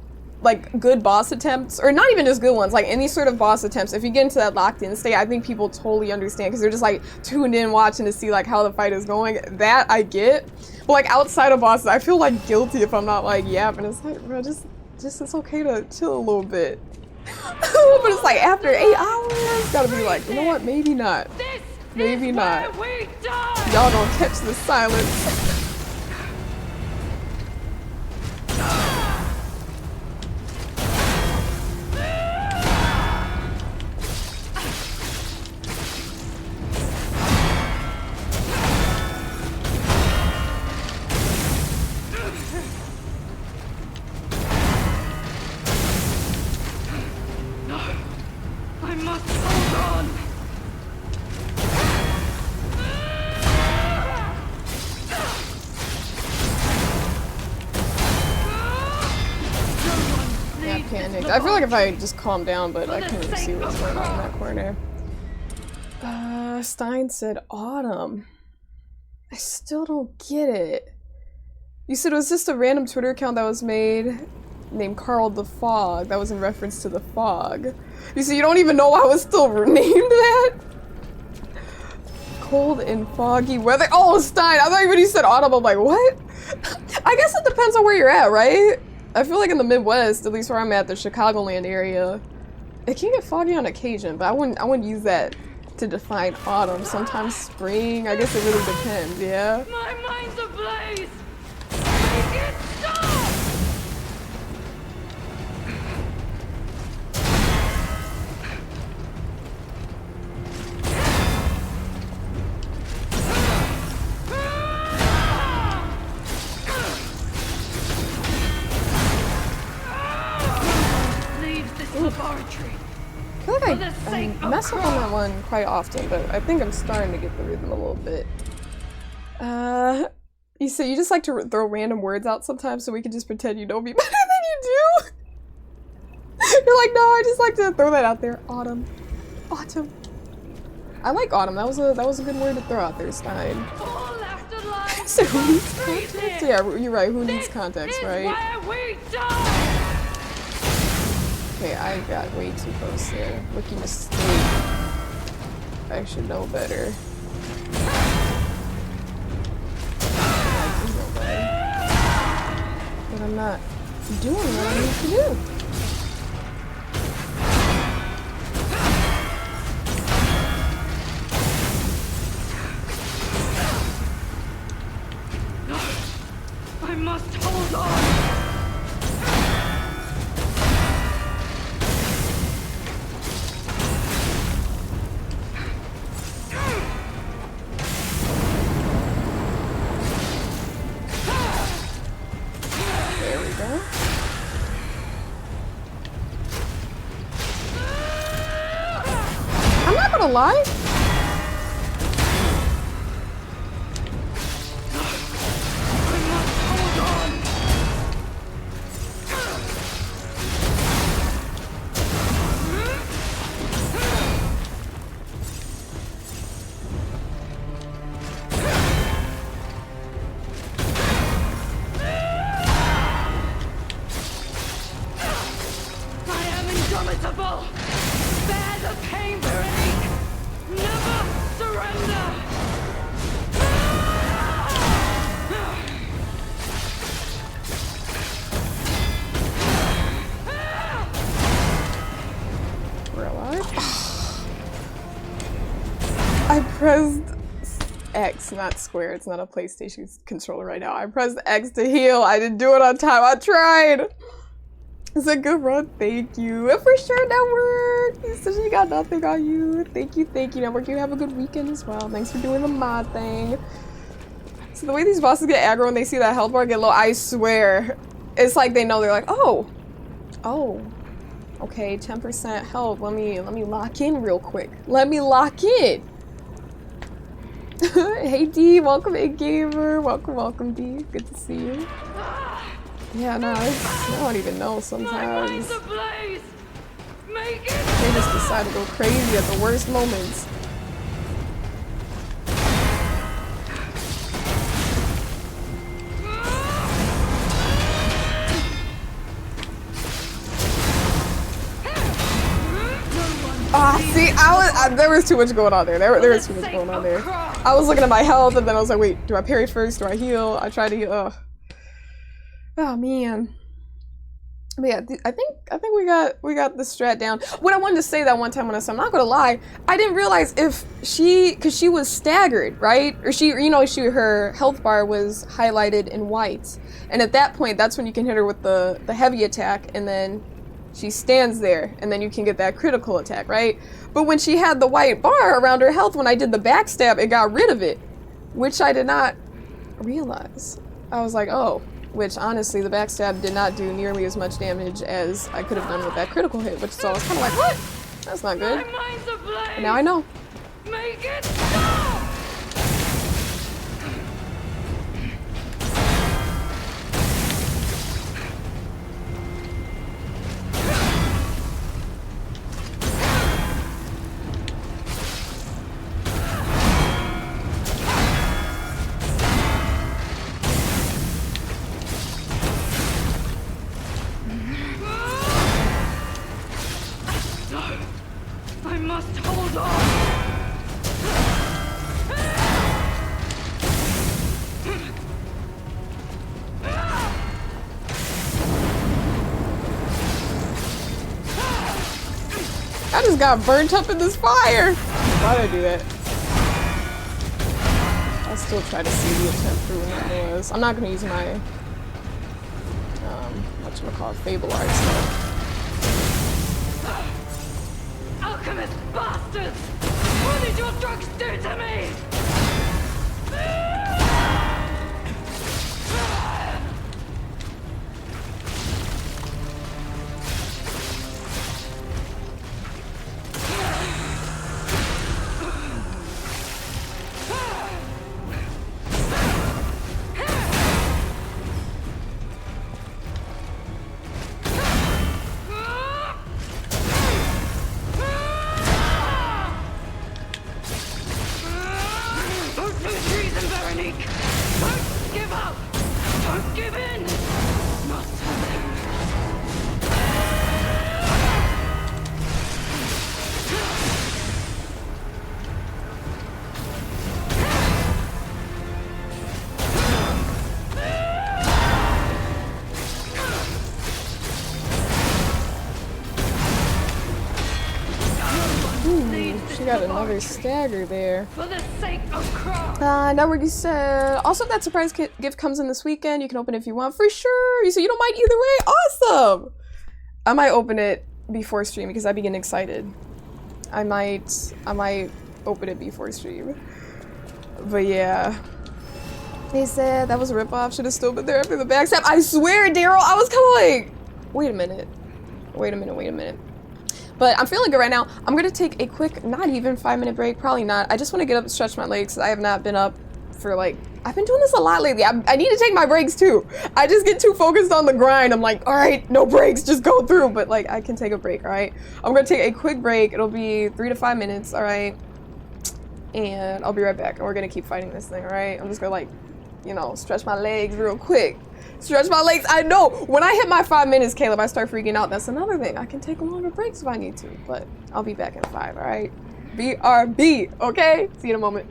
good boss attempts, or not even just good ones, like any sort of boss attempts. If you get into that locked in state, I think people totally understand because they're just like tuned in watching to see like how the fight is going. That I get. But like outside of bosses, I feel like guilty if I'm not like yapping. It's like, bro, just it's okay to chill a little bit. But it's like after 8 hours, gotta be like, you know what, maybe not. Maybe not. Y'all gonna catch the silence. I feel like if I just calm down, but I can't even see what's going on in that corner. Stein said autumn. I still don't get it. You said it was just a random Twitter account that was made named Carl the Fog. That was in reference to the fog. You see, you don't even know I was still named that? Cold and foggy weather. Oh, Stein, I thought when you said autumn, I'm like, what? I guess it depends on where you're at, right? I feel like in the Midwest, at least where I'm at, the Chicagoland area, it can get foggy on occasion, but I wouldn't use that to define autumn. Sometimes spring, I guess it really depends, yeah? My mind's ablaze! Make it stop! Laboratory. I feel like I mess up on that one quite often, but I think I'm starting to get the rhythm a little bit. You say you just like to throw random words out sometimes so we can just pretend you know me better than you do? You're like, no, I just like to throw that out there. Autumn. Autumn. I like autumn. That was a good word to throw out there, Stein. So who needs context? Yeah, you're right. Who needs context, right? Okay, I got way too close there. Rookie mistake. I should know better. But I'm not doing what I need to do. I must hold on! There we go. I'm not gonna lie. Indomitable! Bear the pain, Veronique! Never surrender! We're alive. I pressed X, not square. It's not a PlayStation controller right now. I pressed X to heal. I didn't do it on time. I tried. It's a good run, thank you. And for sure, Network! You said you got nothing on you. Thank you, Network. You have a good weekend as well. Thanks for doing the mod thing. So the way these bosses get aggro when they see that health bar get low, I swear, it's like they know, they're like, oh, okay, 10% health. Let me lock in real quick. Let me lock in. Hey D, welcome in, gamer. Welcome D. Good to see you. Yeah, no, I don't even know sometimes. They just decide to go crazy at the worst moments. See, there was too much going on there. There was too much going on there. I was looking at my health and then I was like, wait, do I parry first? Do I heal? I tried to heal. Oh man. But yeah, I think we got the strat down. What I wanted to say that one time when I said, I'm not gonna lie, I didn't realize if cause she was staggered, right? Or her health bar was highlighted in white. And at that point, that's when you can hit her with the heavy attack, and then she stands there, and then you can get that critical attack, right? But when she had the white bar around her health, when I did the backstab, it got rid of it, which I did not realize. I was like, oh. Which, honestly, the backstab did not do nearly as much damage as I could have done with that critical hit, which so I was kind of like, what? That's not good. But now I know. Make it stop! I must hold on! I just got burnt up in this fire! Why'd I do that? I'll still try to see the attempt through when that was. I'm not gonna use my whatchamacallit, Fable Arts though. Alchemist bastards! What did your drugs do to me? she got another stagger there. For the sake of crime. Network, you said, also if that surprise gift comes in this weekend, you can open it if you want. For sure. You said you don't mind either way. Awesome. I might open it before stream because I'd be getting excited. I might open it before stream. But yeah. He said that was a ripoff. Should have still been there after the backstab. I swear, Daryl, I was kind of like, wait a minute. But I'm feeling good right now. I'm gonna take a quick, not even 5-minute break, probably not. I just want to get up and stretch my legs. I have not been up for like, I've been doing this a lot lately. I need to take my breaks too. I just get too focused on the grind. I'm like, all right, no breaks, just go through. But like, I can take a break, all right? I'm gonna take a quick break. It'll be 3 to 5 minutes, all right? And I'll be right back. And we're gonna keep fighting this thing, all right? I'm just gonna like, you know, stretch my legs real quick. Stretch my legs. I know when I hit my 5 minutes, Caleb, I start freaking out. That's another thing. I can take longer breaks if I need to, but I'll be back in 5, all right? BRB, okay? See you in a moment.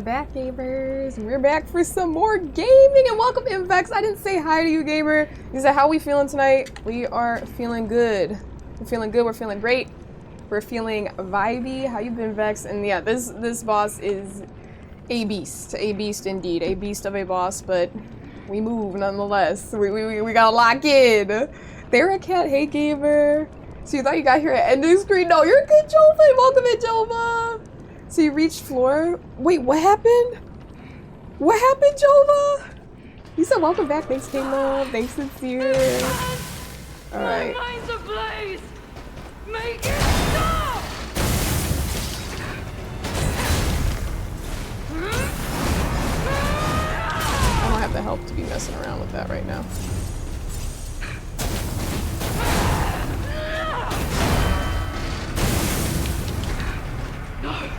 back, gamers. We're back for some more gaming, and welcome in, Vex. I didn't say hi to you, gamer. You said, how we feeling tonight? We are feeling good. We're feeling good. We're feeling great. We're feeling vibey. How you been, Vex? And yeah, this boss is a beast indeed, a beast of a boss. But we move nonetheless. We gotta lock in. There, a cat. Hey, gamer. So you thought you got here at ending screen? No, you're good, Jova. Welcome in, Jova. So you reached floor. Wait, what happened? What happened, Jova? You said welcome back. Thanks, Caleb. Thanks, Sincere. All right. My mind's ablaze. Make it stop. I don't have the help to be messing around with that right now. No.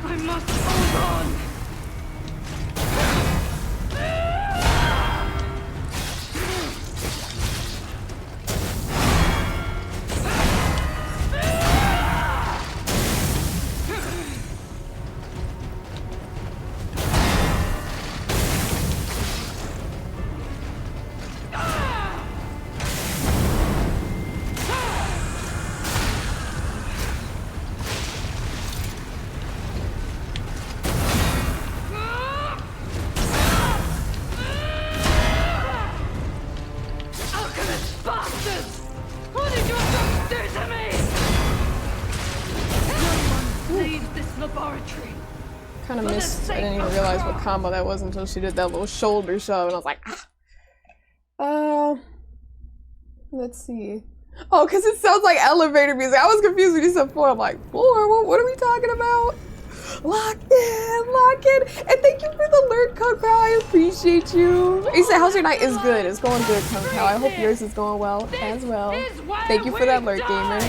I must hold on. Kind of missed. I didn't even realize what combo that was until she did that little shoulder shove, and I was like, ah. Let's see. Oh, because it sounds like elevator music. I was confused when you said floor. I'm like, floor? What are we talking about? Lock in. And thank you for the alert, Kung Pao. I appreciate you. He said, how's your night? Is good. It's going good, Kung Pao. I hope yours is going well as well. Thank you for that alert, gamer.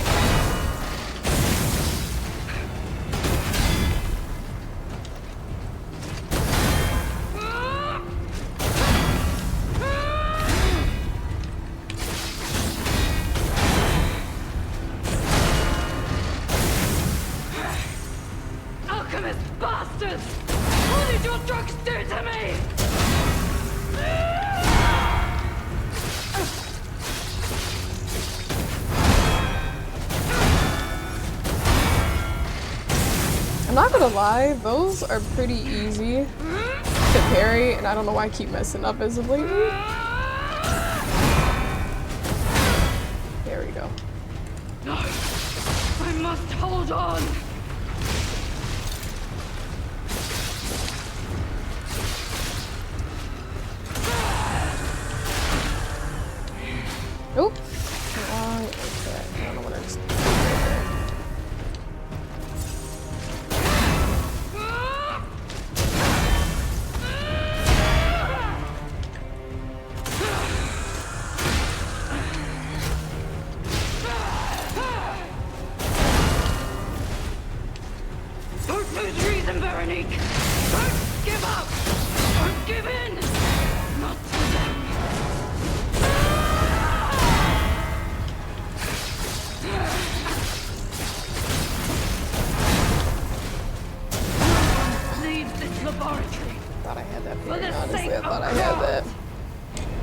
I'm not gonna lie, those are pretty easy to parry, and I don't know why I keep messing up as of lately. There we go. No, I must hold on. Oop. How long is that? I don't know what I just did. Don't lose reason, Veronique. Don't give up. Don't give in. Not to them. Leave this laboratory. Thought I had that. For the Honestly, sake I thought I of had God. that.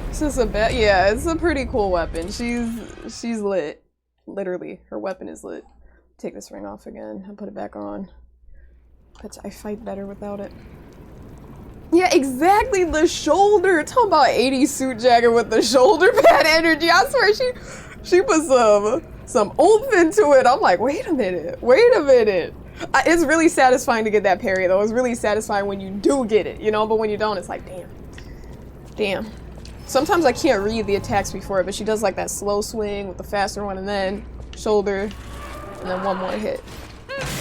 This is a bit. Yeah, it's a pretty cool weapon. She's lit. Literally, her weapon is lit. Take this ring off again and put it back on. But I fight better without it. Yeah, exactly. The shoulder. Talking about 80s suit jacket with the shoulder pad energy. I swear she put some oomph into it. I'm like, wait a minute. It's really satisfying to get that parry though. It's really satisfying when you do get it, you know. But when you don't, it's like, damn. Sometimes I can't read the attacks before it, but she does like that slow swing with the faster one, and then shoulder, and then one more hit.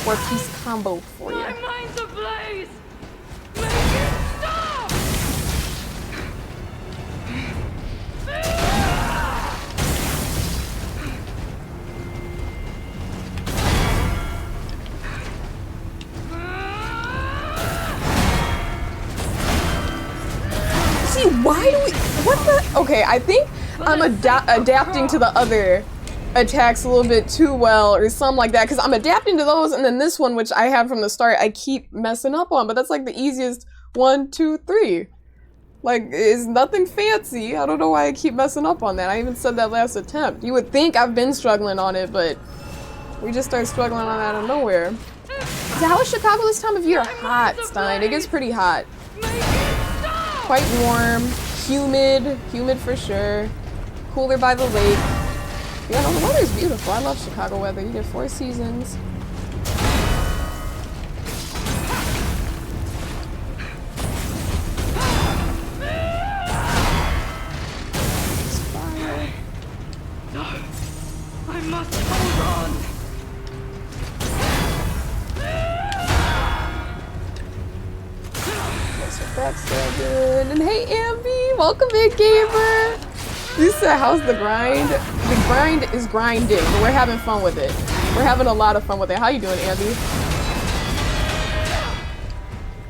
Four-piece combo for you. My mind's ablaze. Make it stop. See, why do we? What the? Okay, I think I'm adapting to the other attacks a little bit too well or something like that, because I'm adapting to those, and then this one, which I have from the start, I keep messing up on, but that's like the easiest 1, 2, 3. Like, it's nothing fancy. I don't know why I keep messing up on that. I even said that last attempt. You would think I've been struggling on it, but we just start struggling on that out of nowhere. So how is Chicago this time of year? Hot, Stein. It gets pretty hot. Quite warm, humid for sure. Cooler by the lake. Yeah, no, the weather's beautiful. I love Chicago weather. You get 4 seasons. I must hold on. That's so good. And hey, Ambi, welcome in, gamer. You said, how's the grind? The grind is grinding, but we're having fun with it. We're having a lot of fun with it. How you doing, Ambi?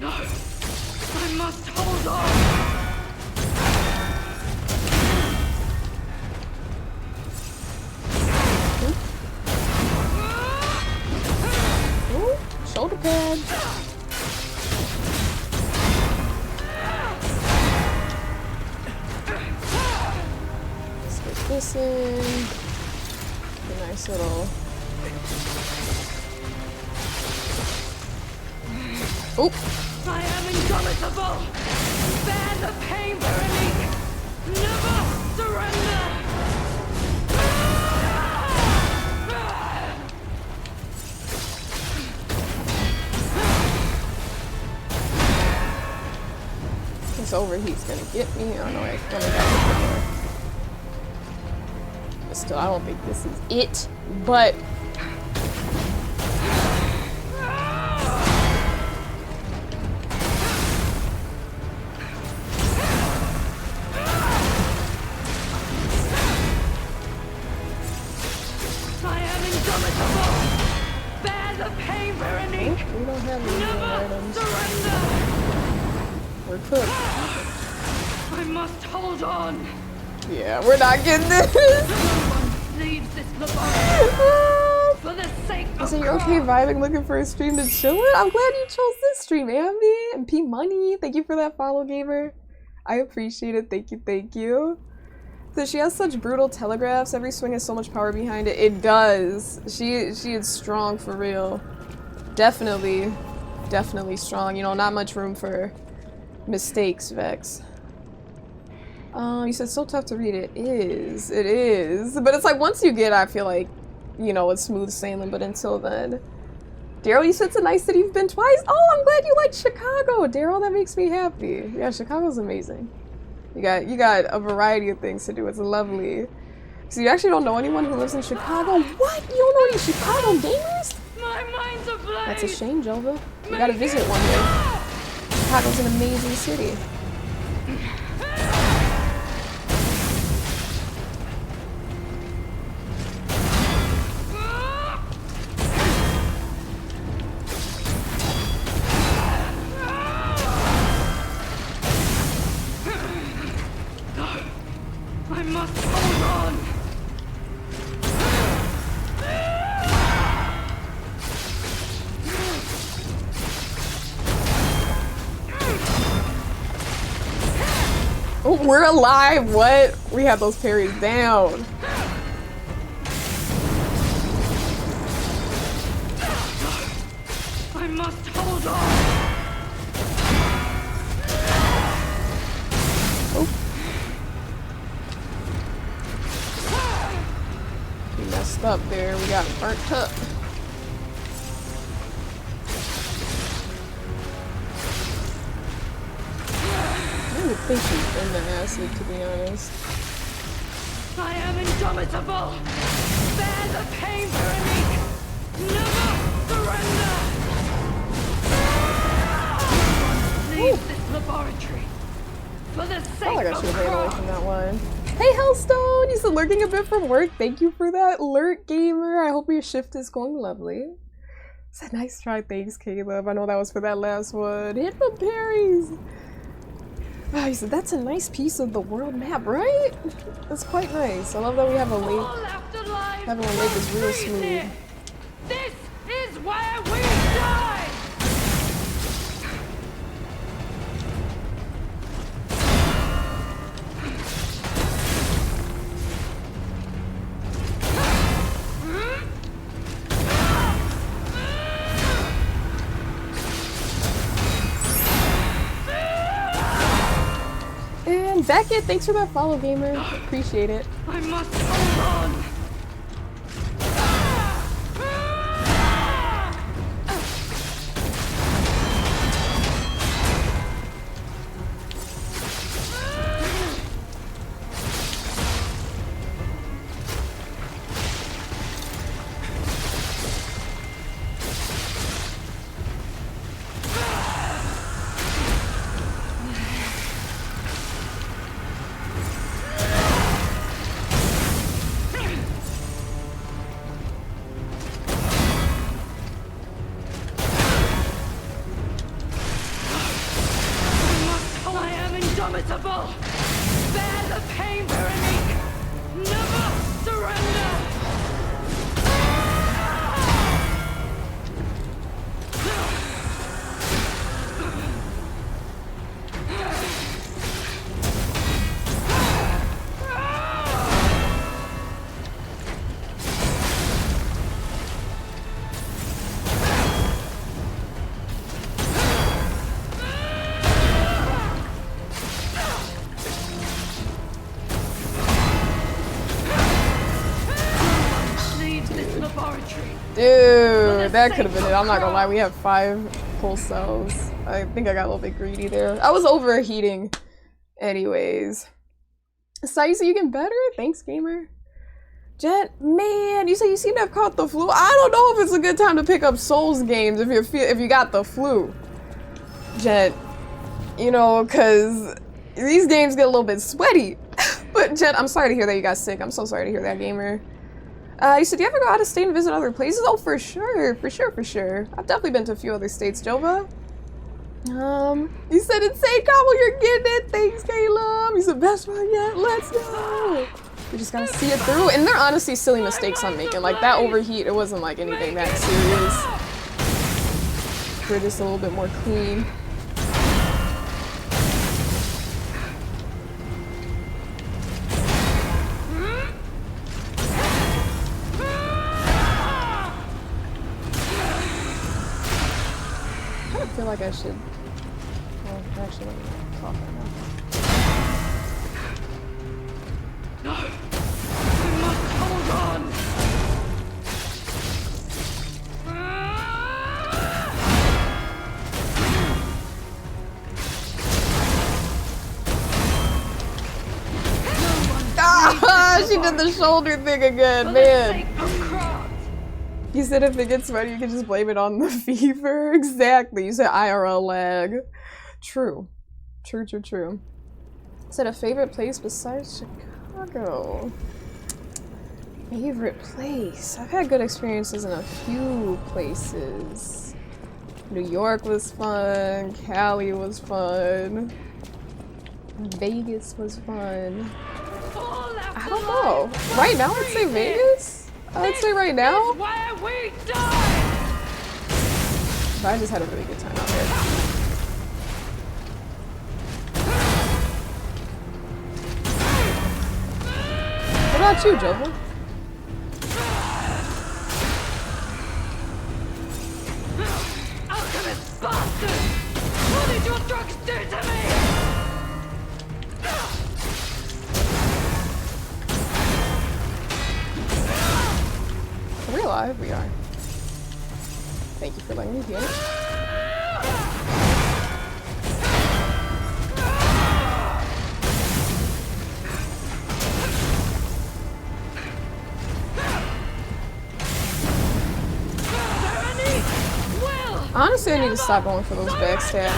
No, I must hold on. Ooh, shoulder pad. Let's get this in. A nice little. Oop. I am indomitable. Bear the pain, Veronique. Never surrender. This overheat's gonna get me. I don't know. I only got it before. But still, I don't think this is it. But I am indomitable. Bear the pain, Veronique. we don't have any more Never items. surrender. We're cooked. I must hold on. Yeah, we're not getting this. No one leaves this laboratory for the sake of So you're okay vibing, looking for a stream to chill in? I'm glad you chose this stream, Ambi. And P Money, thank you for that follow, gamer. I appreciate it. Thank you, thank you. So she has such brutal telegraphs. Every swing has so much power behind it. It does. She is strong for real. Definitely strong. You know, not much room for mistakes, Vex. You said so tough to read. It is. But it's like once you get, I feel like, you know, it's smooth sailing. But until then, Daryl, you said it's a nice city. You've been twice. Oh, I'm glad you like Chicago, Daryl. That makes me happy. Yeah, Chicago's amazing. You got a variety of things to do. It's lovely. So you actually don't know anyone who lives in Chicago? What? You don't know any Chicago gamers? my mind's ablaze. That's a shame, Jova. You gotta visit one day. Chicago's an amazing city. I must hold on. Oh, we're alive. What? We have those parries down. I must hold on. We messed up there. We got burnt up. I would think she's in the acid, to be honest. I am indomitable. Bear the pain, Veronique. Never surrender. Leave this laboratory for the I sake felt like I of should have ran away Cross. from that one. Hey, Hellstone! You said lurking a bit from work. Thank you for that, Lurk Gamer. I hope your shift is going lovely. It's a nice try. Thanks, Caleb. I know that was for that last one. Hit the parries! Ah, you said that's a nice piece of the world map, right? That's quite nice. I love that we have a lake. All afterlife Having a lake is real Freeze smooth. here. This is where we die! And Beckett, thanks for that follow, gamer. Appreciate it. I must hold on. Indomitable! Bear the pain, Veronique! Never surrender! Dude, that could have been it. I'm not gonna lie, we have 5 full cells. I think I got a little bit greedy there. I was overheating. Anyways. Saisa, you getting better? Thanks, gamer. Jet, man, you say you seem to have caught the flu. I don't know if it's a good time to pick up Souls games if you got the flu. Jet, you know, cause these games get a little bit sweaty. But Jet, I'm sorry to hear that you got sick. I'm so sorry to hear that, gamer. You said, do you ever go out of state and visit other places? Oh, for sure, for sure, for sure. I've definitely been to a few other states, Jova. You said insane combo, you're getting it. Thanks, Caleb. He's the best one yet. Let's go. We just gotta see it through. And they're honestly silly mistakes I'm making. Like that overheat, it wasn't like anything that serious. We're just a little bit more clean. I feel like I should. Well, actually, let me talk right now. No! We must hold on! Ah, she did the shoulder thing again, man. You said if it gets sweaty, you can just blame it on the fever. Exactly. You said IRL lag. True. True, true, true. Said a favorite place besides Chicago. Favorite place? I've had good experiences in a few places. New York was fun. Cali was fun. Vegas was fun. I don't know. Right now, I'd say Vegas. I'd say right now. But I just had a really good time out there. What about you, Jova? Alchemist bastard! What did your drugs do to me? Are we alive? We are. Thank you for letting me heal. Honestly, I need to stop going for those backstabs.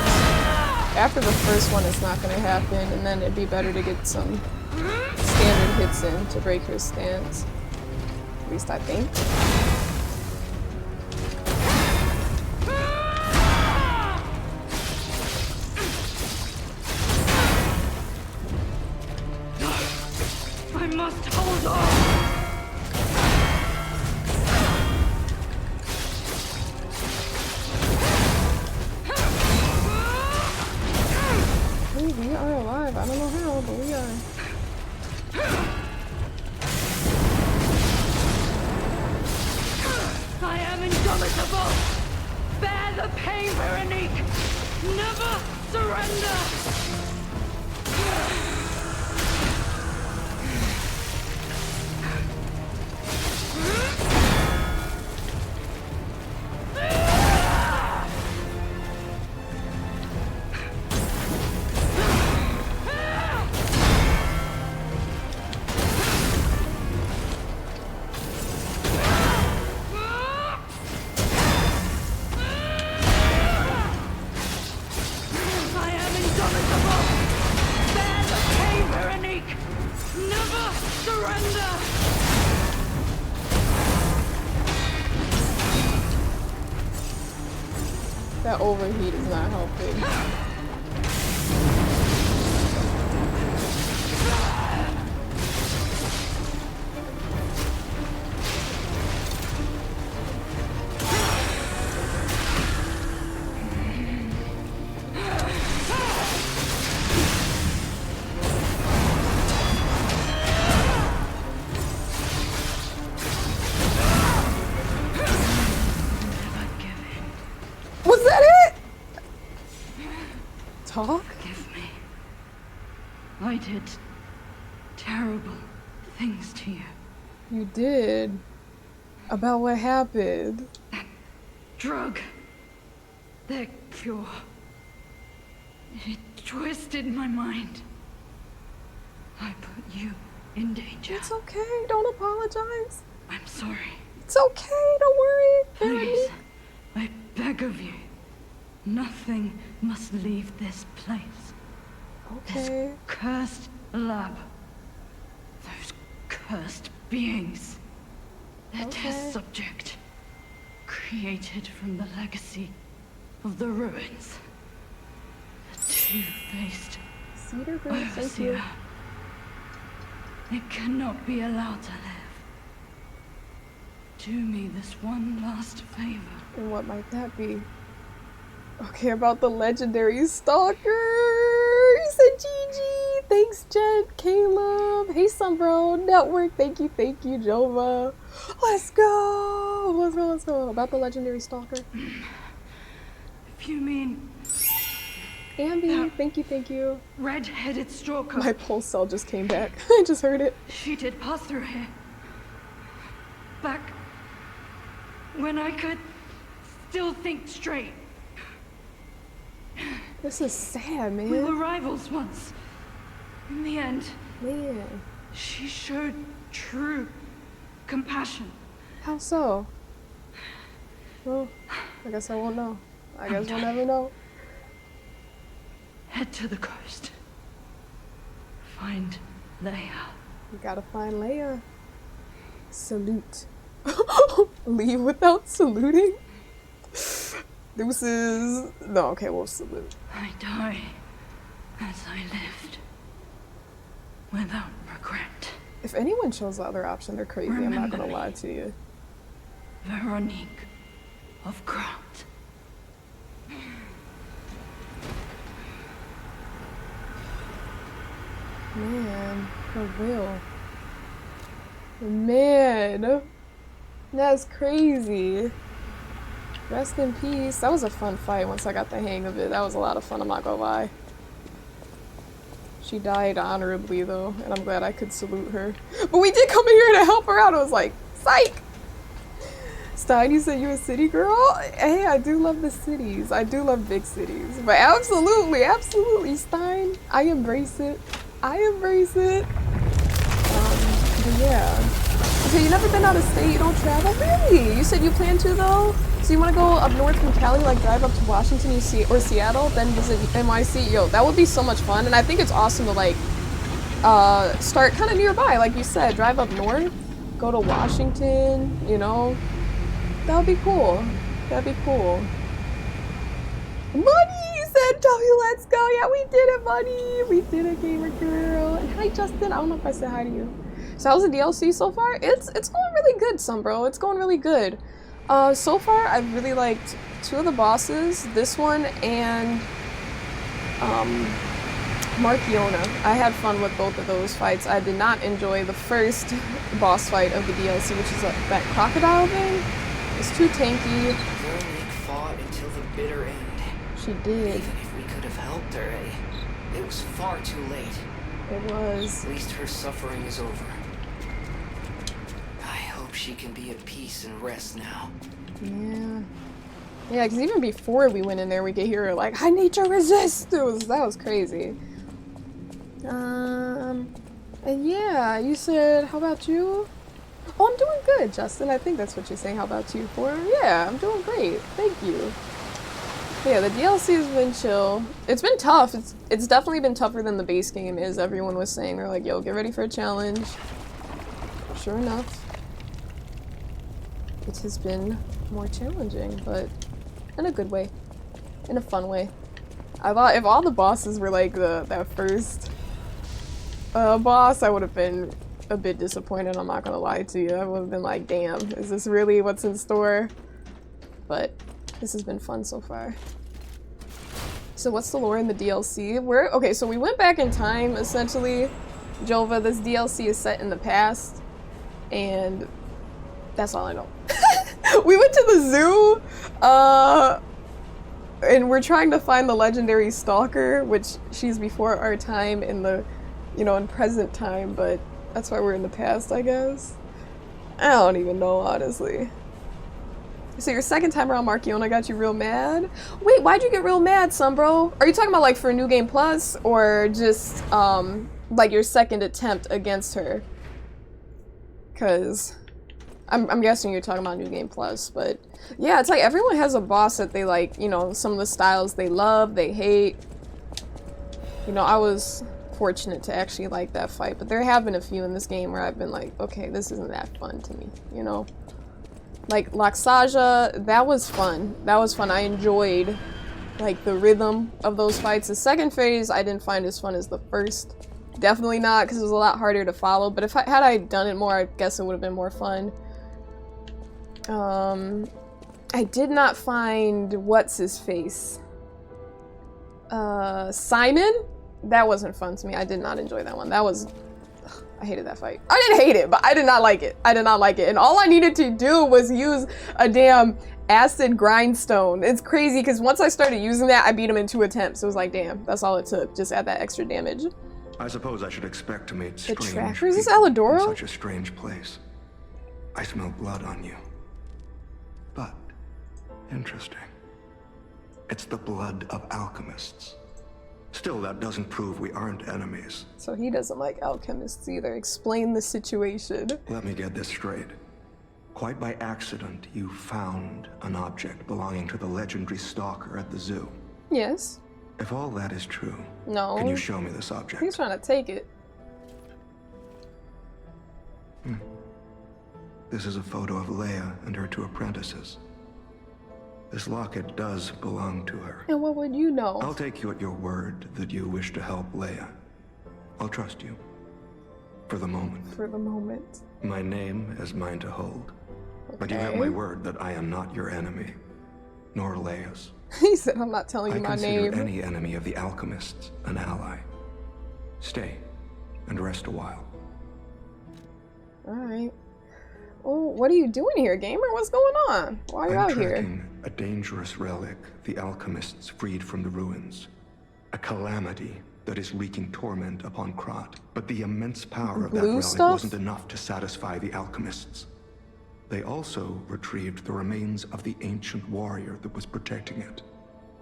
After the first one, it's not going to happen, and then it'd be better to get some standard hits in to break her stance. At least I think. I must hold on. I don't know how, but we are. I am indomitable! Bear the pain, Veronique! Never surrender! That overheat is not helping. Was that it? Talk? Forgive me. I did terrible things to you. You did. About what happened? Drug. Their cure. It twisted my mind. I put you in danger. It's okay. Don't apologize. I'm sorry. It's okay. Don't worry. Please, I beg of you. Nothing must leave this place. Okay. This cursed lab. Those cursed beings. The test subject. Created from the legacy of the ruins. The two-faced Cedar Grove, thank you. overseer. It cannot be allowed to live. Do me this one last favor. And what might that be? Okay, about the legendary stalker. He said GG. Thanks, Jen, Caleb. Hey, Sunbro Network. Thank you, Jova. Let's go. Let's go. About the legendary stalker. If you mean Ambi, thank you. red-headed stalker. My pulse cell just came back. I just heard it. She did pass through here. Back when I could still think straight. This is sad, man. We were rivals once. In the end, Man. she showed true compassion. How so? Well, I guess I won't know. I guess we'll never know. Head to the coast. Find Leia. You gotta find Leia. Salute. Leave without saluting? Deuces. No, okay, we'll salute. I die as I lived. Without regret. If anyone chose the other option, they're crazy. I'm not gonna Remember lie me. to you. Veronique of Grant. Man, for real. Man. That's crazy. Rest in peace. That was a fun fight once I got the hang of it. That was a lot of fun, I'm not gonna lie. She died honorably though, and I'm glad I could salute her. But we did come in here to help her out. I was like, psych! Stein, you said you're a city girl? Hey, I do love the cities. I do love big cities. But absolutely, Stein. I embrace it. But yeah. So you never been out of state? You don't travel? Really? You said you plan to though? So you want to go up north from Cali, like drive up to Washington or Seattle, then visit NYC? Yo, that would be so much fun. And I think it's awesome to like start kind of nearby, like you said, drive up north, go to Washington, you know. That would be cool. That'd be cool. Buddy said W, let's go. Yeah, we did it, buddy. We did it, gamer girl. And hi, Justin. I don't know if I said hi to you. So how's the DLC so far? It's going really good, Sunbro. It's going really good. So far, I've really liked two of the bosses. This one and Markiona. I had fun with both of those fights. I did not enjoy the first boss fight of the DLC, which is that crocodile thing. It's too tanky. Veronique fought until the bitter end. She did. Even if we could have helped her, it was far too late. It was. At least her suffering is over. I hope she can be at peace and rest now. Yeah. Yeah, because even before we went in there, we could hear her like, "I need to resist." That was crazy. And yeah, you said, how about you? Oh, I'm doing good, Justin. I think that's what you're saying. How about you for? Yeah, I'm doing great. Thank you. Yeah, the DLC has been chill. It's been tough. It's definitely been tougher than the base game is. Everyone was saying, they're like, yo, get ready for a challenge. Sure enough, it has been more challenging, but in a good way. In a fun way. I thought if all the bosses were like that first boss, I would have been a bit disappointed, I'm not gonna lie to you. I would have been like, damn, is this really what's in store? But this has been fun so far. So what's the lore in the DLC? Okay, so we went back in time, essentially. Jova, this DLC is set in the past, and that's all I know. We went to the zoo, and we're trying to find the legendary stalker, which she's before our time in the, in present time, but that's why we're in the past, I guess. I don't even know, honestly. So your second time around Markiona got you real mad? Wait, why'd you get real mad, son, bro? Are you talking about like for New Game Plus, or just like your second attempt against her? Cause I'm guessing you're talking about New Game Plus, but yeah, it's like everyone has a boss that they like, some of the styles they love, they hate. I was fortunate to actually like that fight, but there have been a few in this game where I've been like, okay, this isn't that fun to me, Like Laxaja, that was fun. That was fun. I enjoyed like the rhythm of those fights. The second phase I didn't find as fun as the first. Definitely not, because it was a lot harder to follow, but had I done it more, I guess it would have been more fun. I did not find what's his face. Simon? That wasn't fun to me. I did not enjoy that one. That was I hated that fight. I didn't hate it, but I did not like it. I did not like it. And all I needed to do was use a damn acid grindstone. It's crazy because once I started using that, I beat him in 2 attempts. It was like, damn, that's all it took. Just add that extra damage. I suppose I should expect to meet The strange tracker? Is this people in Alidoro? such a strange place. I smell blood on you. But interesting. It's the blood of alchemists. Still, that doesn't prove we aren't enemies. So he doesn't like alchemists either. Explain the situation. Let me get this straight. Quite by accident, you found an object belonging to the legendary stalker at the zoo. Yes. If all that is true, No. can you show me this object? He's trying to take it. This is a photo of Leia and her 2 apprentices. This locket does belong to her. And what would you know? I'll take you at your word that you wish to help Leia. I'll trust you. For the moment. For the moment. My name is mine to hold. Okay. But you have my word that I am not your enemy. Nor Leia's. He said, I'm not telling you I my consider name. any enemy of the alchemists an ally. Stay and rest a while. Alright. Oh, what are you doing here, gamer? What's going on? Why are you I'm out here? tracking a dangerous relic the alchemists freed from the ruins. A calamity that is wreaking torment upon Krat. But the immense power of that Blue relic stuff? wasn't enough to satisfy the alchemists. They also retrieved the remains of the ancient warrior that was protecting it,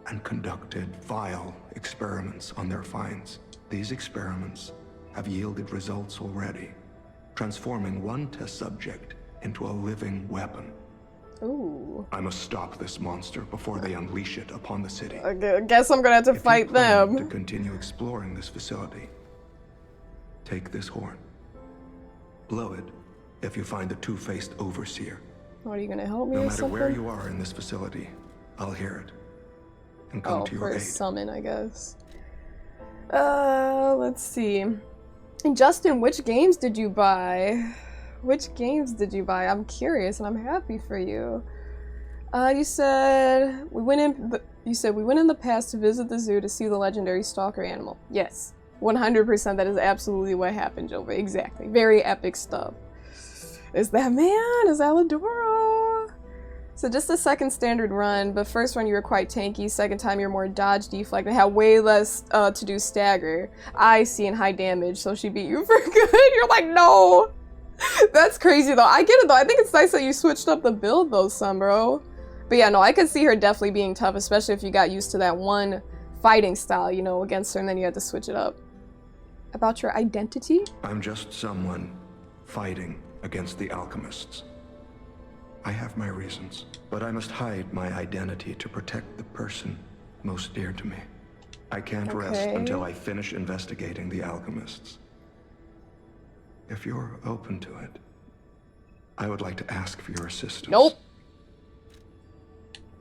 and conducted vile experiments on their finds. These experiments have yielded results already, transforming one test subject into a living weapon. Ooh. I must stop this monster before they unleash it upon the city. I guess I'm gonna have to If fight you plan to them. continue exploring this facility, take this horn. Blow it if you find the two-faced overseer. What, are you gonna help me No or matter something? where you are in this facility, I'll hear it and come to your for a aid. summon, I guess. Let's see. And Justin, which games did you buy? Which games did you buy? I'm curious and I'm happy for you. You said we went in the past to visit the zoo to see the legendary stalker animal. Yes. 100% that is absolutely what happened, Jova. Exactly. Very epic stuff. Is that man? Is Aladoro? So just a second standard run, but first run you were quite tanky, second time you're more dodge, deflect, and had way less to do stagger. I see in high damage, so she beat you for good. You're like, no! That's crazy though. I get it though. I think it's nice that you switched up the build though, son, bro. But yeah, no, I could see her definitely being tough, especially if you got used to that one fighting style, you know, against her, and then you had to switch it up. About your identity? I'm just someone fighting against the alchemists. I have my reasons, but I must hide my identity to protect the person most dear to me. I can't rest until I finish investigating the alchemists. If you're open to it, I would like to ask for your assistance. Nope.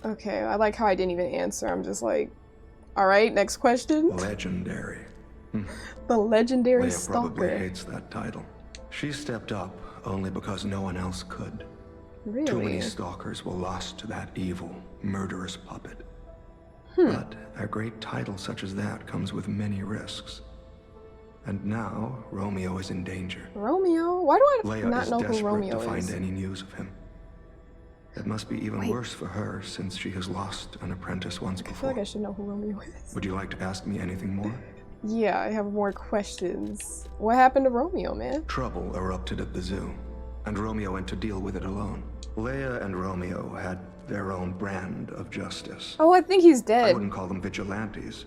Okay, I like how I didn't even answer. I'm just like, alright, next question. Legendary. The legendary Leia stalker. probably hates that title. She stepped up only because no one else could. Really? Too many stalkers were lost to that evil, murderous puppet. But a great title such as that comes with many risks. And now, Romeo is in danger. Romeo? Why do I Leia not is know who desperate Romeo to find is? any news of him. It must be even worse for her since she has lost an apprentice once I feel before. like I should know who Romeo is. Would you like to ask me anything more? Yeah, I have more questions. What happened to Romeo, man? Trouble erupted at the zoo, and Romeo went to deal with it alone. Leia and Romeo had their own brand of justice. Oh, I think he's I dead. wouldn't call them vigilantes,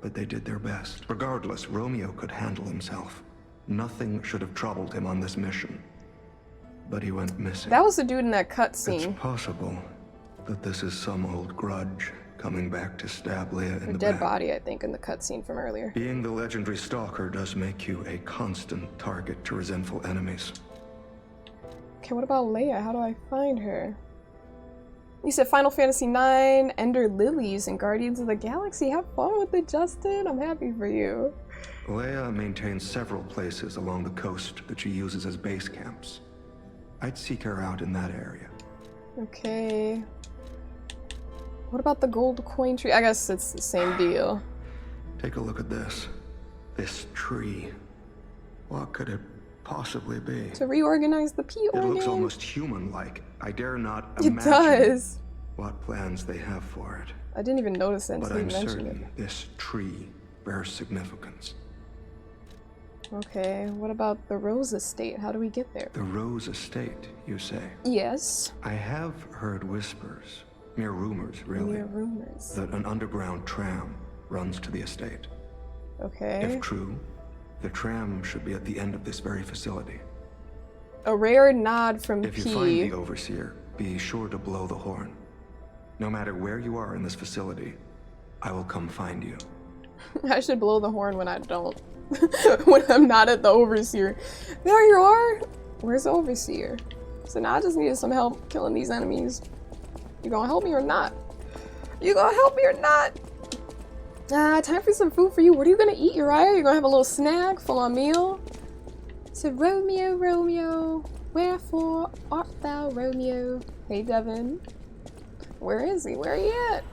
but they did their best. Regardless, Romeo could handle himself. Nothing should have troubled him on this mission. But he went missing. That was the dude in that It's cutscene. possible that this is some old grudge coming back to stab Leia in A the dead back. body, I think, in the cutscene from earlier. Being the legendary stalker does make you a constant target to resentful enemies. Okay, what about Leia? How do I find her? You said Final Fantasy IX, Ender Lilies, and Guardians of the Galaxy. Have fun with it, Justin. I'm happy for you. Leia maintains several places along the coast that she uses as base camps. I'd seek her out in that area. Okay. What about the gold coin tree? I guess it's the same deal. Take a look at this. This tree. What could it possibly be? To reorganize the P It organ. looks almost human-like. I dare not It imagine does. what plans they have for it. I didn't even notice it But until you I'm mentioned certain this tree bears significance. it. Okay, what about the Rose Estate? How do we get there? The Rose Estate, you say? Yes. I have heard whispers, mere rumors really, Mere rumors. that an underground tram runs to the estate. Okay. If true, the tram should be at the end of this very facility. A rare nod from If you P. find the Overseer, be sure to blow the horn. No matter where you are in this facility, I will come find you. I should blow the horn when I don't. When I'm not at the Overseer. There you are! Where's the Overseer? So now I just needed some help killing these enemies. You gonna help me or not? You gonna help me or not? Time for some food for you. What are you gonna eat, Uriah? You gonna have a little snack, full-on meal? So Romeo, Romeo, wherefore art thou Romeo? Hey Devin. Where is he? Where are you at?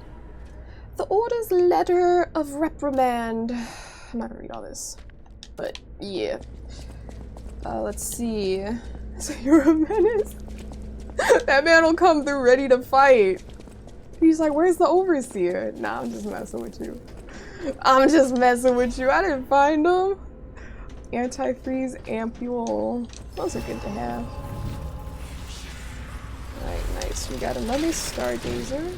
The Order's letter of reprimand. I'm not gonna read all this. But yeah. Let's see. So you're a menace? That man will come through ready to fight. He's like, where's the Overseer? Nah, I'm just messing with you. I'm just messing with you. I didn't find him. Anti-freeze ampule. Those are good to have. Alright, nice. We got another Stargazer.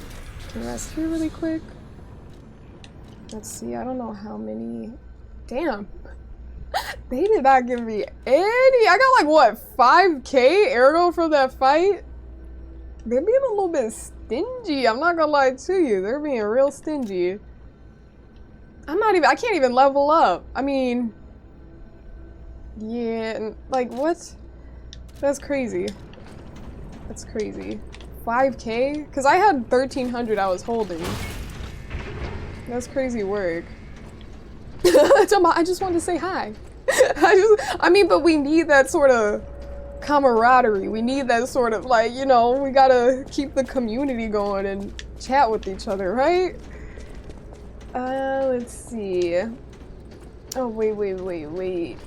Can rest here really quick. Let's see, I don't know how many. Damn. They did not give me any. I got like, what, 5k arrow from that fight? They're being a little bit stingy. I'm not gonna lie to you. They're being real stingy. I can't even level up. I mean, yeah, like what? That's crazy. That's crazy. 5k? Because I had 1300 I was holding. That's crazy work. I just wanted to say hi. I mean, but we need that sort of camaraderie. We need that sort of, like, you know, we gotta keep the community going and chat with each other, right? Let's see. Oh, wait.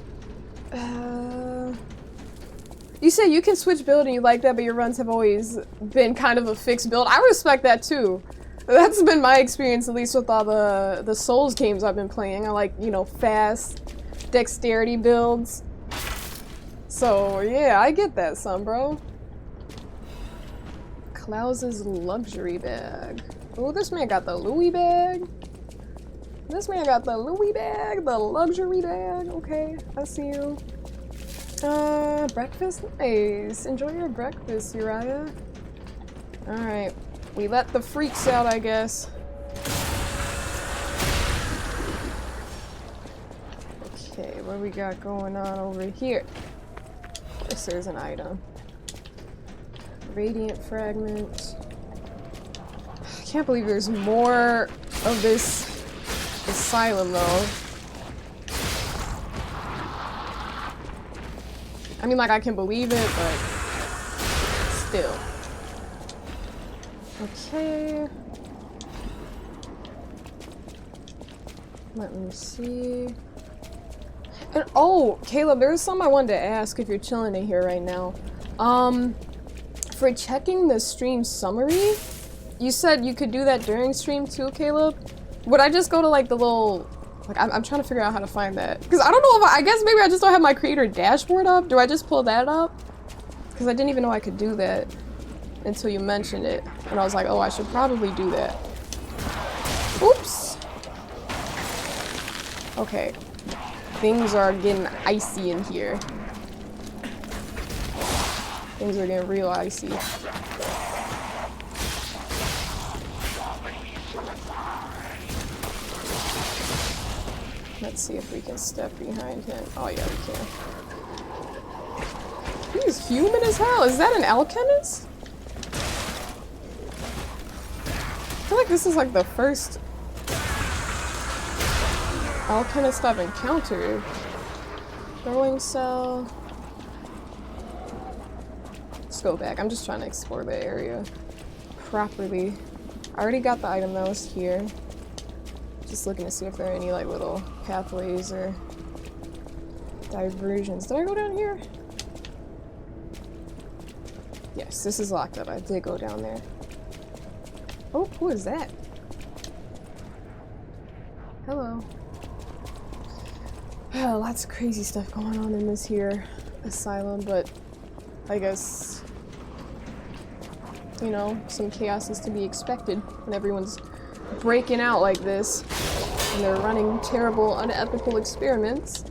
You say you can switch build and you like that, but your runs have always been kind of a fixed build. I respect that too. That's been my experience, at least with all the Souls games I've been playing. I like, you know, fast dexterity builds. So, yeah, I get that, son, bro. Klaus's luxury bag. Oh, this man got the Louis bag. This man got the Louis bag, the luxury bag. Okay, I see you. Breakfast? Nice. Enjoy your breakfast, Uriah. Alright. We let the freaks out, I guess. Okay, what we got going on over here? Yes, there's an item. Radiant fragment. I can't believe there's more of this asylum, though. I mean, like, I can believe it, but still. Okay. Let me see. And oh, Caleb, there's something I wanted to ask if you're chilling in here right now. For checking the stream summary, you said you could do that during stream too, Caleb? Would I just go to like the little, like I'm trying to figure out how to find that. Because I don't know if I guess maybe I just don't have my creator dashboard up. Do I just pull that up? Because I didn't even know I could do that until you mentioned it. And I was like, oh, I should probably do that. Oops. Okay. Things are getting icy in here. Things are getting real icy. Let's see if we can step behind him. Oh yeah, we can. He's human as hell. Is that an alchemist? I feel like this is like the first alchemist I've encountered. Throwing cell. Let's go back. I'm just trying to explore the area properly. I already got the item that was here. Just looking to see if there are any like little pathways or diversions. Did I go down here? Yes, this is locked up. I did go down there. Oh, who is that? Hello. Oh, lots of crazy stuff going on in this here asylum, but I guess, you know, some chaos is to be expected when everyone's breaking out like this and they're running terrible, unethical experiments.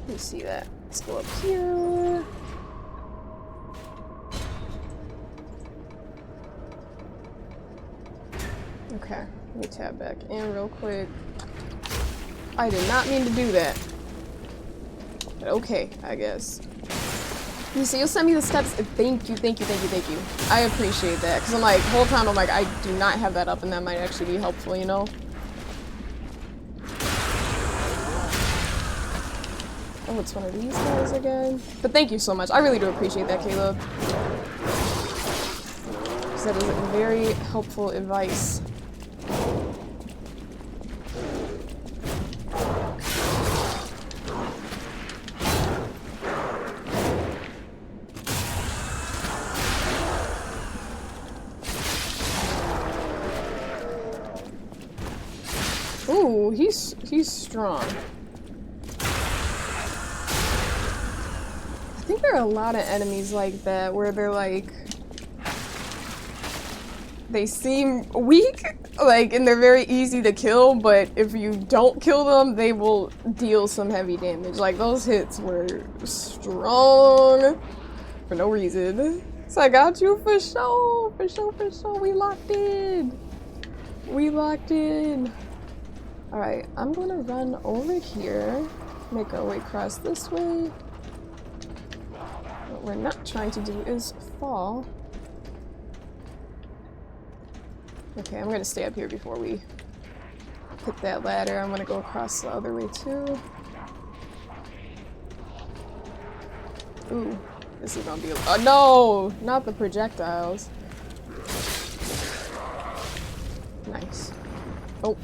Let me see that. Let's go up here. Okay, let me tab back in real quick. I did not mean to do that. But okay, I guess. You see, you'll send me the steps. Thank you. I appreciate that. Because I'm like, the whole time I'm like, I do not have that up and that might actually be helpful, you know? Oh, it's one of these guys again. But thank you so much. I really do appreciate that, Caleb. Because that is very helpful advice. Ooh, he's strong. I think there are a lot of enemies like that where they're like, they seem weak, like, and they're very easy to kill, but if you don't kill them, they will deal some heavy damage. Like, those hits were strong for no reason. So I got you for sure, for sure. We locked in. Alright, I'm gonna run over here, make our way across this way. What we're not trying to do is fall. Okay, I'm gonna stay up here before we hit that ladder. I'm gonna go across the other way too. Ooh, this is gonna be oh no! Not the projectiles. Nice. Oh.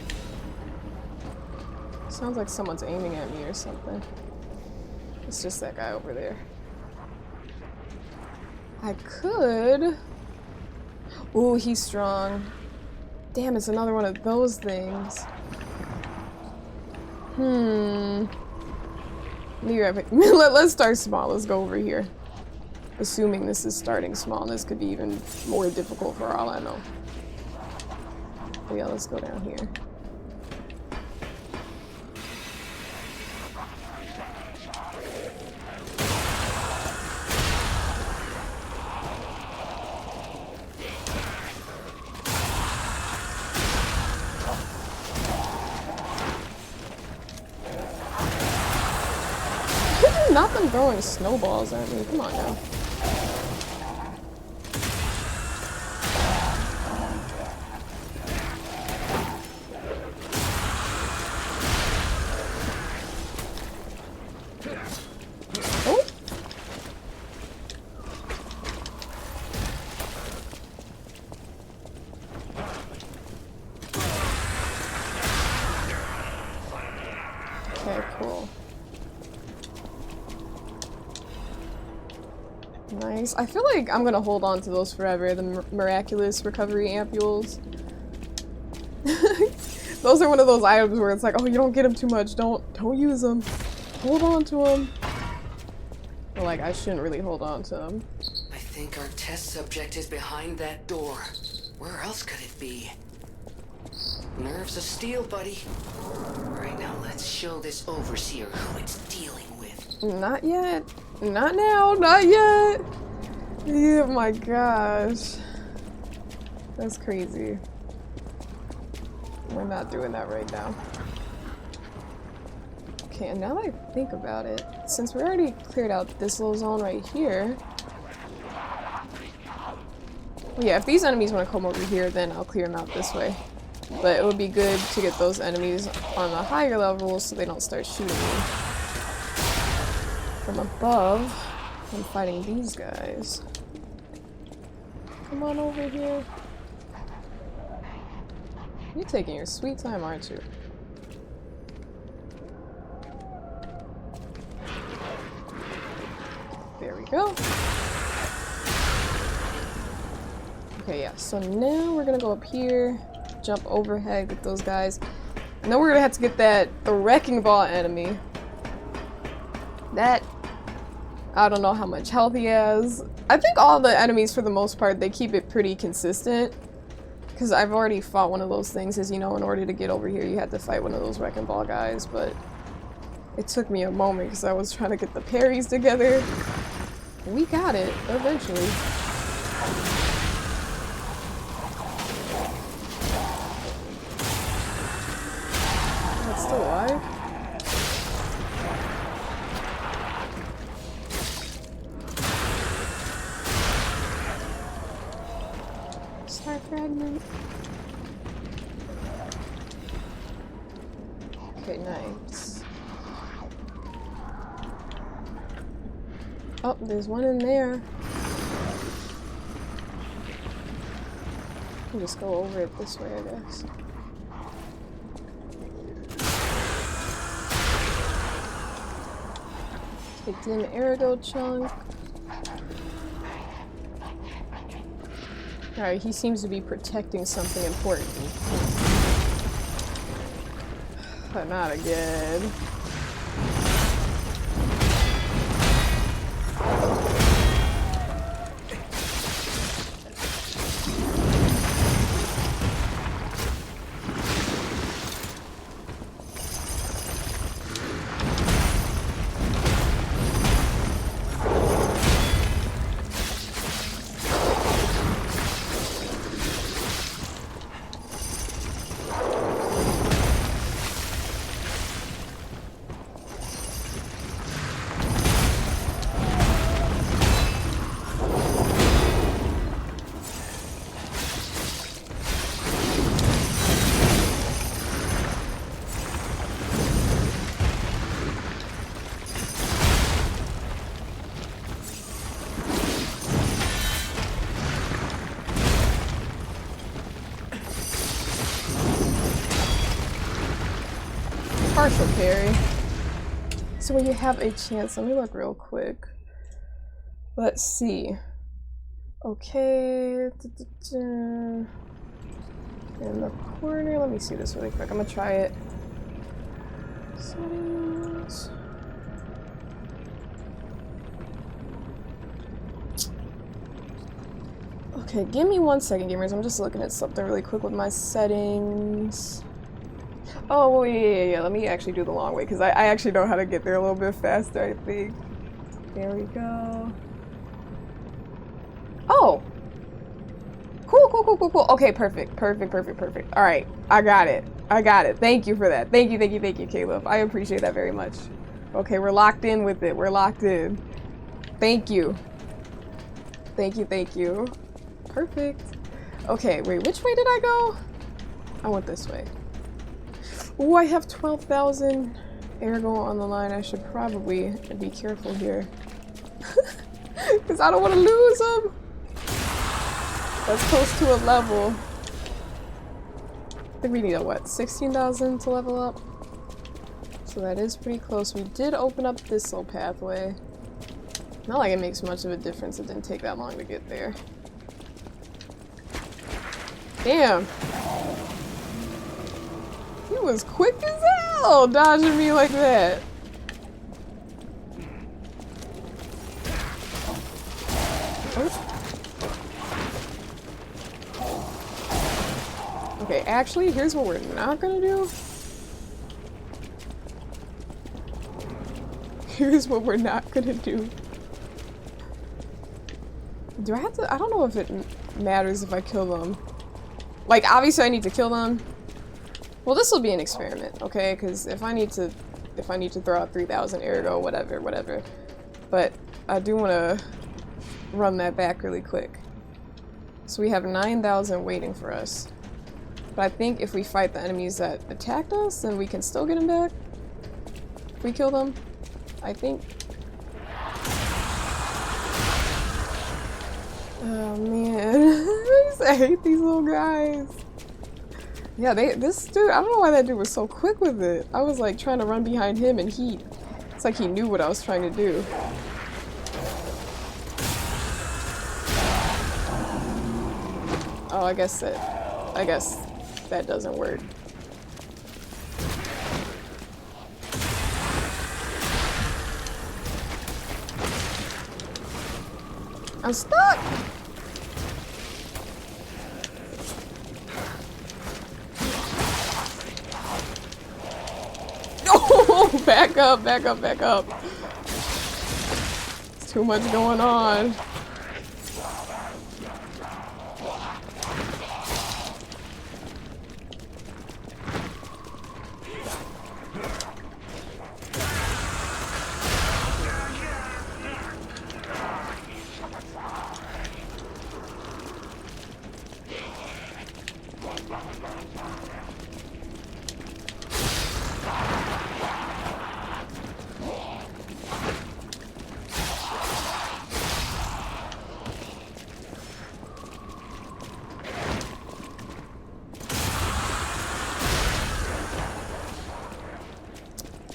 Sounds like someone's aiming at me or something. It's just that guy over there. I could... Ooh, he's strong. Damn, it's another one of those things. Let's start small. Let's go over here. Assuming this is starting small, and this could be even more difficult for all I know. But yeah, let's go down here. Not them throwing snowballs at me. Come on now. Oh. Okay, cool. Nice. I feel like I'm gonna hold on to those forever, the miraculous recovery ampules. Those are one of those items where it's like, oh, you don't get them too much, don't use them. Hold on to them. But like, I shouldn't really hold on to them. I think our test subject is behind that door. Where else could it be? Nerves of steel, buddy. Right now, let's show this overseer who it's dealing with. Not yet. Not now. Not yet. Oh my gosh. That's crazy. We're not doing that right now. Okay, and now that I think about it, since we already cleared out this little zone right here. Well, yeah, if these enemies want to come over here, then I'll clear them out this way. But it would be good to get those enemies on the higher levels so they don't start shooting me. From above, I'm fighting these guys. Come on over here. You're taking your sweet time, aren't you? There we go. Okay, yeah, so now we're gonna go up here, jump overhead, get those guys. And then we're gonna have to get the wrecking ball enemy. That, I don't know how much health he has. I think all the enemies, for the most part, they keep it pretty consistent. Because I've already fought one of those things, as you know, in order to get over here, you had to fight one of those wrecking ball guys, but it took me a moment because I was trying to get the parries together. We got it, eventually. That's still alive? Star fragment. Okay, nice. Oh, there's one in there. We'll just go over it this way, I guess. Take Dim Erigo chunk. Alright, he seems to be protecting something important. But not again. partial parry. So when you have a chance, let me look real quick. Let's see. Okay. In the corner, let me see this really quick. I'm gonna try it. Settings. Okay, give me 1 second, gamers. I'm just looking at something really quick with my settings. Oh, well, yeah. Let me actually do the long way, because I actually know how to get there a little bit faster, I think. There we go. Oh! Cool. Okay, perfect. Alright, I got it. Thank you for that. Thank you, Caleb. I appreciate that very much. Okay, we're locked in with it. We're locked in. Thank you. Thank you. Perfect. Okay, wait, which way did I go? I went this way. Oh, I have 12,000 ergo on the line. I should probably be careful here. Because I don't want to lose them. That's close to a level. I think we need a, what, 16,000 to level up? So that is pretty close. We did open up this little pathway. Not like it makes much of a difference. It didn't take that long to get there. Damn. He was quick as hell dodging me like that. Okay, actually, here's what we're not gonna do. Here's what we're not gonna do. Do I have to? I don't know if it matters if I kill them. Like, obviously I need to kill them. Well, this will be an experiment, okay? Because if I need to throw out 3,000 ergo, whatever. But I do want to run that back really quick. So we have 9,000 waiting for us. But I think if we fight the enemies that attacked us, then we can still get them back. If we kill them, I think. Oh man, I hate these little guys. Yeah, this dude, I don't know why that dude was so quick with it. I was like trying to run behind him and it's like he knew what I was trying to do. Oh, I guess that doesn't work. I'm stuck! Oh, back up. It's too much going on.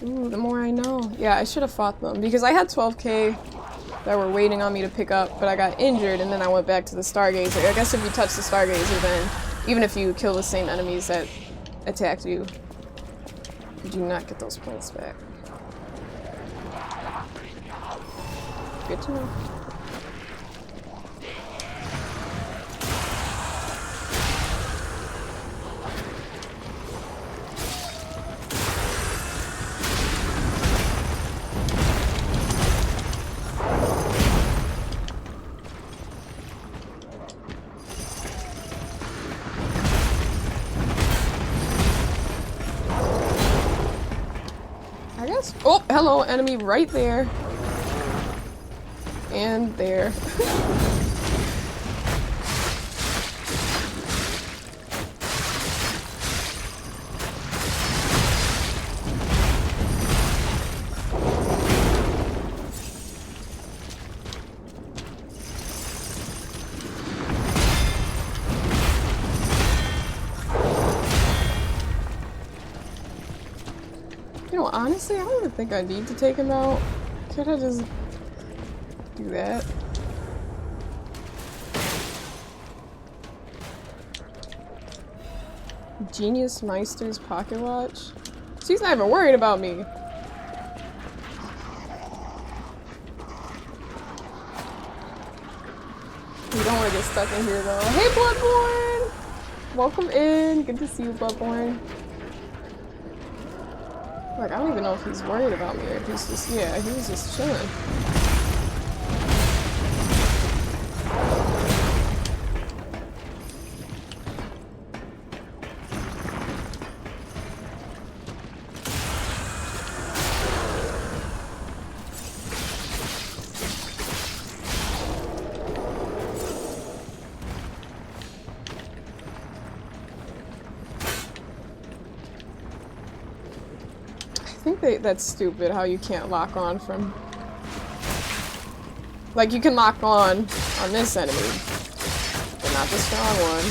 Ooh, the more I know. Yeah, I should have fought them because I had 12k that were waiting on me to pick up, but I got injured and then I went back to the Stargazer. I guess if you touch the Stargazer, then even if you kill the same enemies that attacked you, you do not get those points back. Good to know. Oh, hello, enemy right there. And there. You know, honestly, I don't even think I need to take him out. Could I just do that? Genius Meister's pocket watch? She's not even worried about me. You don't want to get stuck in here though. Hey Bloodborne! Welcome in. Good to see you, Bloodborne. Like, I don't even know if he's worried about me or if he's just, yeah, he was just chilling. I think that's stupid how you can't lock on from... Like, you can lock on this enemy, but not the strong one.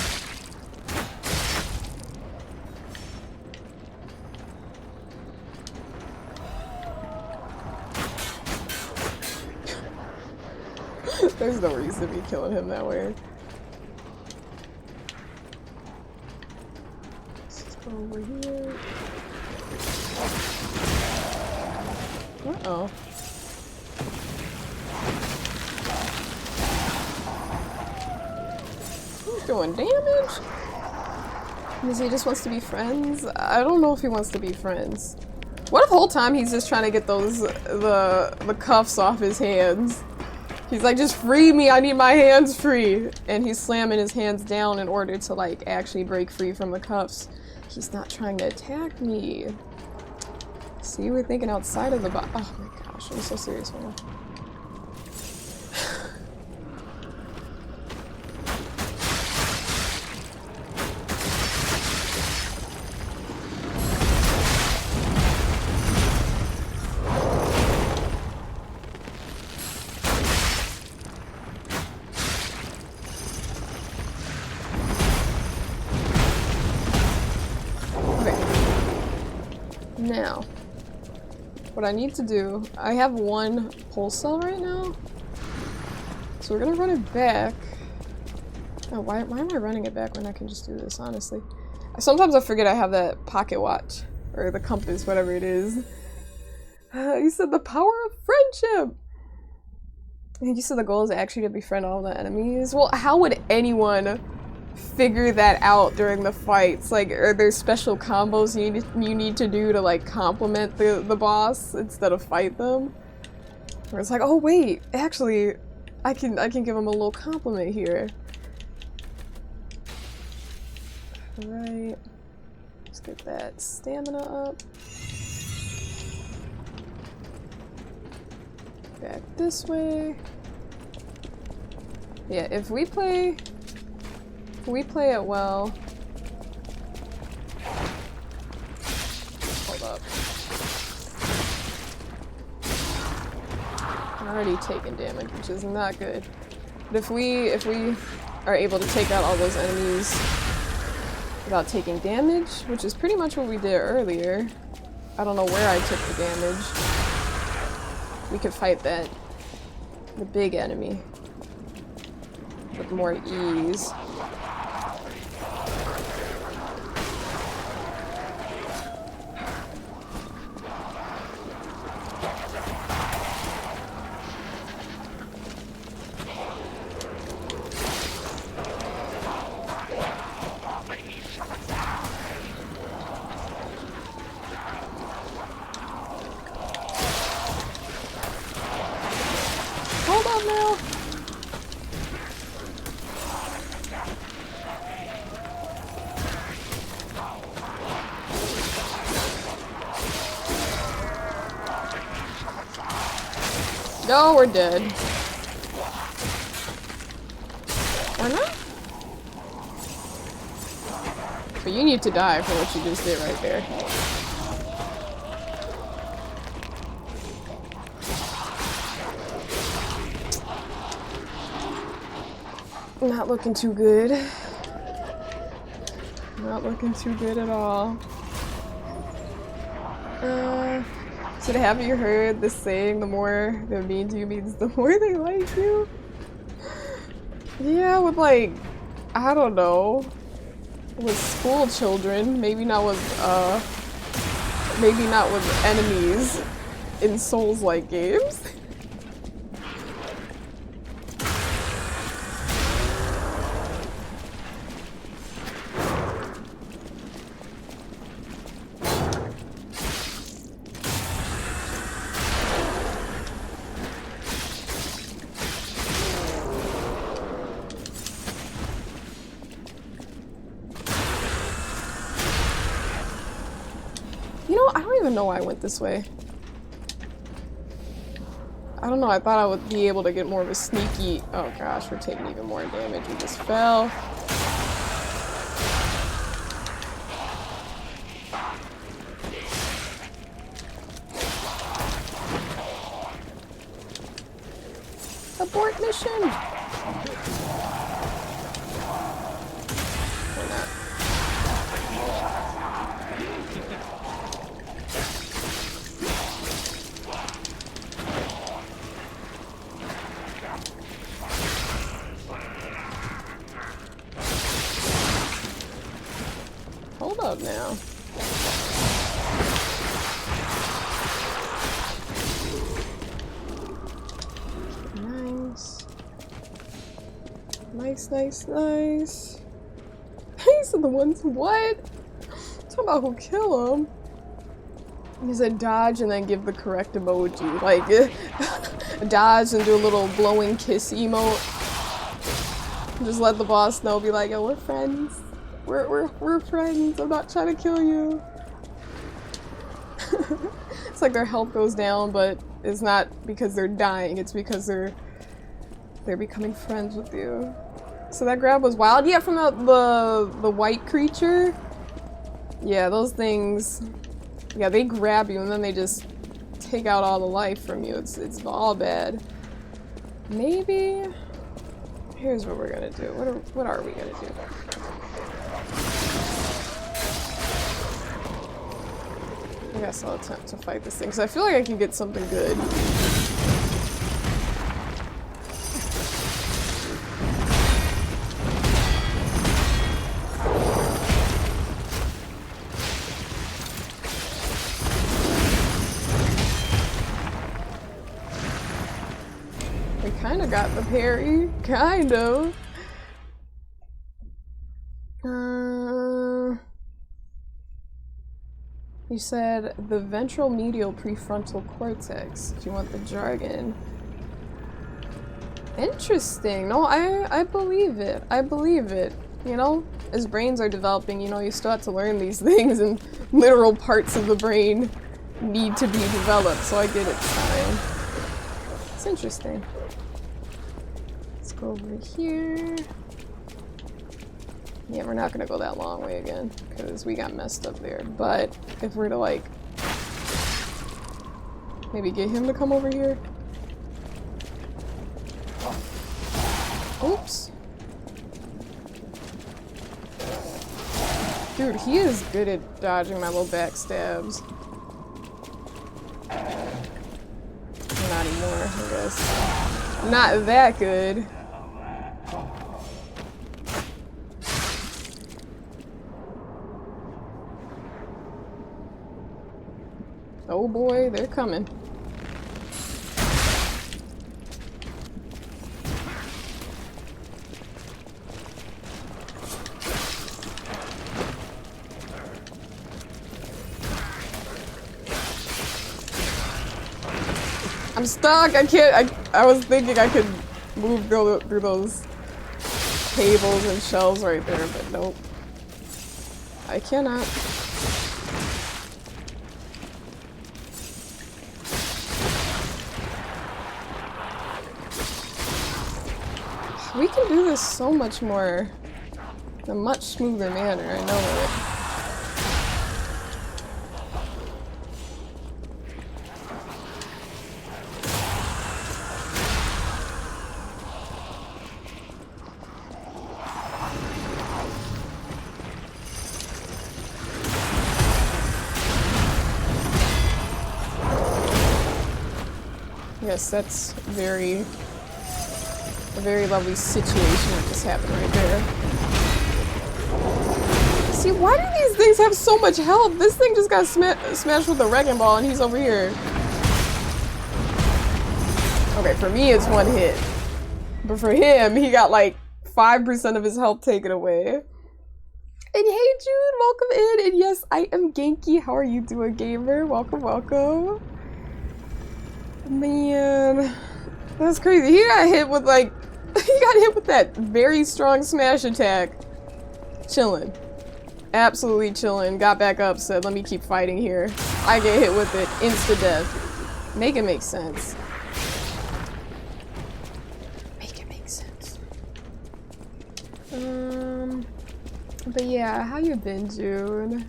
There's no reason to be killing him that way. Let's just go over here. Uh-oh. He's doing damage? Because he just wants to be friends? I don't know if he wants to be friends. What if the whole time he's just trying to get those, the cuffs off his hands? He's like, just free me, I need my hands free! And he's slamming his hands down in order to, like, actually break free from the cuffs. He's not trying to attack me. See, we're thinking outside of the box. Oh my gosh, I'm so serious right now. Now, what I need to do, I have one pulse cell right now, so we're gonna run it back. Oh, why am I running it back when I can just do this, honestly? Sometimes I forget I have that pocket watch, or the compass, whatever it is. You said the power of friendship! And you said the goal is actually to befriend all the enemies? Well, how would anyone figure that out during the fights? Like, are there special combos you need to do to, like, complement the boss instead of fight them? Where it's like, oh wait, actually, I can give him a little compliment here. Alright. Let's get that stamina up. Back this way. Yeah, if we play it well. Hold up. I'm already taking damage, which is not good. But if we are able to take out all those enemies without taking damage, which is pretty much what we did earlier. I don't know where I took the damage. We could fight the big enemy with more ease. Hold on now. No, we're dead. Or not? But you need to die for what you just did right there. Not looking too good. Not looking too good at all. So have you heard the saying, the more they're mean to you means the more they like you? Yeah, with like, I don't know, with school children, maybe not with enemies in Souls-like games. You know, I don't even know why I went this way. I don't know, I thought I would be able to get more of a sneaky... Oh gosh, we're taking even more damage. We just fell. Abort mission! Or not. Hold up now. Nice. Nice, nice, nice. These are the ones, what? Talk about who kill them. He said dodge and then give the correct emoji. Like, dodge and do a little glowing kiss emote. Just let the boss know, be like, yo, we're friends. We're friends. I'm not trying to kill you. It's like their health goes down, but it's not because they're dying. It's because they're becoming friends with you. So that grab was wild. Yeah, from the white creature. Yeah, those things. Yeah, they grab you and then they just take out all the life from you. It's all bad. Maybe. Here's what we're gonna do. What are we gonna do? I guess I'll attempt to fight this thing, because I feel like I can get something good. We kind of got the parry. Kind of. You said the ventral medial prefrontal cortex, if you want the jargon. Interesting. No, I believe it. I believe it. You know, as brains are developing, you know, you still have to learn these things and literal parts of the brain need to be developed, so I get it's fine. It's interesting. Let's go over here. Yeah, we're not gonna go that long way again, because we got messed up there. But if we're to, like, maybe get him to come over here. Oops. Dude, he is good at dodging my little backstabs. Not anymore, I guess. Not that good. Oh boy, they're coming. I'm stuck! I can't- I was thinking I could move through those tables and shelves right there, but nope. I cannot. We can do this so much more, in a much smoother manner, I know it. Yes, that's a very lovely situation that just happened right there. See, why do these things have so much health? This thing just got smashed with a wrecking ball and he's over here. Okay, for me it's one hit. But for him, he got like 5% of his health taken away. And hey June, welcome in. And yes, I am Genki. How are you doing, gamer? Welcome, welcome. Man, that's crazy. He got hit with like, he got hit with that very strong smash attack. Chilling. Absolutely chilling. Got back up, said, let me keep fighting here. I get hit with it. Insta-death. Make it make sense. Make it make sense. But yeah, how you been, June?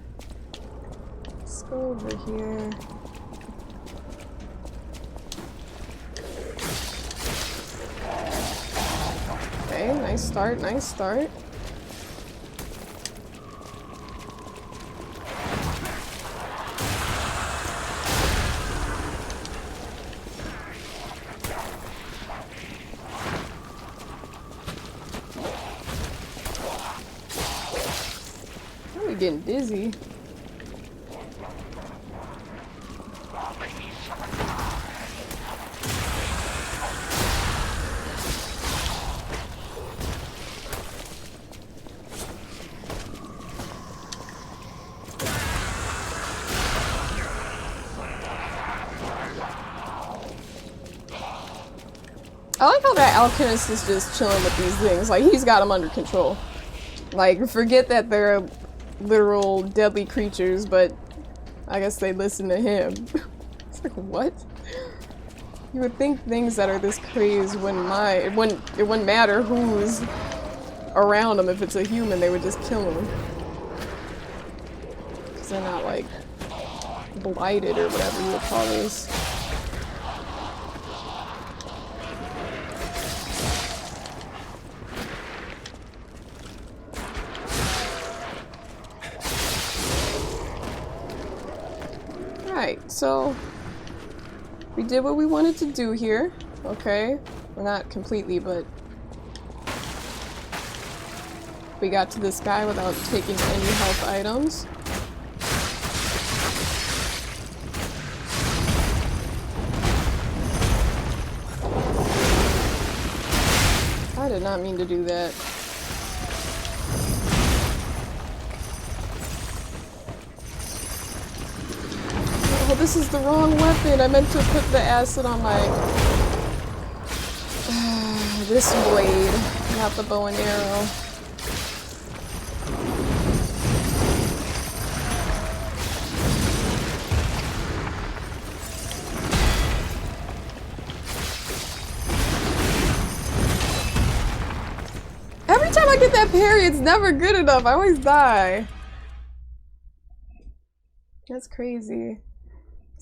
Let's go over here. Okay, nice start, nice start. I'm getting dizzy. I like how that alchemist is just chilling with these things. Like, he's got them under control. Like, forget that they're literal deadly creatures, but I guess they listen to him. It's like, what? You would think things that are this crazy wouldn't mind. It wouldn't matter who's around them. If it's a human, they would just kill him. Because they're not, like, blighted or whatever you would call this. Alright, so we did what we wanted to do here, okay? Well, not completely, but we got to this guy without taking any health items. I did not mean to do that. Oh, this is the wrong weapon. I meant to put the acid on my... this blade, not the bow and arrow. Every time I get that parry, it's never good enough. I always die. That's crazy.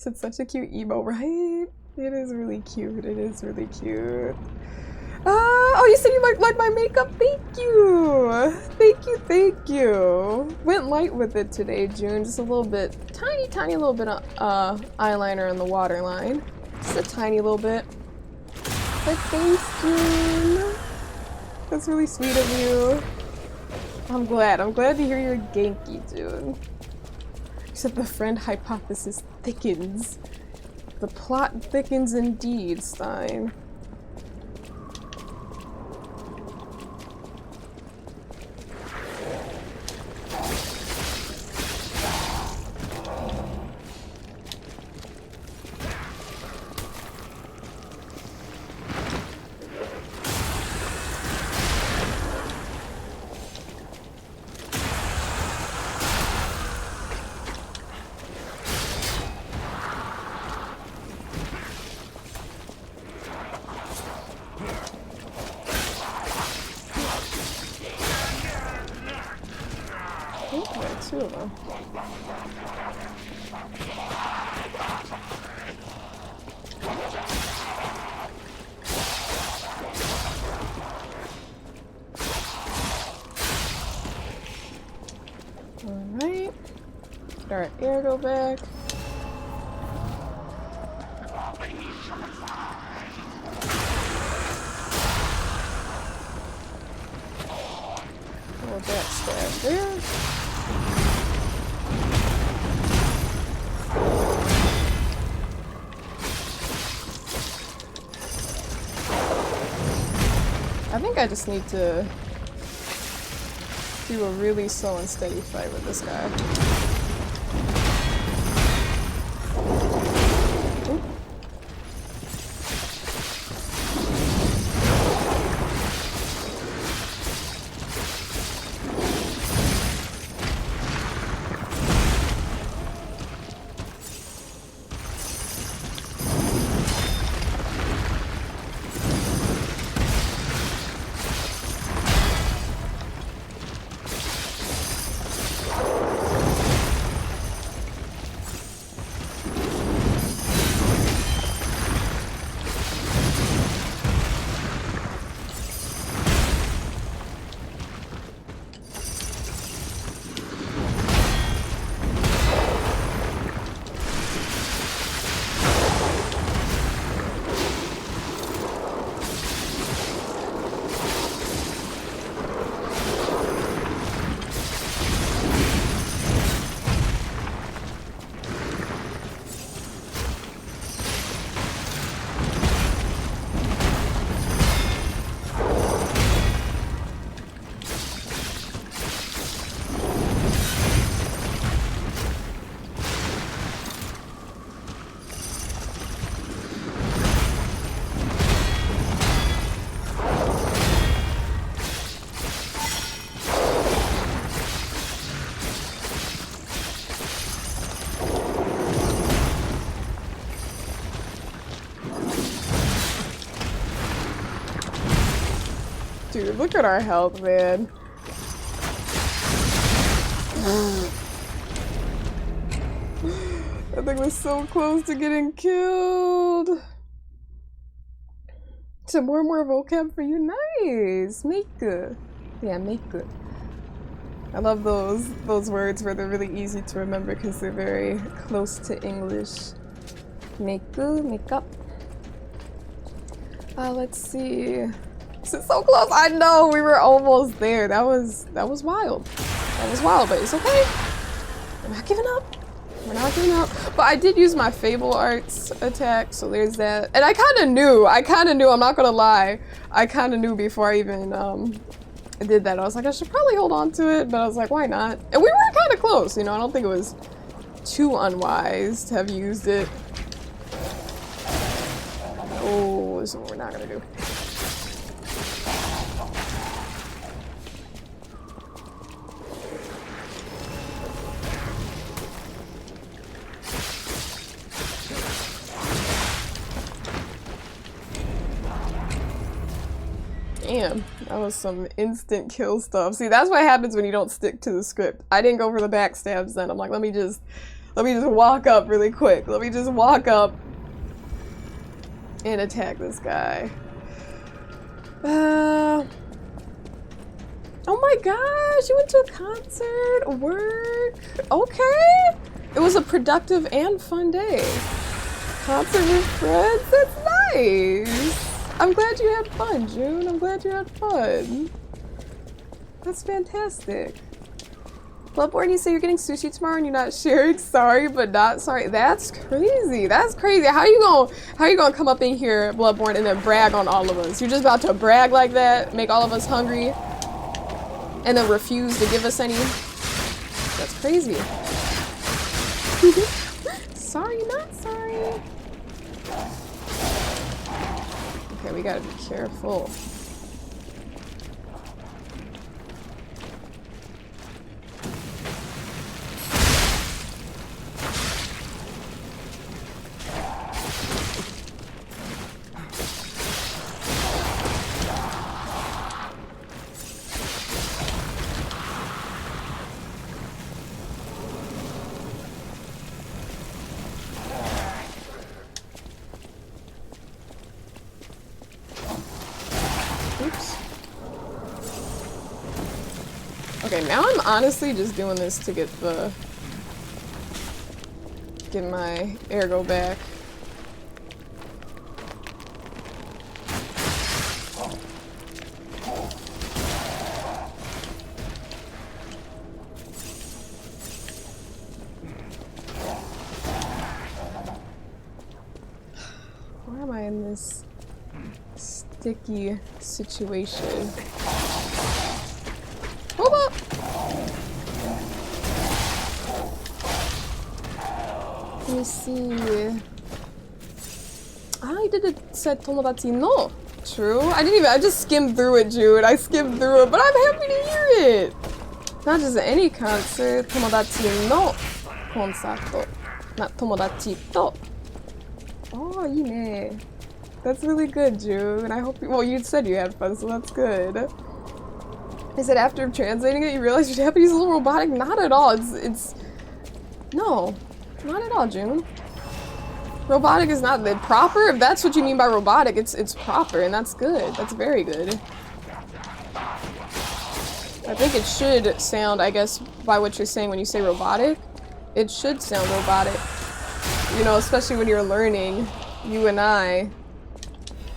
It's such a cute emo, right? It is really cute. It is really cute. Oh, you said you might like my makeup? Thank you! Thank you, thank you! Went light with it today, June. Just a little bit, tiny little bit of eyeliner on the waterline. Just a tiny little bit. But thanks, June! That's really sweet of you. I'm glad to hear you're Genki, June. Except the friend hypothesis thickens. The plot thickens indeed, Stein. Two of them. Alright. Get our arrow back. little backstab there. I think I just need to do a really slow and steady fight with this guy. Oop. Dude, look at our health, man. That thing was so close to getting killed. So more and more vocab for you. Nice. Make good. Yeah, make good. I love those words where they're really easy to remember because they're very close to English. Make good, make up. Let's see. This is so close. I know we were almost there. That was wild. That was wild, but it's okay. We're not giving up. We're not giving up. But I did use my Fable Arts attack, so there's that. And I kind of knew, I'm not gonna lie. I kind of knew before I even did that. I was like, I should probably hold on to it, but I was like, why not? And we were kind of close, you know. I don't think it was too unwise to have used it. Oh, this is what we're not gonna do. Damn, that was some instant kill stuff. See, that's what happens when you don't stick to the script. I didn't go for the backstabs then. I'm like, let me just walk up really quick. Let me just walk up and attack this guy. Oh my gosh, you went to a concert, work. Okay. It was a productive and fun day. Concert with friends, that's nice. I'm glad you had fun, June. I'm glad you had fun. That's fantastic. Bloodborne, you say you're getting sushi tomorrow and you're not sharing. Sorry, but not sorry. That's crazy. That's crazy. How you gonna come up in here, Bloodborne, and then brag on all of us? You're just about to brag like that, make all of us hungry, and then refuse to give us any? That's crazy. Sorry, not sorry. Okay, we gotta be careful. Okay, now I'm honestly just doing this to get my ergo back. this sticky situation. Hold up! Let me see. I did it said Tomodachi no. True. I just skimmed through it, Jude. I skimmed through it, but I'm happy to hear it. Not just any concert, Tomodachi no concerto. Not Tomodachi to. Oh, ine. That's really good, Jude. I hope well, you said you had fun, so that's good. Is it after translating it you realize your Japanese is a little robotic? Not at all. It's no, not at all, June. Robotic is not the proper. If that's what you mean by robotic, it's proper, and that's good. That's very good. I think it should sound, I guess, by what you're saying when you say robotic, it should sound robotic. You know, especially when you're learning, you and I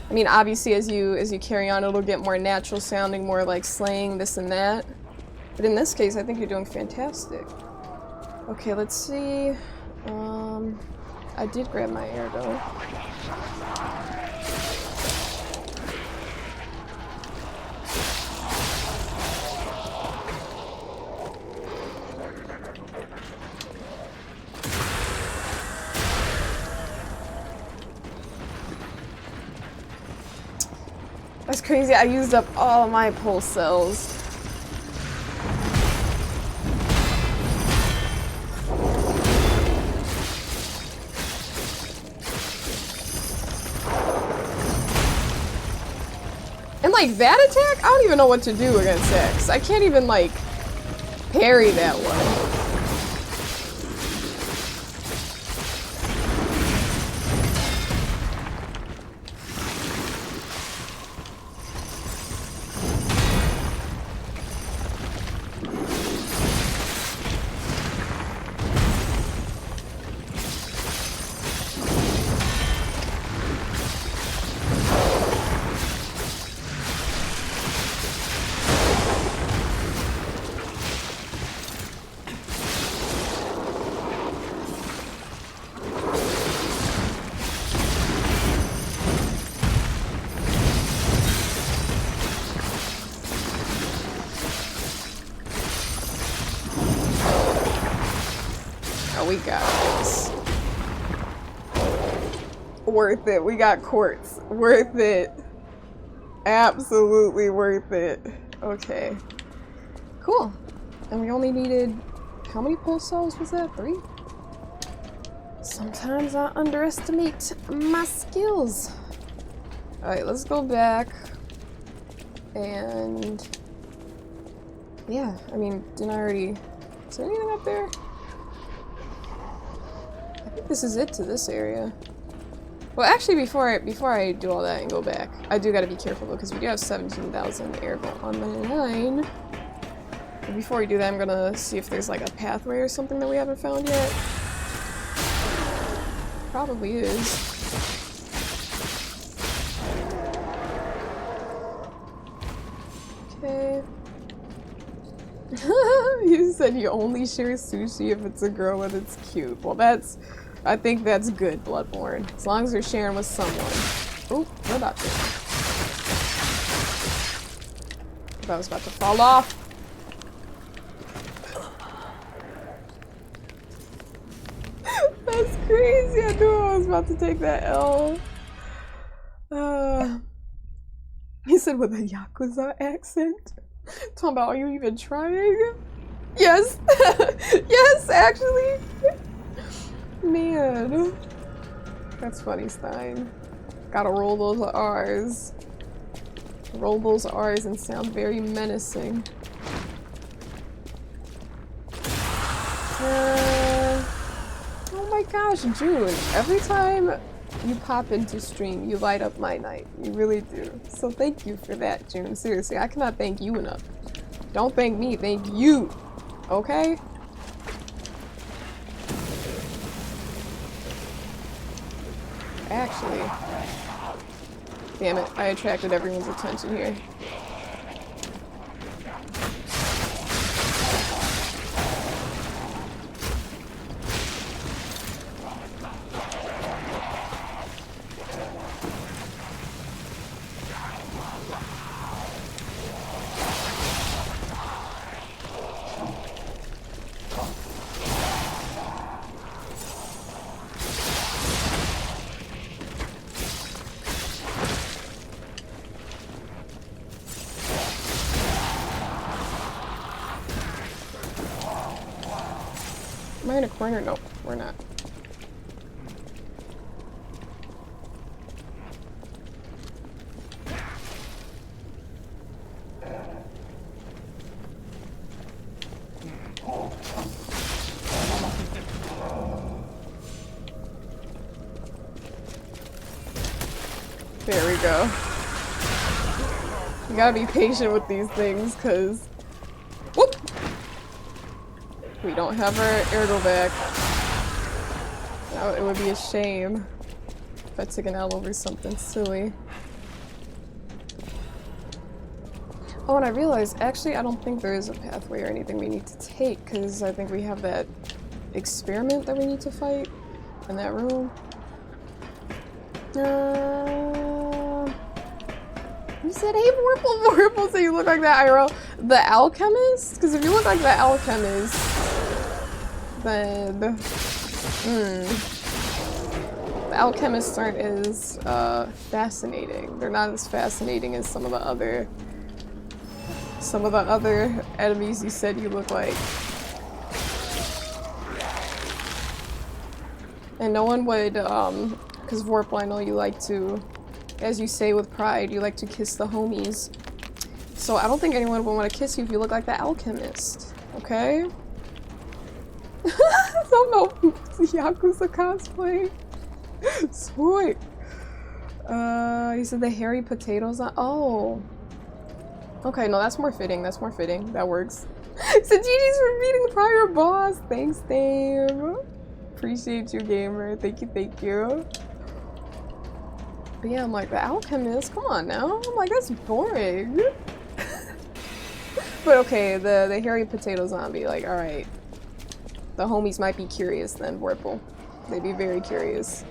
mean, obviously, as you carry on, it'll get more natural sounding, more like slang, this and that. But in this case, I think you're doing fantastic. Okay, let's see. I did grab my air though. That's crazy. I used up all my pulse cells. And like that attack, I don't even know what to do against that, 'cause I can't even like parry that one. We got this. Worth it. We got quartz. Worth it. Absolutely worth it. Okay. Cool. And we only needed... How many pulse cells was that? 3? Sometimes I underestimate my skills. Alright, let's go back. And... Yeah, I mean, didn't I already... Is there anything up there? I think this is it to this area. Well, actually, before I do all that and go back, I do gotta be careful though, because we do have 17,000 airboat on the line. But before we do that, I'm gonna see if there's like a pathway or something that we haven't found yet. Probably is. Okay. You said you only share sushi if it's a girl and it's cute. Well, I think that's good, Bloodborne. As long as you're sharing with someone. Oh, what about this? I was about to fall off. That's crazy. I knew I was about to take that L. He said with a Yakuza accent. Talking about, are you even trying? Yes. Yes, actually. Man. That's funny, Stein. Gotta roll those R's. Roll those R's and sound very menacing. Oh my gosh, June. Every time you pop into stream, you light up my night. You really do. So thank you for that, June. Seriously, I cannot thank you enough. Don't thank me, thank you. Okay? Actually, damn it, I attracted everyone's attention here. Am I in a corner? Nope, we're not. There we go. You gotta be patient with these things, cause whoop! We don't have our ergo back. It would be a shame if I took an L over something silly. Oh, and I realized, actually, I don't think there is a pathway or anything we need to take, because I think we have that experiment that we need to fight in that room. You said, hey, Vorpal, so you look like that IRL. The alchemist? Because if you look like the alchemist, then... The alchemists aren't as fascinating. They're not as fascinating as some of the other enemies you said you look like. And no one would, because Vorpal, I know you like to, as you say with pride, you like to kiss the homies. So I don't think anyone would want to kiss you if you look like the alchemist, okay? I don't know Yakuza cosplay. Sweet. You said the hairy potatoes on— oh. Okay, no, that's more fitting, that works. So GG's for beating the prior boss. Thanks, Dame. Appreciate you, gamer. Thank you. But yeah, I'm like, the alchemist, come on now. I'm like, that's boring. But okay, the hairy potato zombie, like, alright. The homies might be curious then, Vorpal. They'd be very curious.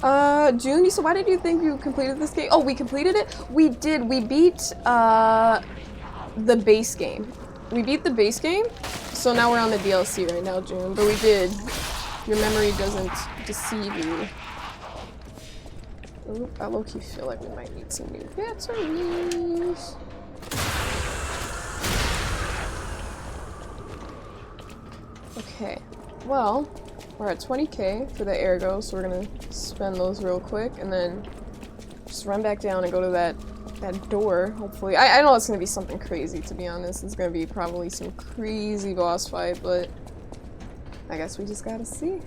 June, so why did you think you completed this game? Oh, we completed it? We did. We beat, the base game. We beat the base game, so now we're on the DLC right now, June. But we did. Your memory doesn't deceive you. Ooh, I low-key feel like we might need some new batteries. Okay, well, we're at 20k for the ergo, so we're gonna spend those real quick, and then just run back down and go to that door, hopefully. I know it's gonna be something crazy, to be honest. It's gonna be probably some crazy boss fight, but I guess we just gotta see.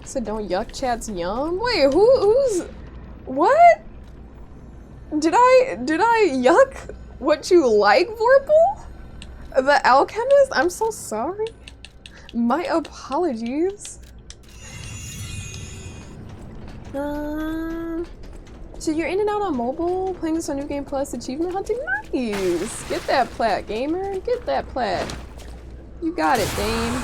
So don't yuck chat's yum? Wait, who's... what? Did I yuck what you like, Vorpal? The alchemist? I'm so sorry. My apologies. So you're in and out on mobile, playing this on New Game Plus, achievement hunting? Nice! Get that plat, gamer. Get that plat. You got it, Dame.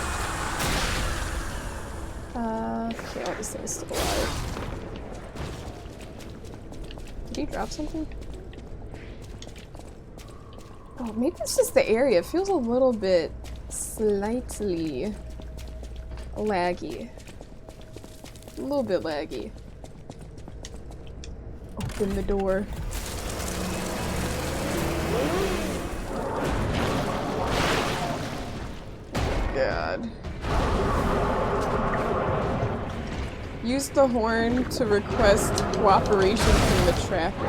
Okay, all this thing's still alive. Did he drop something? Oh, maybe it's just the area. It feels a little bit slightly laggy. A little bit laggy. Open the door. God. Use the horn to request cooperation from the tracker.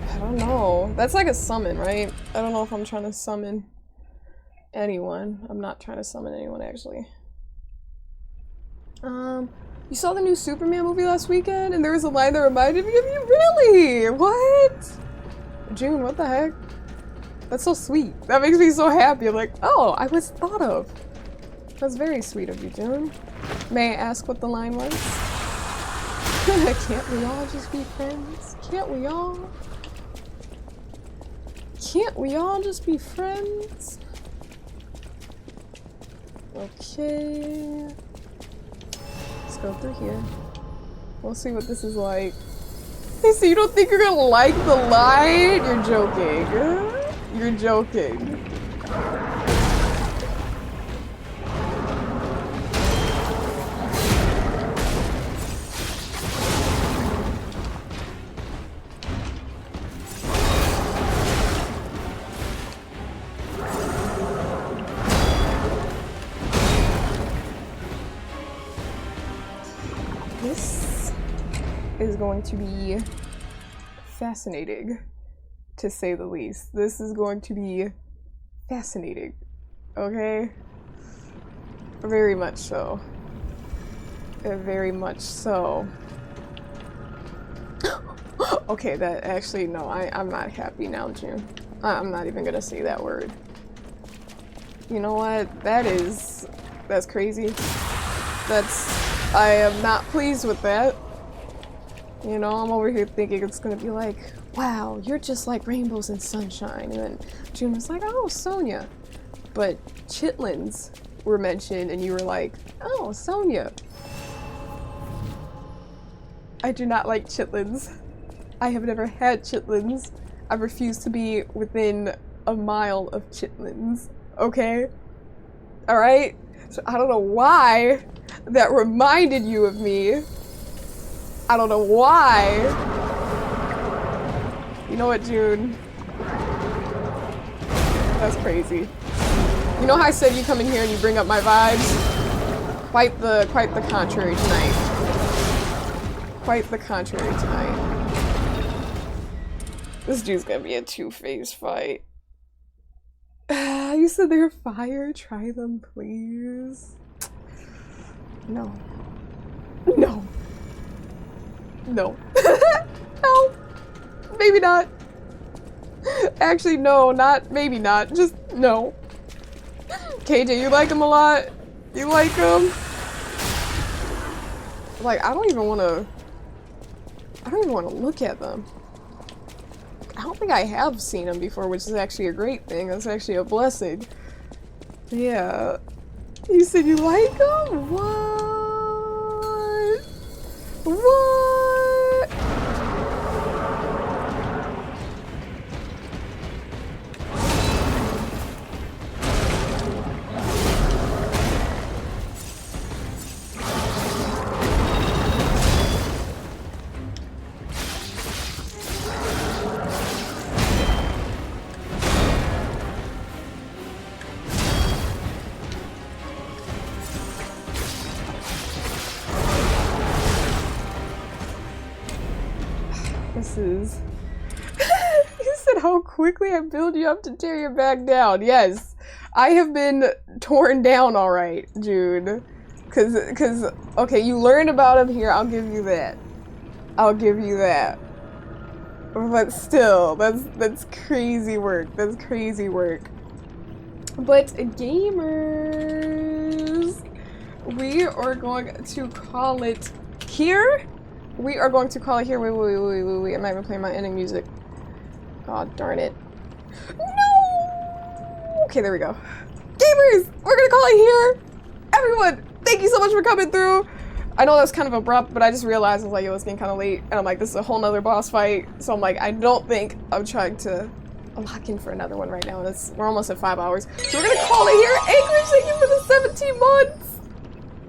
I don't know. That's like a summon, right? I don't know if I'm trying to summon anyone. I'm not trying to summon anyone, actually. You saw the new Superman movie last weekend, and there was a line that reminded me of you? Really? What? June, what the heck? That's so sweet. That makes me so happy. I'm like, oh, I was thought of. That's very sweet of you, June. May I ask what the line was? Can't we all just be friends? Can't we all? Can't we all just be friends? Okay. Let's go through here. We'll see what this is like. Hey, so you don't think you're gonna like the light? You're joking. You're joking. This is going to be fascinating, to say the least. This is going to be fascinating, okay? Very much so. Very much so. Okay, that actually, no, I'm not happy now, June. I'm not even gonna say that word. You know what? That's crazy. I am not pleased with that. You know, I'm over here thinking it's gonna be like, wow, you're just like rainbows and sunshine. And then June was like, oh, Sonia. But chitlins were mentioned and you were like, oh, Sonia. I do not like chitlins. I have never had chitlins. I refuse to be within a mile of chitlins. Okay? Alright? So I don't know why that reminded you of me. I don't know why. You know what, June? That's crazy. You know how I said you come in here and you bring up my vibes? Quite the contrary tonight. Quite the contrary tonight. This dude's gonna be a two-phase fight. You said they're fire? Try them, please. No. No. No. No. Maybe not. Actually, no, not maybe not. Just no. KJ, you like him a lot? You like him? Like, I don't even want to look at them. I don't think I have seen them before, which is actually a great thing. That's actually a blessing. Yeah. You said you like them? What? What? This is... You said how quickly I build you up to tear you back down. Yes, I have been torn down alright, Jude. Cause, okay, you learned about him here, I'll give you that. I'll give you that. But still, that's crazy work. That's crazy work. But gamers, we are going to call it here. We are going to call it here. Wait. I'm not even playing my ending music. God darn it. No! Okay, there we go. Gamers, we're gonna call it here. Everyone, thank you so much for coming through. I know that's kind of abrupt, but I just realized I was like, yo, it's getting kind of late. And I'm like, this is a whole nother boss fight. So I'm like, I don't think I'm trying to lock in for another one right now. We're almost at 5 hours. So we're gonna call it here. Anchorage, thank you for the 17 months.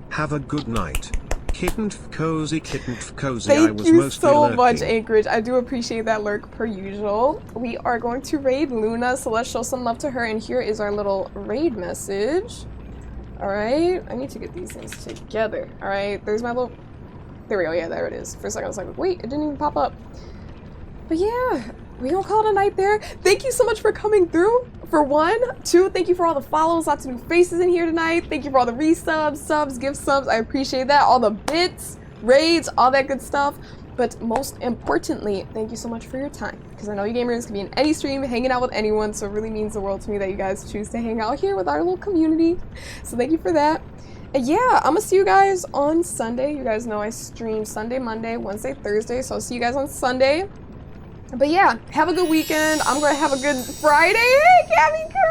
Have a good night. Thank Thank you so much, Anchorage. I do appreciate that lurk per usual. We are going to raid Luna, so let's show some love to her. And here is our little raid message. All right, I need to get these things together. All right, there's my little... There we go, yeah, there it is. For a second I was like, wait, it didn't even pop up. But yeah, we gonna call it a night there. Thank you so much for coming through, for 1. 2, thank you for all the follows, lots of new faces in here tonight. Thank you for all the resubs, subs, gift subs, I appreciate that. All the bits, raids, all that good stuff. But most importantly, thank you so much for your time. Because I know you gamers can be in any stream, hanging out with anyone, so it really means the world to me that you guys choose to hang out here with our little community. So thank you for that. And yeah, I'm gonna see you guys on Sunday. You guys know I stream Sunday, Monday, Wednesday, Thursday, so I'll see you guys on Sunday. But yeah, have a good weekend. I'm gonna have a good Friday. Hey, Gabby girl!